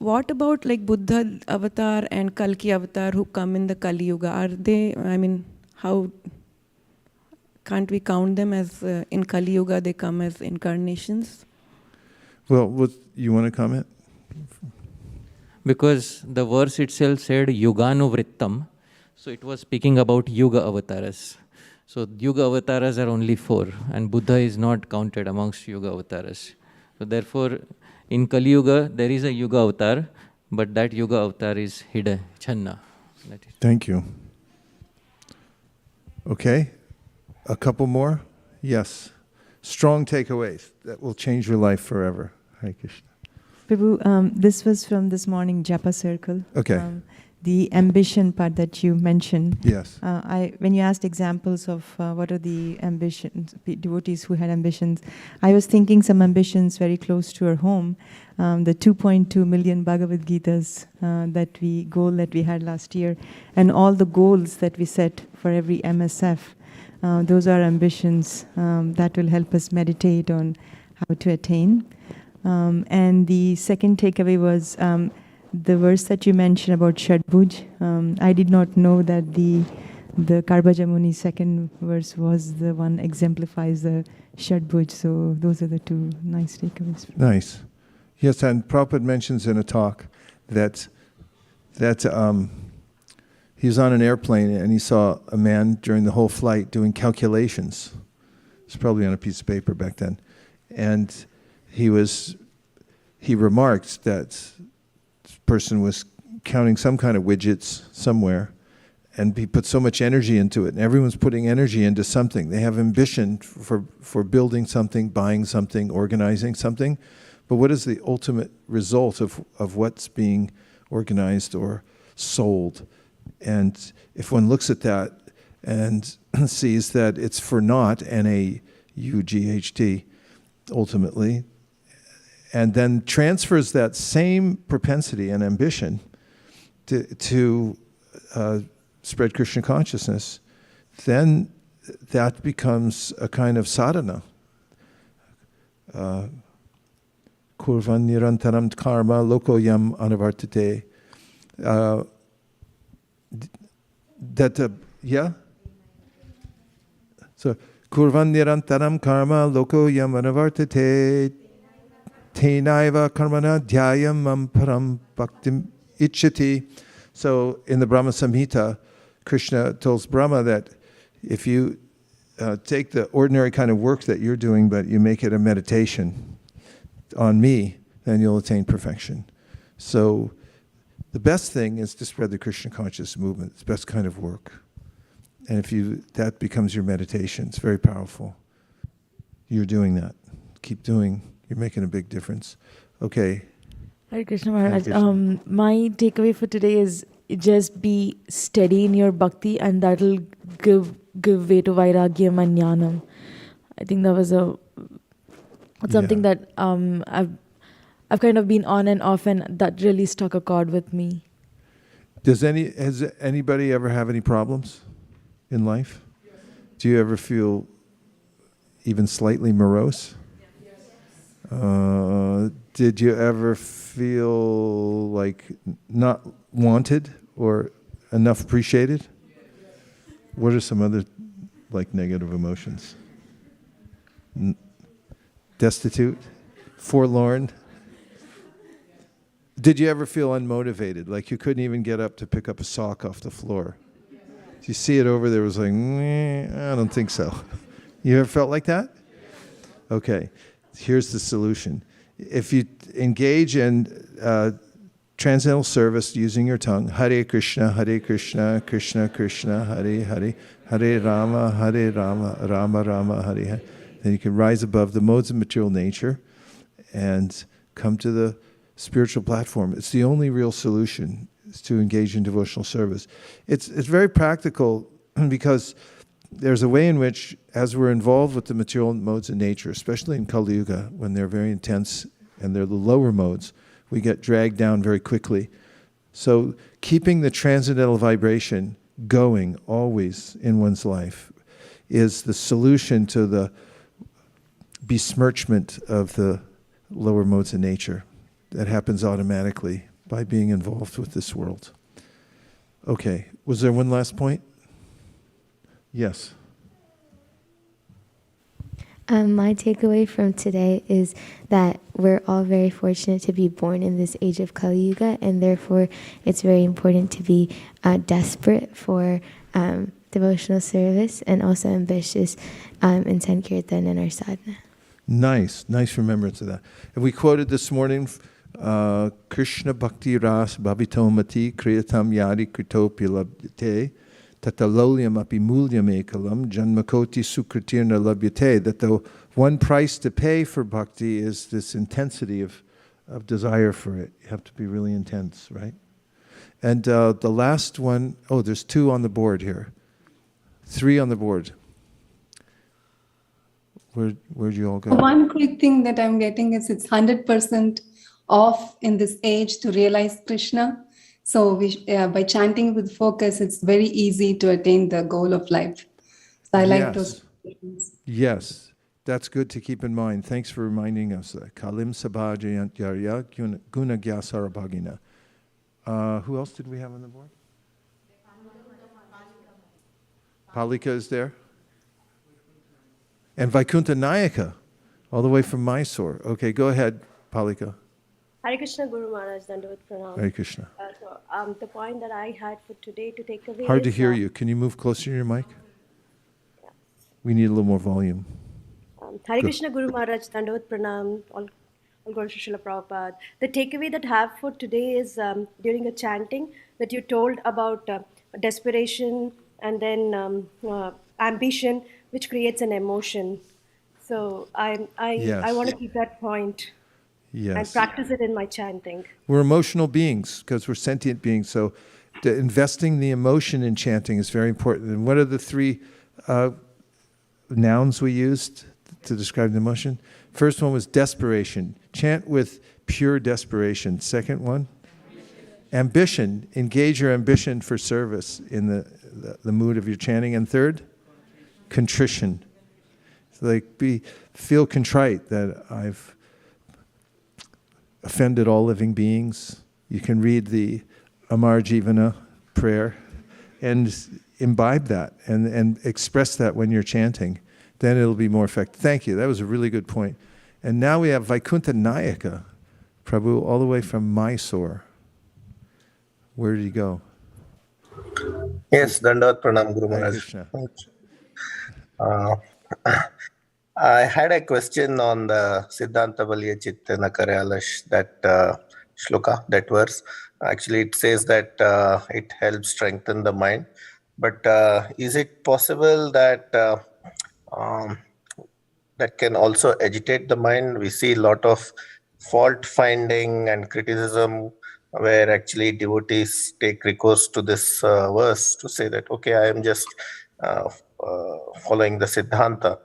Speaker 12: what about like Buddha avatar and Kalki avatar who come in the Kali Yuga? Are they, how can't we count them as in Kali Yuga they come as incarnations?
Speaker 1: Well, you want to comment?
Speaker 4: Because the verse itself said Yuganuvrittam, so it was speaking about Yuga avatars. So Yuga avatars are only 4, and Buddha is not counted amongst Yuga avatars. So therefore, in Kali Yuga, there is a Yuga avatar, but that Yuga avatar is hidden, Channa.
Speaker 1: Thank you. Okay, a couple more? Yes. Strong takeaways that will change your life forever. Hare Krishna.
Speaker 7: Prabhu, this was from this morning Japa Circle.
Speaker 1: Okay.
Speaker 7: the ambition part that you mentioned.
Speaker 1: Yes.
Speaker 7: When you asked examples of what are the ambitions, devotees who had ambitions, I was thinking some ambitions very close to our home. The 2.2 million Bhagavad Gitas goal that we had last year, and all the goals that we set for every MSF. Those are ambitions that will help us meditate on how to attain. And the second takeaway was the verse that you mentioned about Shadbhuj. I did not know that the Karbhaja Muni's second verse was the one exemplifies the Shadbhuj. So those are the two nice takeaways.
Speaker 1: Nice. Yes, and Prabhupada mentions in a talk that he was on an airplane and he saw a man during the whole flight doing calculations. It's probably on a piece of paper back then. And he remarked that this person was counting some kind of widgets somewhere, and he put so much energy into it, and everyone's putting energy into something. They have ambition for building something, buying something, organizing something. But what is the ultimate result of what's being organized or sold? And if one looks at that and sees that it's for naught, N-A-U-G-H-T, ultimately, and then transfers that same propensity and ambition to spread Krishna consciousness, then that becomes a kind of sadhana. Kurvan nirantaram karma lokoyam anavartate. Yeah? So, Kurvan nirantaram karma lokoyam anavartate. Tenaiva karmana dhyayam mam param bhaktim ichchati. So in the Brahma Samhita, Krishna tells Brahma that if you take the ordinary kind of work that you're doing, but you make it a meditation on me, then you'll attain perfection. So the best thing is to spread the Krishna conscious movement. It's the best kind of work. And if that becomes your meditation, it's very powerful. You're doing that. Keep doing. You're making a big difference. Okay.
Speaker 9: Hare Krishna Maharaj. My takeaway for today is just be steady in your bhakti, and that'll give way to vairagyam and jnanam. I think that was something that I've kind of been on and off, and that really struck a chord with me.
Speaker 1: Has anybody ever have any problems in life? Yes. Do you ever feel even slightly morose? Did you ever feel like not wanted or enough appreciated? What are some other like negative emotions? Destitute? Forlorn? Did you ever feel unmotivated? Like you couldn't even get up to pick up a sock off the floor? Did you see it over there? It was like, I don't think so. You ever felt like that? Okay. Here's the solution. If you engage in transcendental service using your tongue, Hare Krishna, Krishna Krishna, Hare Hare, Hare Rama, Rama Rama, Hare Hare, then you can rise above the modes of material nature and come to the spiritual platform. It's the only real solution, is to engage in devotional service. It's very practical because there's a way in which, as we're involved with the material modes of nature, especially in Kali Yuga, when they're very intense and they're the lower modes, we get dragged down very quickly. So keeping the transcendental vibration going always in one's life is the solution to the besmirchment of the lower modes of nature. That happens automatically by being involved with this world. Okay, was there one last point? Yes.
Speaker 2: My takeaway from today is that we're all very fortunate to be born in this age of Kali Yuga, and therefore it's very important to be desperate for devotional service and also ambitious in Sankirtan and our sadhana. Nice remembrance of that. And we quoted this morning, Krishna Bhakti Ras Bhavitomati Kriyatam Yari Kritopi Labhyate Tatalolyam api mulyam ekalam janmakoti sukritirna labhyate, that the one price to pay for bhakti is this intensity of desire for it. You have to be really intense, right?
Speaker 1: And the last one, oh, there's 2 on the board here. 3 on the board. Where'd you all go?
Speaker 13: One quick thing that I'm getting is it's 100% off in this age to realize Krishna. So by chanting with focus, it's very easy to attain the goal of life. So I like those.
Speaker 1: Yes, that's good to keep in mind. Thanks for reminding us that. Kalim sabhajayantyarya guna gyasarabhagina. Who else did we have on the board? Palika is there. And Vaikuntha Nayaka, all the way from Mysore. Okay, go ahead, Palika.
Speaker 15: Hare Krishna Guru Maharaj, Dandavat Pranam.
Speaker 1: Hare Krishna.
Speaker 15: The point that I had for today to take away
Speaker 1: Hard to
Speaker 15: is,
Speaker 1: hear you. Can you move closer to your mic? We need a little more volume.
Speaker 15: Hare Krishna Guru Maharaj, Dandavat Pranam, all glory to Srila Prabhupada. The takeaway that I have for today is during a chanting that you told about desperation and then ambition, which creates an emotion. So I want to keep that point and practice it in my chanting.
Speaker 1: We're emotional beings because we're sentient beings. So investing the emotion in chanting is very important. And what are the 3 nouns we used to describe the emotion? First one was desperation. Chant with pure desperation. Second one? Ambition. Engage your ambition for service in the mood of your chanting. And third? Contrition. So feel contrite that I've offended all living beings. You can read the Amar Jivana prayer and imbibe that and express that when you're chanting. Then it'll be more effective. Thank you. That was a really good point. And now we have Vaikuntha Nayaka, Prabhu, all the way from Mysore. Where did he go?
Speaker 16: Yes, Dandavat Pranam Guru Maharaj. I had a question on the Siddhanta Valiya Chitta Nakarayalash, that shloka, that verse. Actually, it says that it helps strengthen the mind. But is it possible that that can also agitate the mind? We see a lot of fault finding and criticism where actually devotees take recourse to this verse to say that, okay, I am just following the Siddhanta.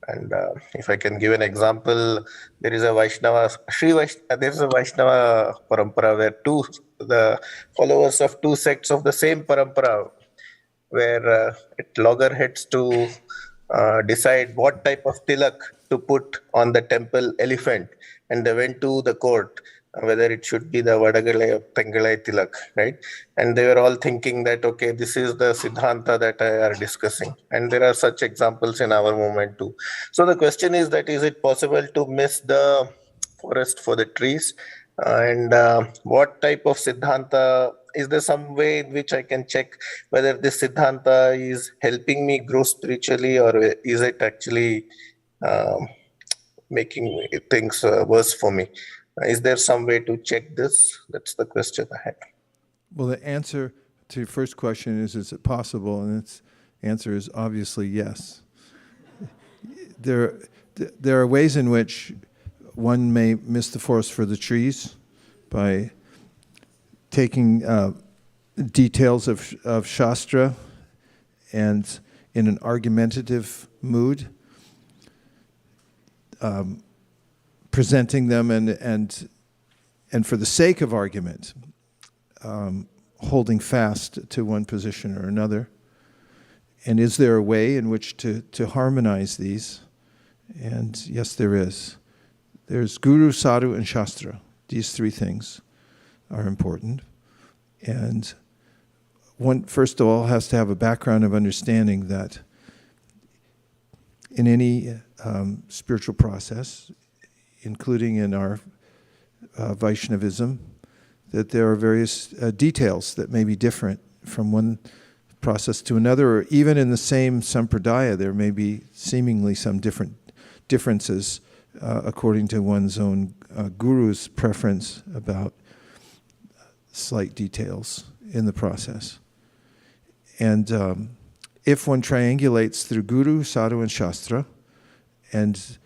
Speaker 16: And if I can give an example, there is a Vaishnava, there is a Vaishnava parampara where the followers of 2 sects of the same parampara, where at loggerheads to decide what type of tilak to put on the temple elephant, and they went to the court whether it should be the Vadagalai or Tengalai tilak, right? And they were all thinking that, okay, this is the Siddhanta that I are discussing. And there are such examples in our movement too. So the question is that, is it possible to miss the forest for the trees? And what type of Siddhanta, is there some way in which I can check whether this Siddhanta is helping me grow spiritually, or is it actually making things worse for me? Is there some way to check this? That's the question I had.
Speaker 1: Well, the answer to your first question is it possible? And its answer is obviously yes. There are ways in which one may miss the forest for the trees by taking details of Shastra and in an argumentative mood, presenting them and for the sake of argument, holding fast to one position or another. And is there a way in which to harmonize these? And yes, there is. There's Guru, Sadhu, and Shastra. These 3 things are important. And one, first of all, has to have a background of understanding that in any spiritual process, including in our Vaishnavism, that there are various details that may be different from one process to another, or even in the same sampradaya, there may be seemingly some differences according to one's own guru's preference about slight details in the process. And if one triangulates through Guru, Sadhu, and Shastra, and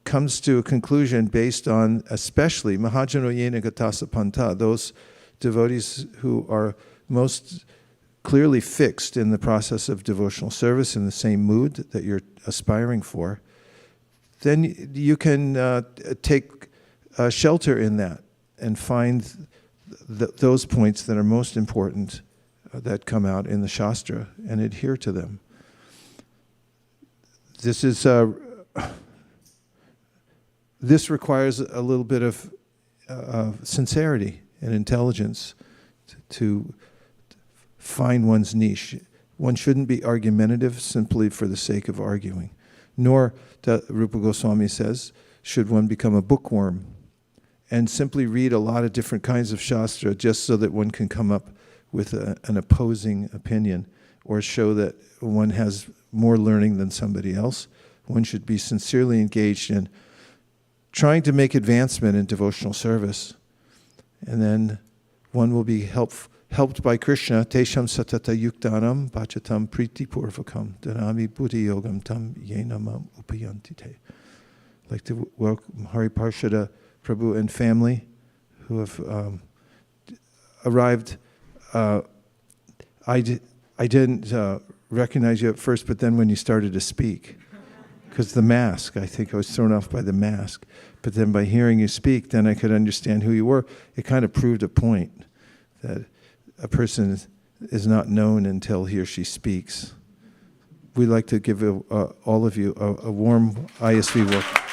Speaker 1: comes to a conclusion based on especially Mahajano Yena Gatasa Panta, those devotees who are most clearly fixed in the process of devotional service in the same mood that you're aspiring for, then you can take shelter in that and find those points that are most important that come out in the Shastra and adhere to them. This requires a little bit of sincerity and intelligence to find one's niche. One shouldn't be argumentative simply for the sake of arguing, nor, Rupa Goswami says, should one become a bookworm and simply read a lot of different kinds of Shastra just so that one can come up with an opposing opinion or show that one has more learning than somebody else. One should be sincerely engaged in trying to make advancement in devotional service, and then one will be helped by Krishna. Tesham satata yuktanam bachatam priti purvakam dhanami buddhi yogam tam yenamam upayantite. I'd like to welcome Hari Parshada Prabhu and family who have arrived. I didn't recognize you at first, but then when you started to speak, because the mask, I think I was thrown off by the mask. But then by hearing you speak, then I could understand who you were. It kind of proved a point that a person is not known until he or she speaks. We'd like to give all of you a warm ISV welcome.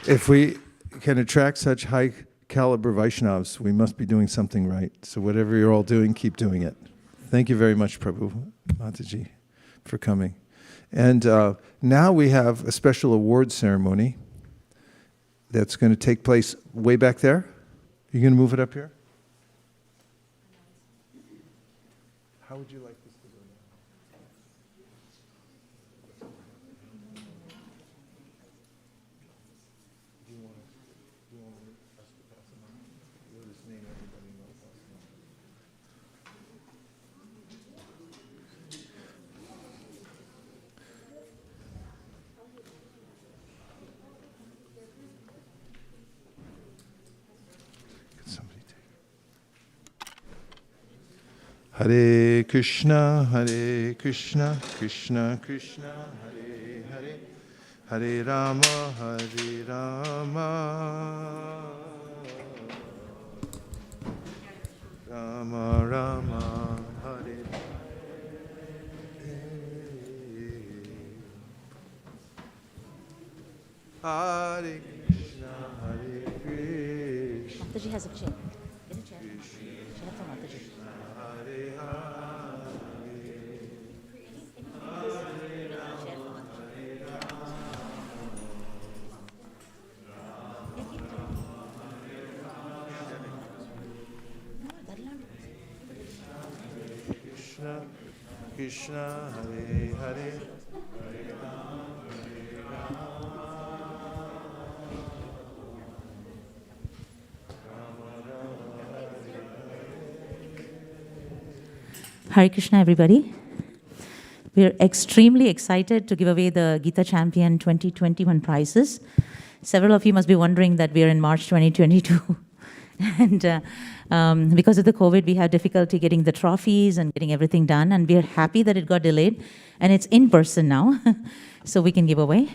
Speaker 1: If we can attract such high caliber Vaishnavas, we must be doing something right. So whatever you're all doing, keep doing it. Thank you very much, Prabhu, Mataji, for coming. And now we have a special award ceremony that's going to take place way back there. You're going to move it up here? How would you like this to go? Hare Krishna, Krishna Krishna, Hare Hare, Hare Rama, Rama Rama, Hare Hare Krishna, Hare Krishna.
Speaker 17: Mataji has a chair. Get a chair. She has a Mataji.
Speaker 1: Krishna, Krishna, Hare Hare, Hare Rama,
Speaker 17: Hare Krishna, everybody. We're extremely excited to give away the Gita Champion 2021 prizes. Several of you must be wondering that we're in March 2022. And because of the COVID, we had difficulty getting the trophies and getting everything done. And we're happy that it got delayed. And it's in person now, so we can give away.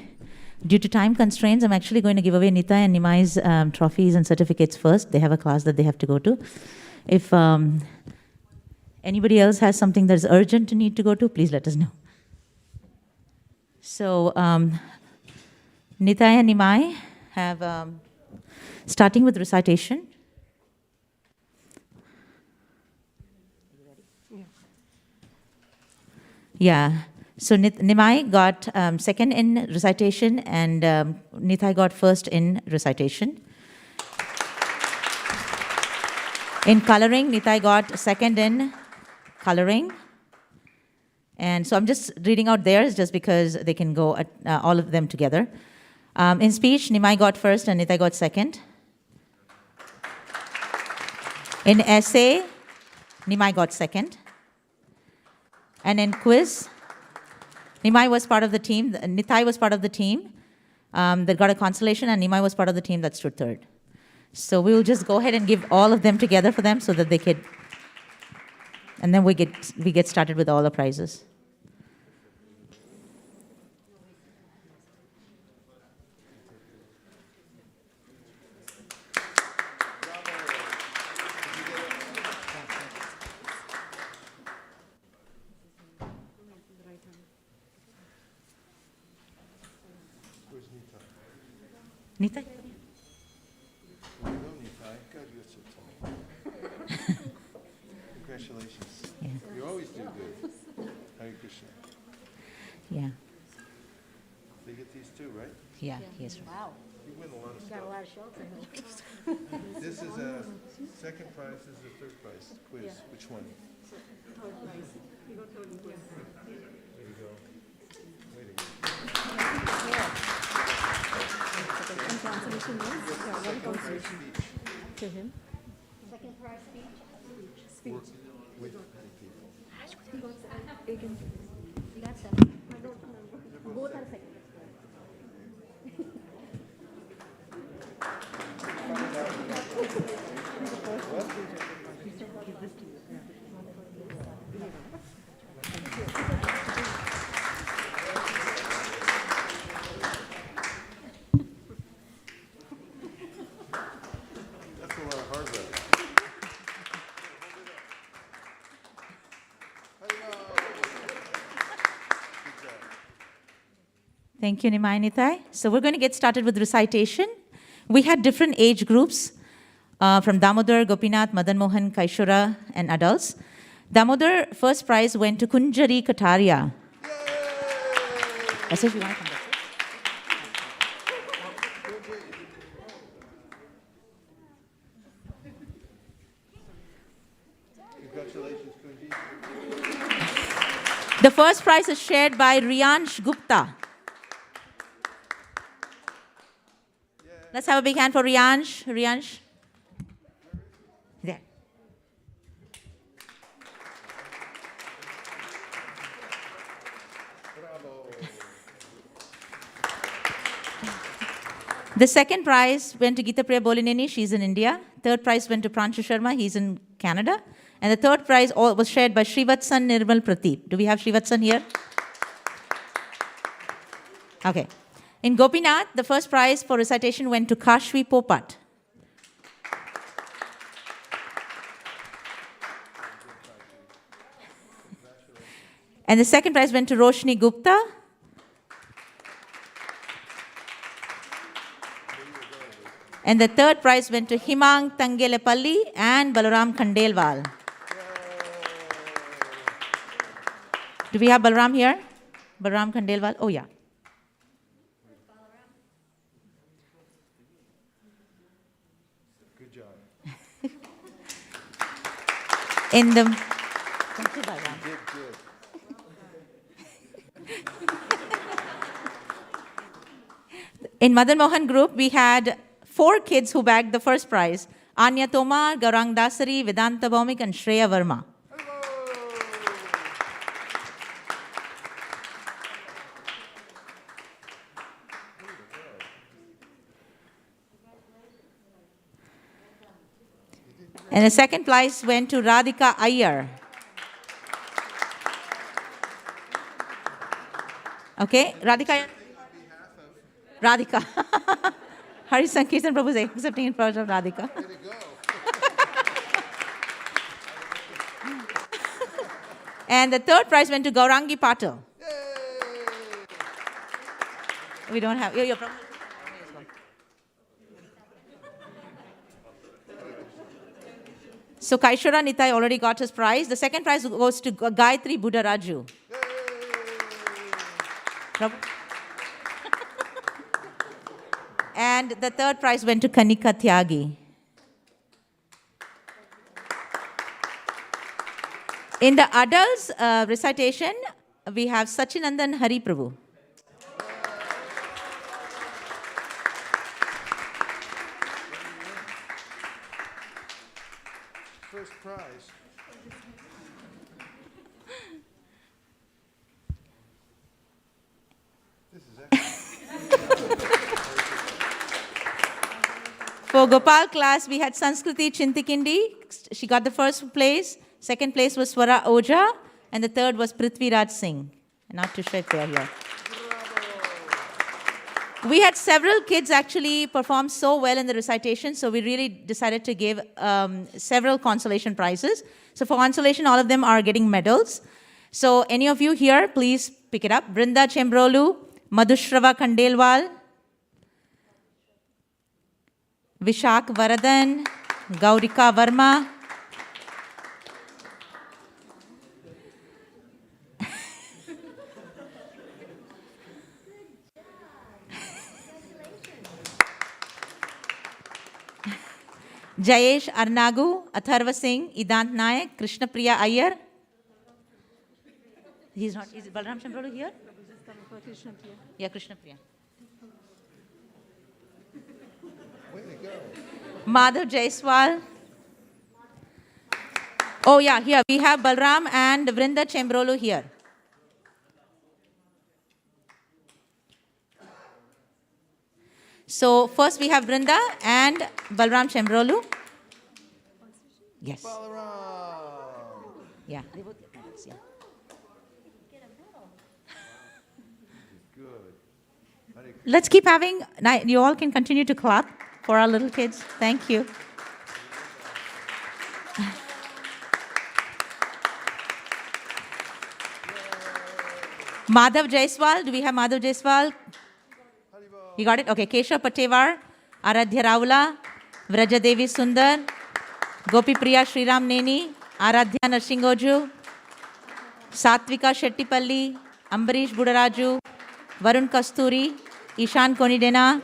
Speaker 17: Due to time constraints, I'm actually going to give away Nita and Nimai's trophies and certificates first. They have a class that they have to go to. If anybody else has something that is urgent to need to go to, please let us know. So, Nitai and Nimai have, starting with recitation. Yeah. So Nimai got second in recitation, and Nitai got first in recitation. In coloring, Nitai got second in coloring. And so I'm just reading out theirs just because they can go at, all of them together. In speech, Nimai got first and Nitai got second. In essay, Nimai got second. And in quiz, Nimai was part of the team, Nitai was part of the team that got a consolation, and Nimai was part of the team that stood third. So we will just go ahead and give all of them together for them so that they could, and then we get started with all the prizes. Nitai?
Speaker 1: Congratulations. Yeah. You always do good. Hare Krishna.
Speaker 17: Yeah.
Speaker 1: They get these too, right?
Speaker 17: Yeah, yes.
Speaker 15: Wow.
Speaker 1: You win a lot of
Speaker 15: You
Speaker 1: stuff.
Speaker 15: got a lot of shows.
Speaker 1: This is a second prize, this is a third prize. Quiz.
Speaker 15: Yeah.
Speaker 1: Which one?
Speaker 15: Third prize. You got third quiz.
Speaker 1: Way to go. Way to go.
Speaker 15: Second translation is one consolation to him.
Speaker 13: Second prize speech.
Speaker 1: Work with people.
Speaker 13: He got second. He got second. I don't remember. Both are second.
Speaker 1: That's a lot of hard work.
Speaker 17: Thank you, Nimai Nitai. So we're going to get started with recitation. We had different age groups from Damodar, Gopinath, Madan Mohan, Kaishura, and adults. Damodar, first prize went to Kunjari Kataria. As if you want to come back.
Speaker 1: Congratulations, Kunji.
Speaker 17: The first prize is shared by Riyansh Gupta. Let's have a big hand for Riyansh. Riyansh. There. The second prize went to Geeta Priya Bolineni. She's in India. Third prize went to Pranshu Sharma. He's in Canada. And the third prize was shared by Srivatsan Nirmal Prateep. Do we have Srivatsan here? Okay. In Gopinath, the first prize for recitation went to Kashvi Popat. And the second prize went to Roshni Gupta. And the third prize went to Himang Tangelepalli and Balaram Khandelwal. Do we have Balaram here? Balaram Khandelwal? Oh, yeah.
Speaker 1: Good job.
Speaker 17: In the...
Speaker 1: Thank you, Balaram. You did good.
Speaker 17: In Madan Mohan group, we had 4 kids who bagged the first prize. Anya Tomar, Gaurang Dasari, Vedanta Bhaumik, and Shreya Verma. And the second prize went to Radhika Iyer. Okay, Radhika. Radhika. Hari Sankirtan Prabhu is accepting in front of Radhika. And the third prize went to Gaurangi Patel. We don't have. Your problem. So Kaishora Nitai already got his prize. The second prize goes to Gayatri Buddharaju. And the third prize went to Kanika Tyagi. In the adults recitation, we have Sachinandan Hari Prabhu.
Speaker 1: First prize. This is excellent.
Speaker 17: For Gopal class, we had Sanskriti Chintakindi. She got the first place. Second place was Swara Oja. And the third was Prithviraj Singh. Not too sure if they are here. We had several kids actually perform so well in the recitation, so we really decided to give several consolation prizes. So for consolation, all of them are getting medals. So any of you here, please pick it up. Brinda Chembrolu, Madhushrava Kandelwal, Vishak Varadan, Gaurika Varma, Jayesh Arnagu, Atharva Singh, Idant Nayak, Krishna Priya Iyer. He's not. Is Balram Shambrolu here? Yeah, Krishna Priya. Madhav Jaiswal. Oh yeah, here we have Balram and Vrinda Chembrolu here. So first we have Vrinda and Balram Chembrolu. Yes. Yeah. They both get medals, yeah. Let's keep having, you all can continue to clap for our little kids. Thank you. Madhav Jaiswal, do we have Madhav Jaiswal? You got it? Okay. Keshav Patevar, Aradhya Raula, Vraja Devi Sundar, Gopi Priya Sriram Neni, Aradhya Narsingoju, Satvika Shettipalli, Ambarish Budaraju, Varun Kasturi, Ishan Konidena,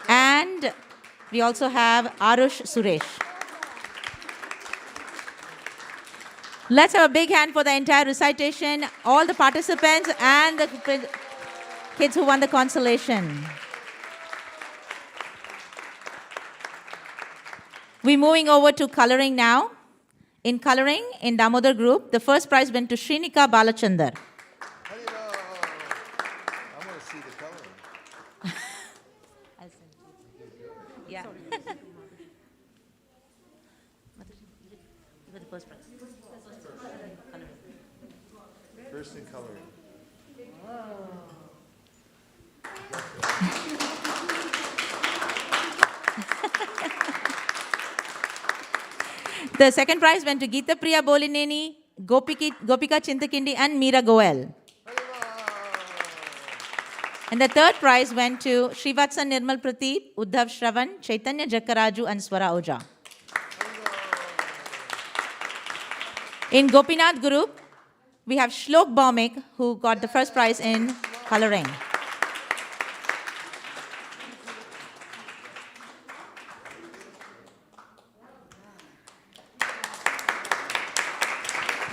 Speaker 17: and we also have Arush Suresh. Let's have a big hand for the entire recitation, all the participants and the kids who won the consolation. We're moving over to coloring now. In coloring, in Damodar group, the first prize went to Shrinika Balachandar.
Speaker 1: I want to see the coloring.
Speaker 17: I'll send you. Yeah. The first prize.
Speaker 1: First in coloring.
Speaker 17: The second prize went to Geeta Priya Bolineni, Gopika Chintakindi, and Meera Goel. And the third prize went to Srivatsa Nirmal Prateep, Uddhav Shravan, Chaitanya Jakaraju, and Swara Oja. In Gopinath group, we have Shlok Baumik, who got the first prize in coloring.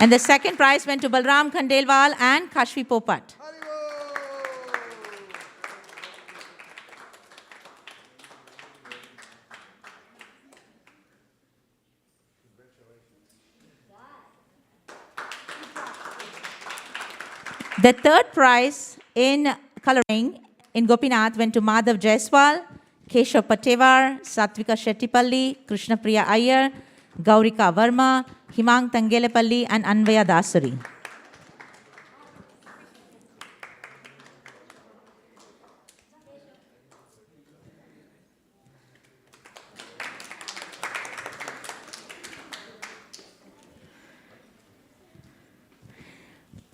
Speaker 17: And the second prize went to Balram Khandelwal and Kashvi Popat. The third prize in coloring in Gopinath went to Madhav Jaiswal, Keshav Patevar, Satvika Shettipalli, Krishna Priya Iyer, Gaurika Varma, Himang Tangelepalli, and Anvaya Dasari.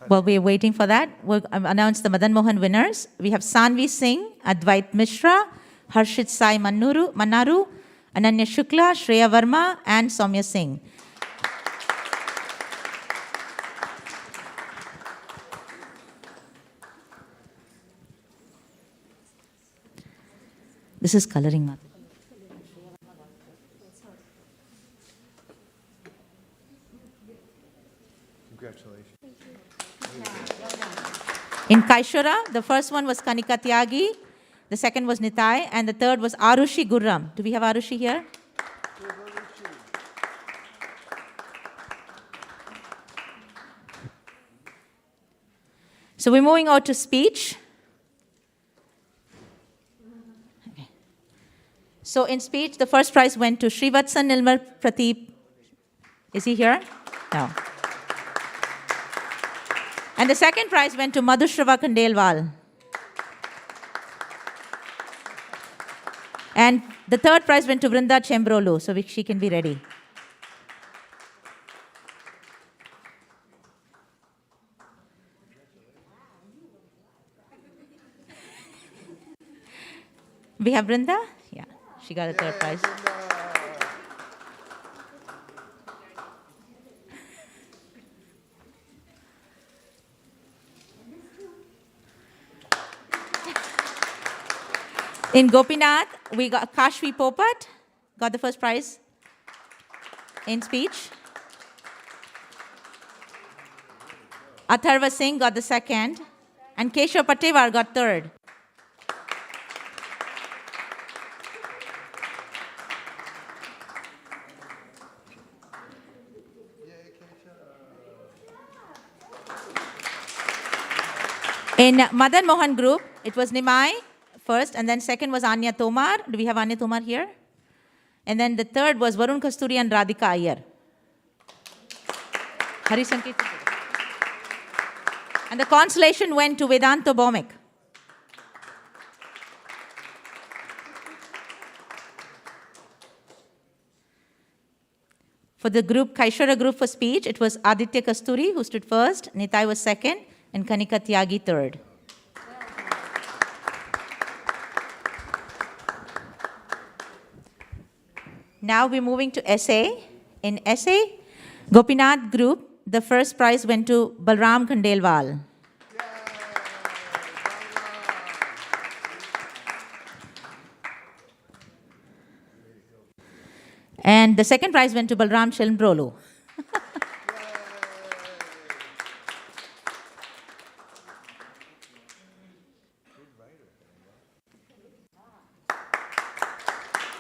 Speaker 17: While we're waiting for that, we'll announce the Madan Mohan winners. We have Sanvi Singh, Advait Mishra, Harshit Sai Manaru, Ananya Shukla, Shreya Verma, and Soumya Singh. This is coloring, Mata.
Speaker 1: Congratulations.
Speaker 17: In Kaishora, the first one was Kanika Tyagi, the second was Nitai, and the third was Arushi Gurram. Do we have Arushi here? So we're moving on to speech. Okay. So in speech, the first prize went to Srivatsan Nilmar Prateep. Is he here? No. And the second prize went to Madhushrava Kandelwal. And the third prize went to Vrinda Chembrolu, so she can be ready. We have Vrinda? Yeah, she got a third prize. In Gopinath, we got Kashvi Popat, got the first prize in speech. Atharva Singh got the second, and Keshav Patevar got third. In Madan Mohan group, it was Nimai first, and then second was Anya Tomar. Do we have Anya Tomar here? And then the third was Varun Kasturi and Radhika Iyer. Hari Sankirtan. And the consolation went to Vedanta Bomik. For the group, Kaishara group for speech, it was Aditya Kasturi who stood first, Nitai was second, and Kanika Tyagi third. Now we're moving to essay. In essay, Gopinath group, the first prize went to Balram Khandelwal. And the second prize went to Balram Chilmbrolu.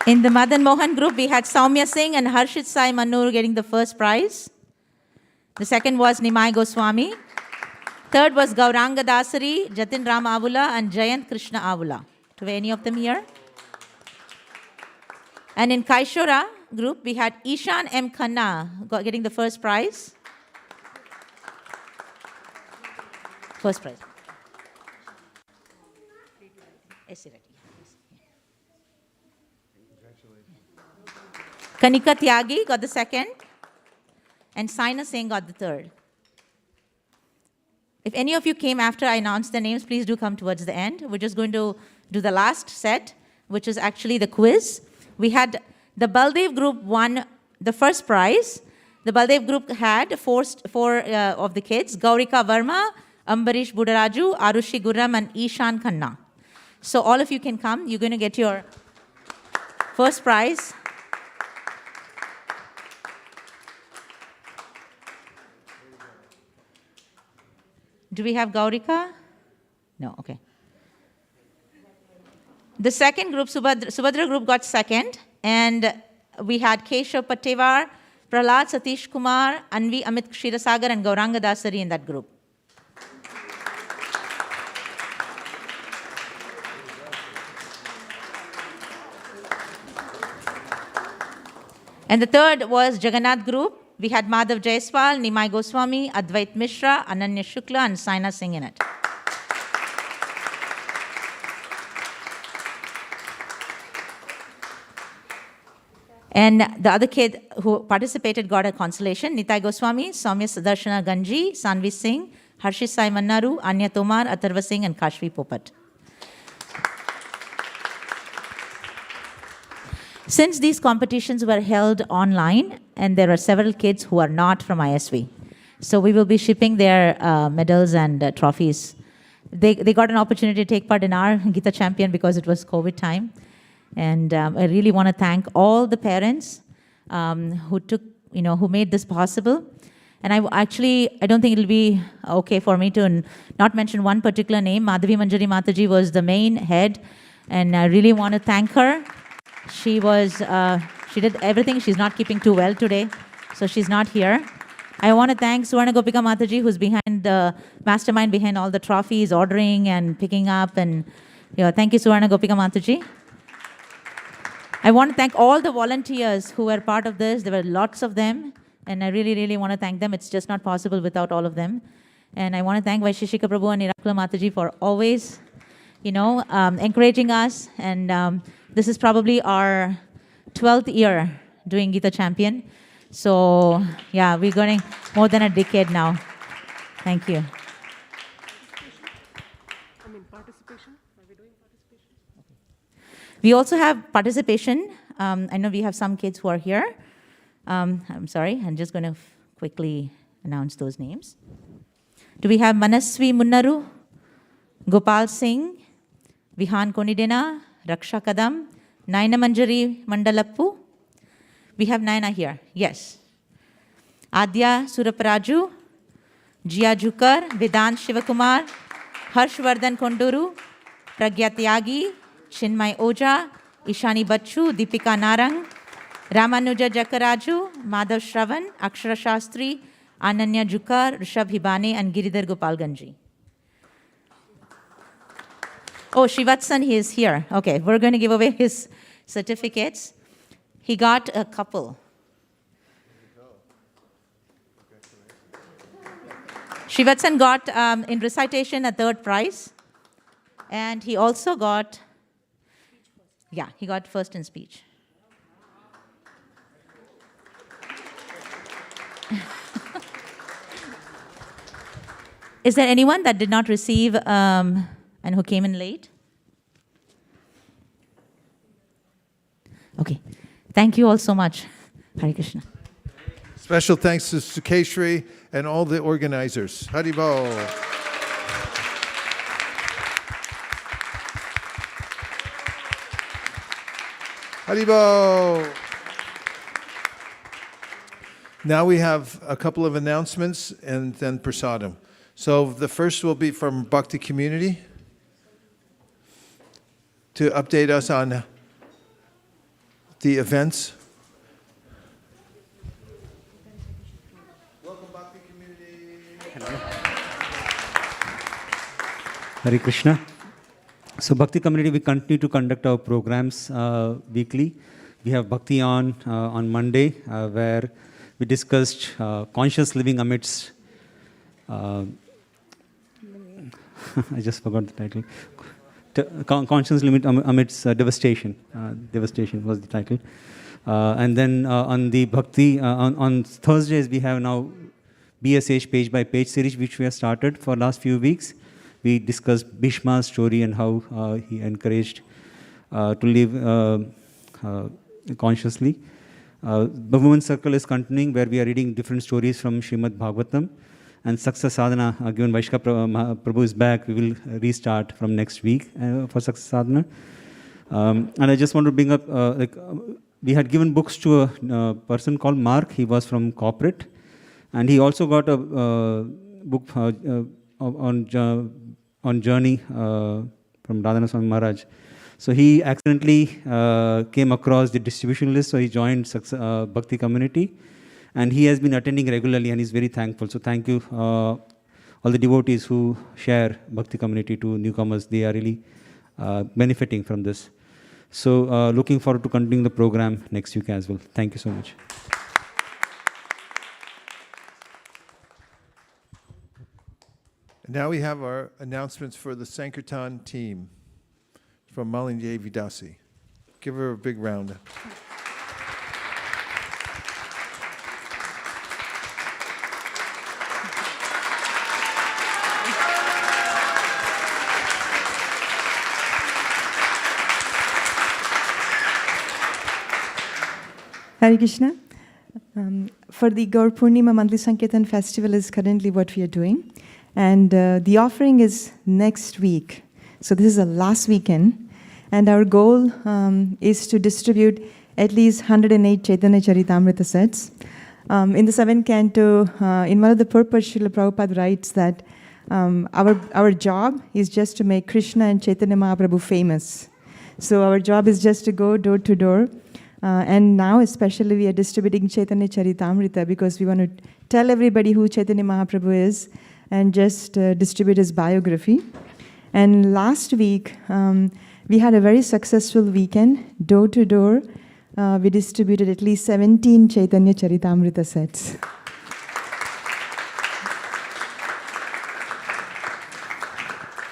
Speaker 17: In the Madan Mohan group, we had Saumya Singh and Harshit Sai Manur getting the first prize. The second was Nimai Goswami. Third was Gauranga Dasari, Jatin Ram Avula, and Jayant Krishna Avula. Do we have any of them here? And in Kaishora group, we had Ishan M. Khanna getting the first prize. First prize. Kanika Tyagi got the second, and Saina Singh got the third. If any of you came after I announced the names, please do come towards the end. We're just going to do the last set, which is actually the quiz. We had the Baldev group won the first prize. The Baldev group had four of the kids, Gaurika Verma, Ambarish Budaraju, Arushi Gurram, and Ishan Khanna. So all of you can come. You're going to get your first prize. Do we have Gaurika? No, okay. The second group, Subhadra group got second, and we had Keshav Patevar, Prahlad Satish Kumar, Anvi Amit Kshirasagar, and Gauranga Dasari in that group. And the third was Jagannath group. We had Madhav Jaiswal, Nimai Goswami, Advait Mishra, Ananya Shukla, and Saina Singh in it. And the other kid who participated got a consolation, Nitai Goswami, Soumya Sudarshana Ganji, Sanvi Singh, Harshit Sai Mannaru, Anya Tomar, Atharva Singh, and Kashvi Popat. Since these competitions were held online, and there are several kids who are not from ISV, so we will be shipping their medals and trophies. They got an opportunity to take part in our Gita Champion because it was COVID time. And I really want to thank all the parents who made this possible. And I don't think it'll be okay for me to not mention one particular name. Madhavi Manjari Mataji was the main head, and I really want to thank her. She did everything. She's not keeping too well today, so she's not here. I want to thank Suvarna Gopika Mataji, who's behind the mastermind behind all the trophies, ordering and picking up. And thank you, Suvarna Gopika Mataji. I want to thank all the volunteers who were part of this. There were lots of them, and I really, really want to thank them. It's just not possible without all of them. And I want to thank Vaisesika Prabhu and Nirakula Mataji for always, encouraging us. And this is probably our 12th year doing Gita Champion. So, yeah, we're going more than a decade now. Thank you.
Speaker 18: Participation? Are we doing participation?
Speaker 17: We also have participation. I know we have some kids who are here. I'm sorry, I'm just going to quickly announce those names. Do we have Manasvi Munnaru, Gopal Singh, Vihan Konidena, Raksha Kadam, Naina Manjari Mandalappu? We have Naina here, yes. Adya Surapraju, Jia Jukar, Vedant Shivakumar, Harshvardhan Konduru, Pragya Tyagi, Chinmay Oja, Ishani Bachu, Deepika Narang, Ramanuja Jakaraju, Madhav Shravan, Akshara Shastri, Ananya Jukar, Rishabh Hibane, and Giridhar Gopalganji. Oh, Shivatsan, he is here. Okay, we're going to give away his certificates. He got a couple. Shivatsan got, in recitation, a 3rd prize. And he also got, he got 1st in speech. Is there anyone that did not receive and who came in late? Okay. Thank you all so much. Hare Krishna.
Speaker 1: Special thanks to Sukeshri and all the organizers. Haribol. Haribol. Now we have a couple of announcements and then prasadam. So the first will be from Bhakti Community to update us on the events. Welcome, Bhakti Community.
Speaker 19: Hare Krishna. So Bhakti Community, we continue to conduct our programs weekly. We have Bhakti on Monday, where we discussed conscious living amidst, I just forgot the title. Conscious living amidst devastation. Devastation was the title. And then on the Bhakti, on Thursdays, we have now BSH page by page series, which we have started for last few weeks. We discussed Bhishma's story and how he encouraged to live consciously. The Women's Circle is continuing, where we are reading different stories from Srimad Bhagavatam. And Success Sadhana, given Vaisesika Prabhu is back, we will restart from next week for Success Sadhana. And I just want to bring up, we had given books to a person called Mark. He was from corporate. And he also got a book on journey from Radhana Swami Maharaj. So he accidentally came across the distribution list, so he joined Bhakti Community. And he has been attending regularly and he's very thankful. So thank you all the devotees who share Bhakti Community to newcomers. They are really benefiting from this. So looking forward to continuing the program next week as well. Thank you so much.
Speaker 1: Now we have our announcements for the Sankirtan team from Malinjay Vidasi. Give her a big round.
Speaker 7: Hare Krishna. For the Gaur Purnima monthly Sankirtan festival is currently what we are doing. And the offering is next week. So this is the last weekend. And our goal is to distribute at least 108 Chaitanya Charitamrita sets. In the 7th canto, in one of the purports, Srila Prabhupada writes that our job is just to make Krishna and Chaitanya Mahaprabhu famous. So our job is just to go door to door. And now especially we are distributing Chaitanya Charitamrita because we want to tell everybody who Chaitanya Mahaprabhu is and just distribute his biography. And last week, we had a very successful weekend, door to door. We distributed at least 17 Chaitanya Charitamrita sets.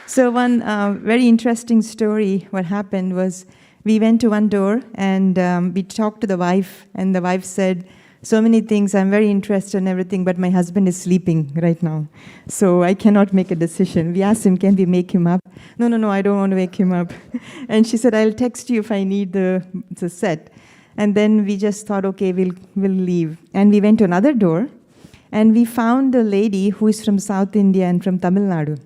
Speaker 7: So one very interesting story, what happened was we went to one door and we talked to the wife, and the wife said, so many things, I'm very interested in everything, but my husband is sleeping right now, so I cannot make a decision. We asked him, can we make him up? No, I don't want to wake him up. And she said, I'll text you if I need the set. And then we just thought, okay, we'll leave. And we went to another door, and we found a lady who is from South India and from Tamil Nadu.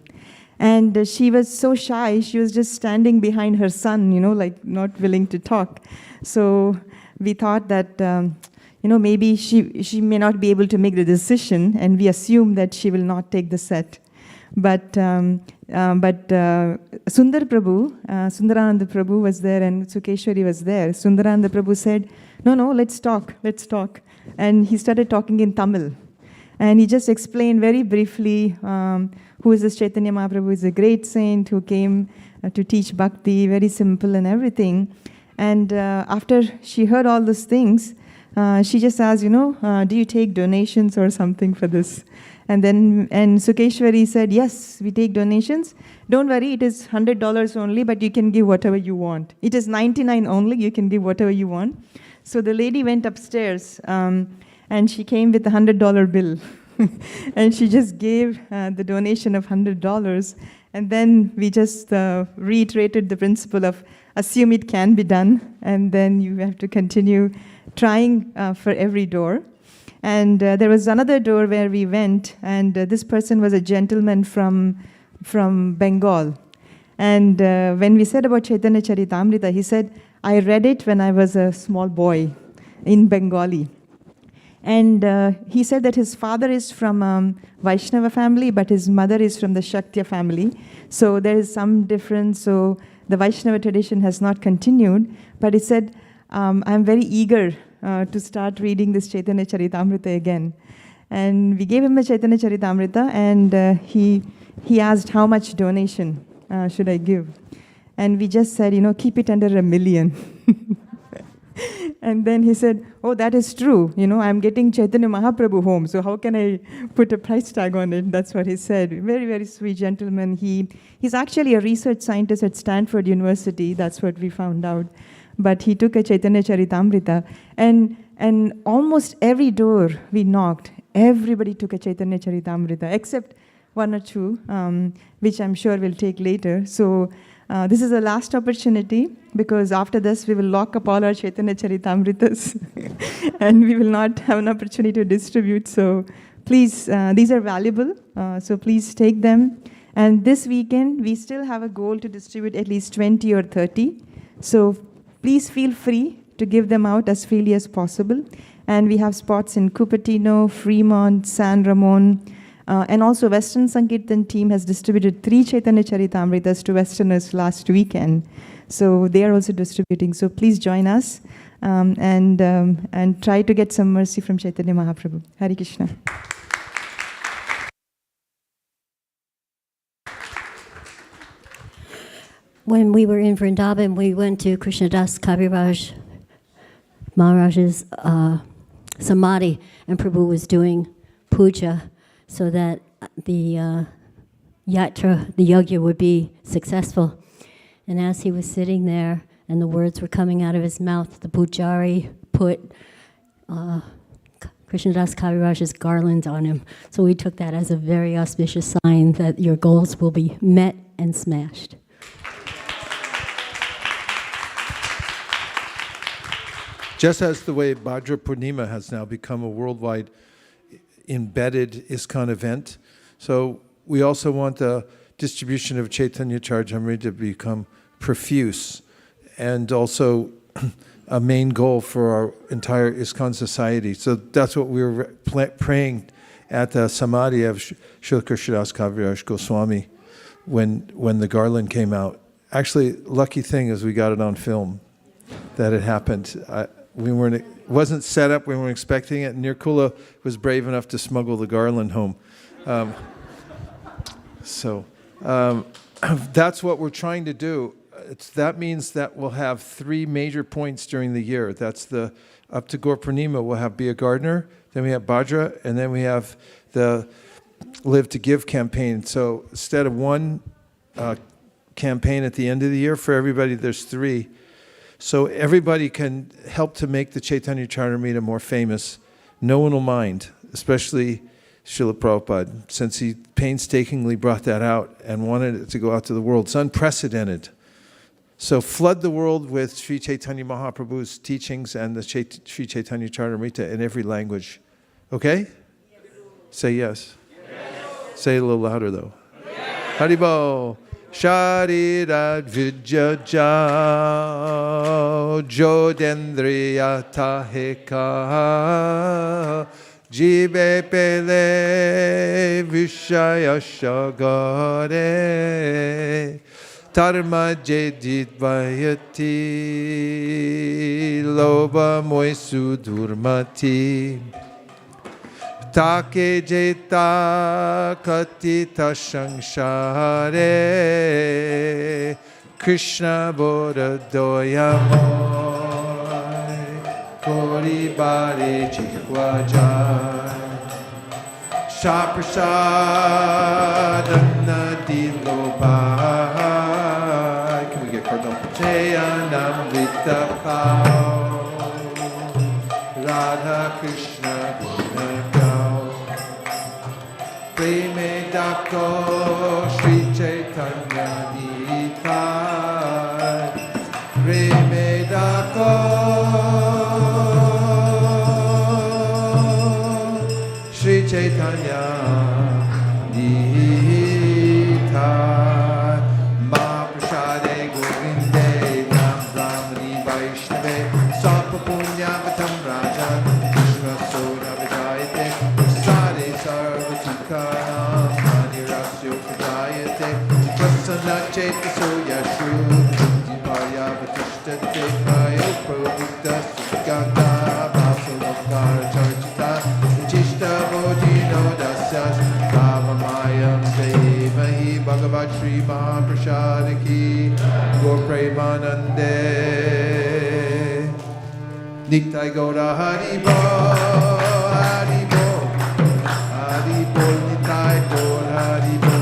Speaker 7: And she was so shy, she was just standing behind her son, like not willing to talk. So we thought that, maybe she may not be able to make the decision, and we assumed that she will not take the set. But Sundar Prabhu, Sundarananda Prabhu was there, and Sukeshwari was there. Sundarananda Prabhu said, no, let's talk. And he started talking in Tamil. And he just explained very briefly who is this Chaitanya Mahaprabhu. Is a great saint who came to teach bhakti, very simple and everything. And after she heard all those things, she just asked, do you take donations or something for this? And Sukeshwari said, yes, we take donations. Don't worry, it is $100 only, but you can give whatever you want. It is $99 only, you can give whatever you want. So the lady went upstairs, and she came with a $100 bill. And she just gave the donation of $100. And then we just reiterated the principle of assume it can be done, and then you have to continue trying for every door. And there was another door where we went, and this person was a gentleman from Bengal. And when we said about Chaitanya Charitamrita, he said, I read it when I was a small boy in Bengali. And he said that his father is from Vaishnava family, but his mother is from the Shaktiya family. So there is some difference. So the Vaishnava tradition has not continued. But he said, I'm very eager to start reading this Chaitanya Charitamrita again. And we gave him a Chaitanya Charitamrita, and he asked how much donation should I give. And we just said, keep it under $1 million. And then he said, oh, that is true. I'm getting Chaitanya Mahaprabhu home, so how can I put a price tag on it? That's what he said. Very, very sweet gentleman. He's actually a research scientist at Stanford University. That's what we found out. But he took a Chaitanya Charitamrita. And almost every door we knocked, everybody took a Chaitanya Charitamrita, except one or two, which I'm sure we'll take later. So this is the last opportunity, because after this we will lock up all our Chaitanya Charitamritas and we will not have an opportunity to distribute. So please, these are valuable, so please take them. And this weekend we still have a goal to distribute at least 20 or 30. So please feel free to give them out as freely as possible. And we have spots in Cupertino, Fremont, San Ramon, and also Western Sankirtan team has distributed 3 Chaitanya Charitamritas to Westerners last weekend. So they are also distributing. So please join us and try to get some mercy from Chaitanya Mahaprabhu. Hare Krishna.
Speaker 20: When we were in Vrindavan, we went to Krishnadas Kaviraj Maharaj's samadhi, and Prabhu was doing puja so that the yatra, the yajna, would be successful. And as he was sitting there and the words were coming out of his mouth, the pujari put Krishnadas Kaviraj's garland on him. So we took that as a very auspicious sign that your goals will be met and smashed.
Speaker 1: Just as the way Bhadra Purnima has now become a worldwide embedded ISKCON event, so we also want the distribution of Chaitanya Charitamrita to become profuse. And also a main goal for our entire ISKCON society. So that's what we were praying at the Samadhi of Srila Krishnadas Kaviraj Goswami when the garland came out. Actually, lucky thing is we got it on film that it happened. It wasn't set up, we weren't expecting it. Nirkula was brave enough to smuggle the garland home. That's what we're trying to do. That means that we'll have 3 major points during the year. That's up to Gaur Purnima, we'll have Be a Gardener, then we have Bhadra, and then we have the Live to Give campaign. So instead of one campaign at the end of the year for everybody, there's 3. So everybody can help to make the Chaitanya Charitamrita more famous. No one will mind, especially Srila Prabhupada, since he painstakingly brought that out and wanted it to go out to the world. It's unprecedented. So flood the world with Sri Chaitanya Mahaprabhu's teachings and the Sri Chaitanya Charitamrita in every language. Okay? Say yes. Say it a little louder though. Haribol. Sharira Vijaya Jodendriya Taheka Jibe Pele Vishaya Shagare Dharma Jedit Vayati Loba Moisu Durmati Take jeta katita samsare Krishna Bodha doyamoy Kori bari jihwajay Shaprasadana dilobai. Can we get cardinal? Jayanam vitapao Radha Krishna Preme Dako Sri Chaitanya Nitai Preme Dako Sri Chaitanya Nitai Mahaprasade Govinde Nam Brahmani Vaishnave Sapa Punya Vatam Rajan Krishna Soda Vijayate Sade Sarvatika Cheta Soya Shu Dipaya Vatishtate Mayo Provita Sukanda Vasalokara Charchita Chishta Bodhino Dasyas Bhavamayam Devahi Bhagavat Shri Mahaprashadiki Gaur Premanande Nitai Gaura Haribo Haribo Haribo Nitai Gaur Haribo.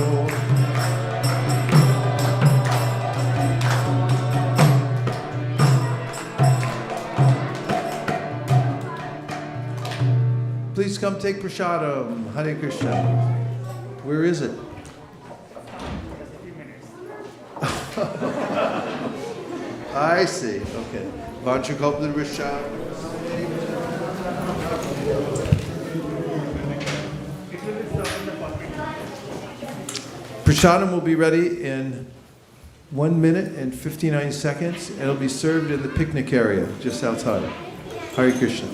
Speaker 1: Please come take prasadam. Hare Krishna. Where is it? I see. Okay. Vanchakalpa Rishad. Prasadam will be ready in 1 minute and 59 seconds. It'll be served in the picnic area just outside. Hare Krishna.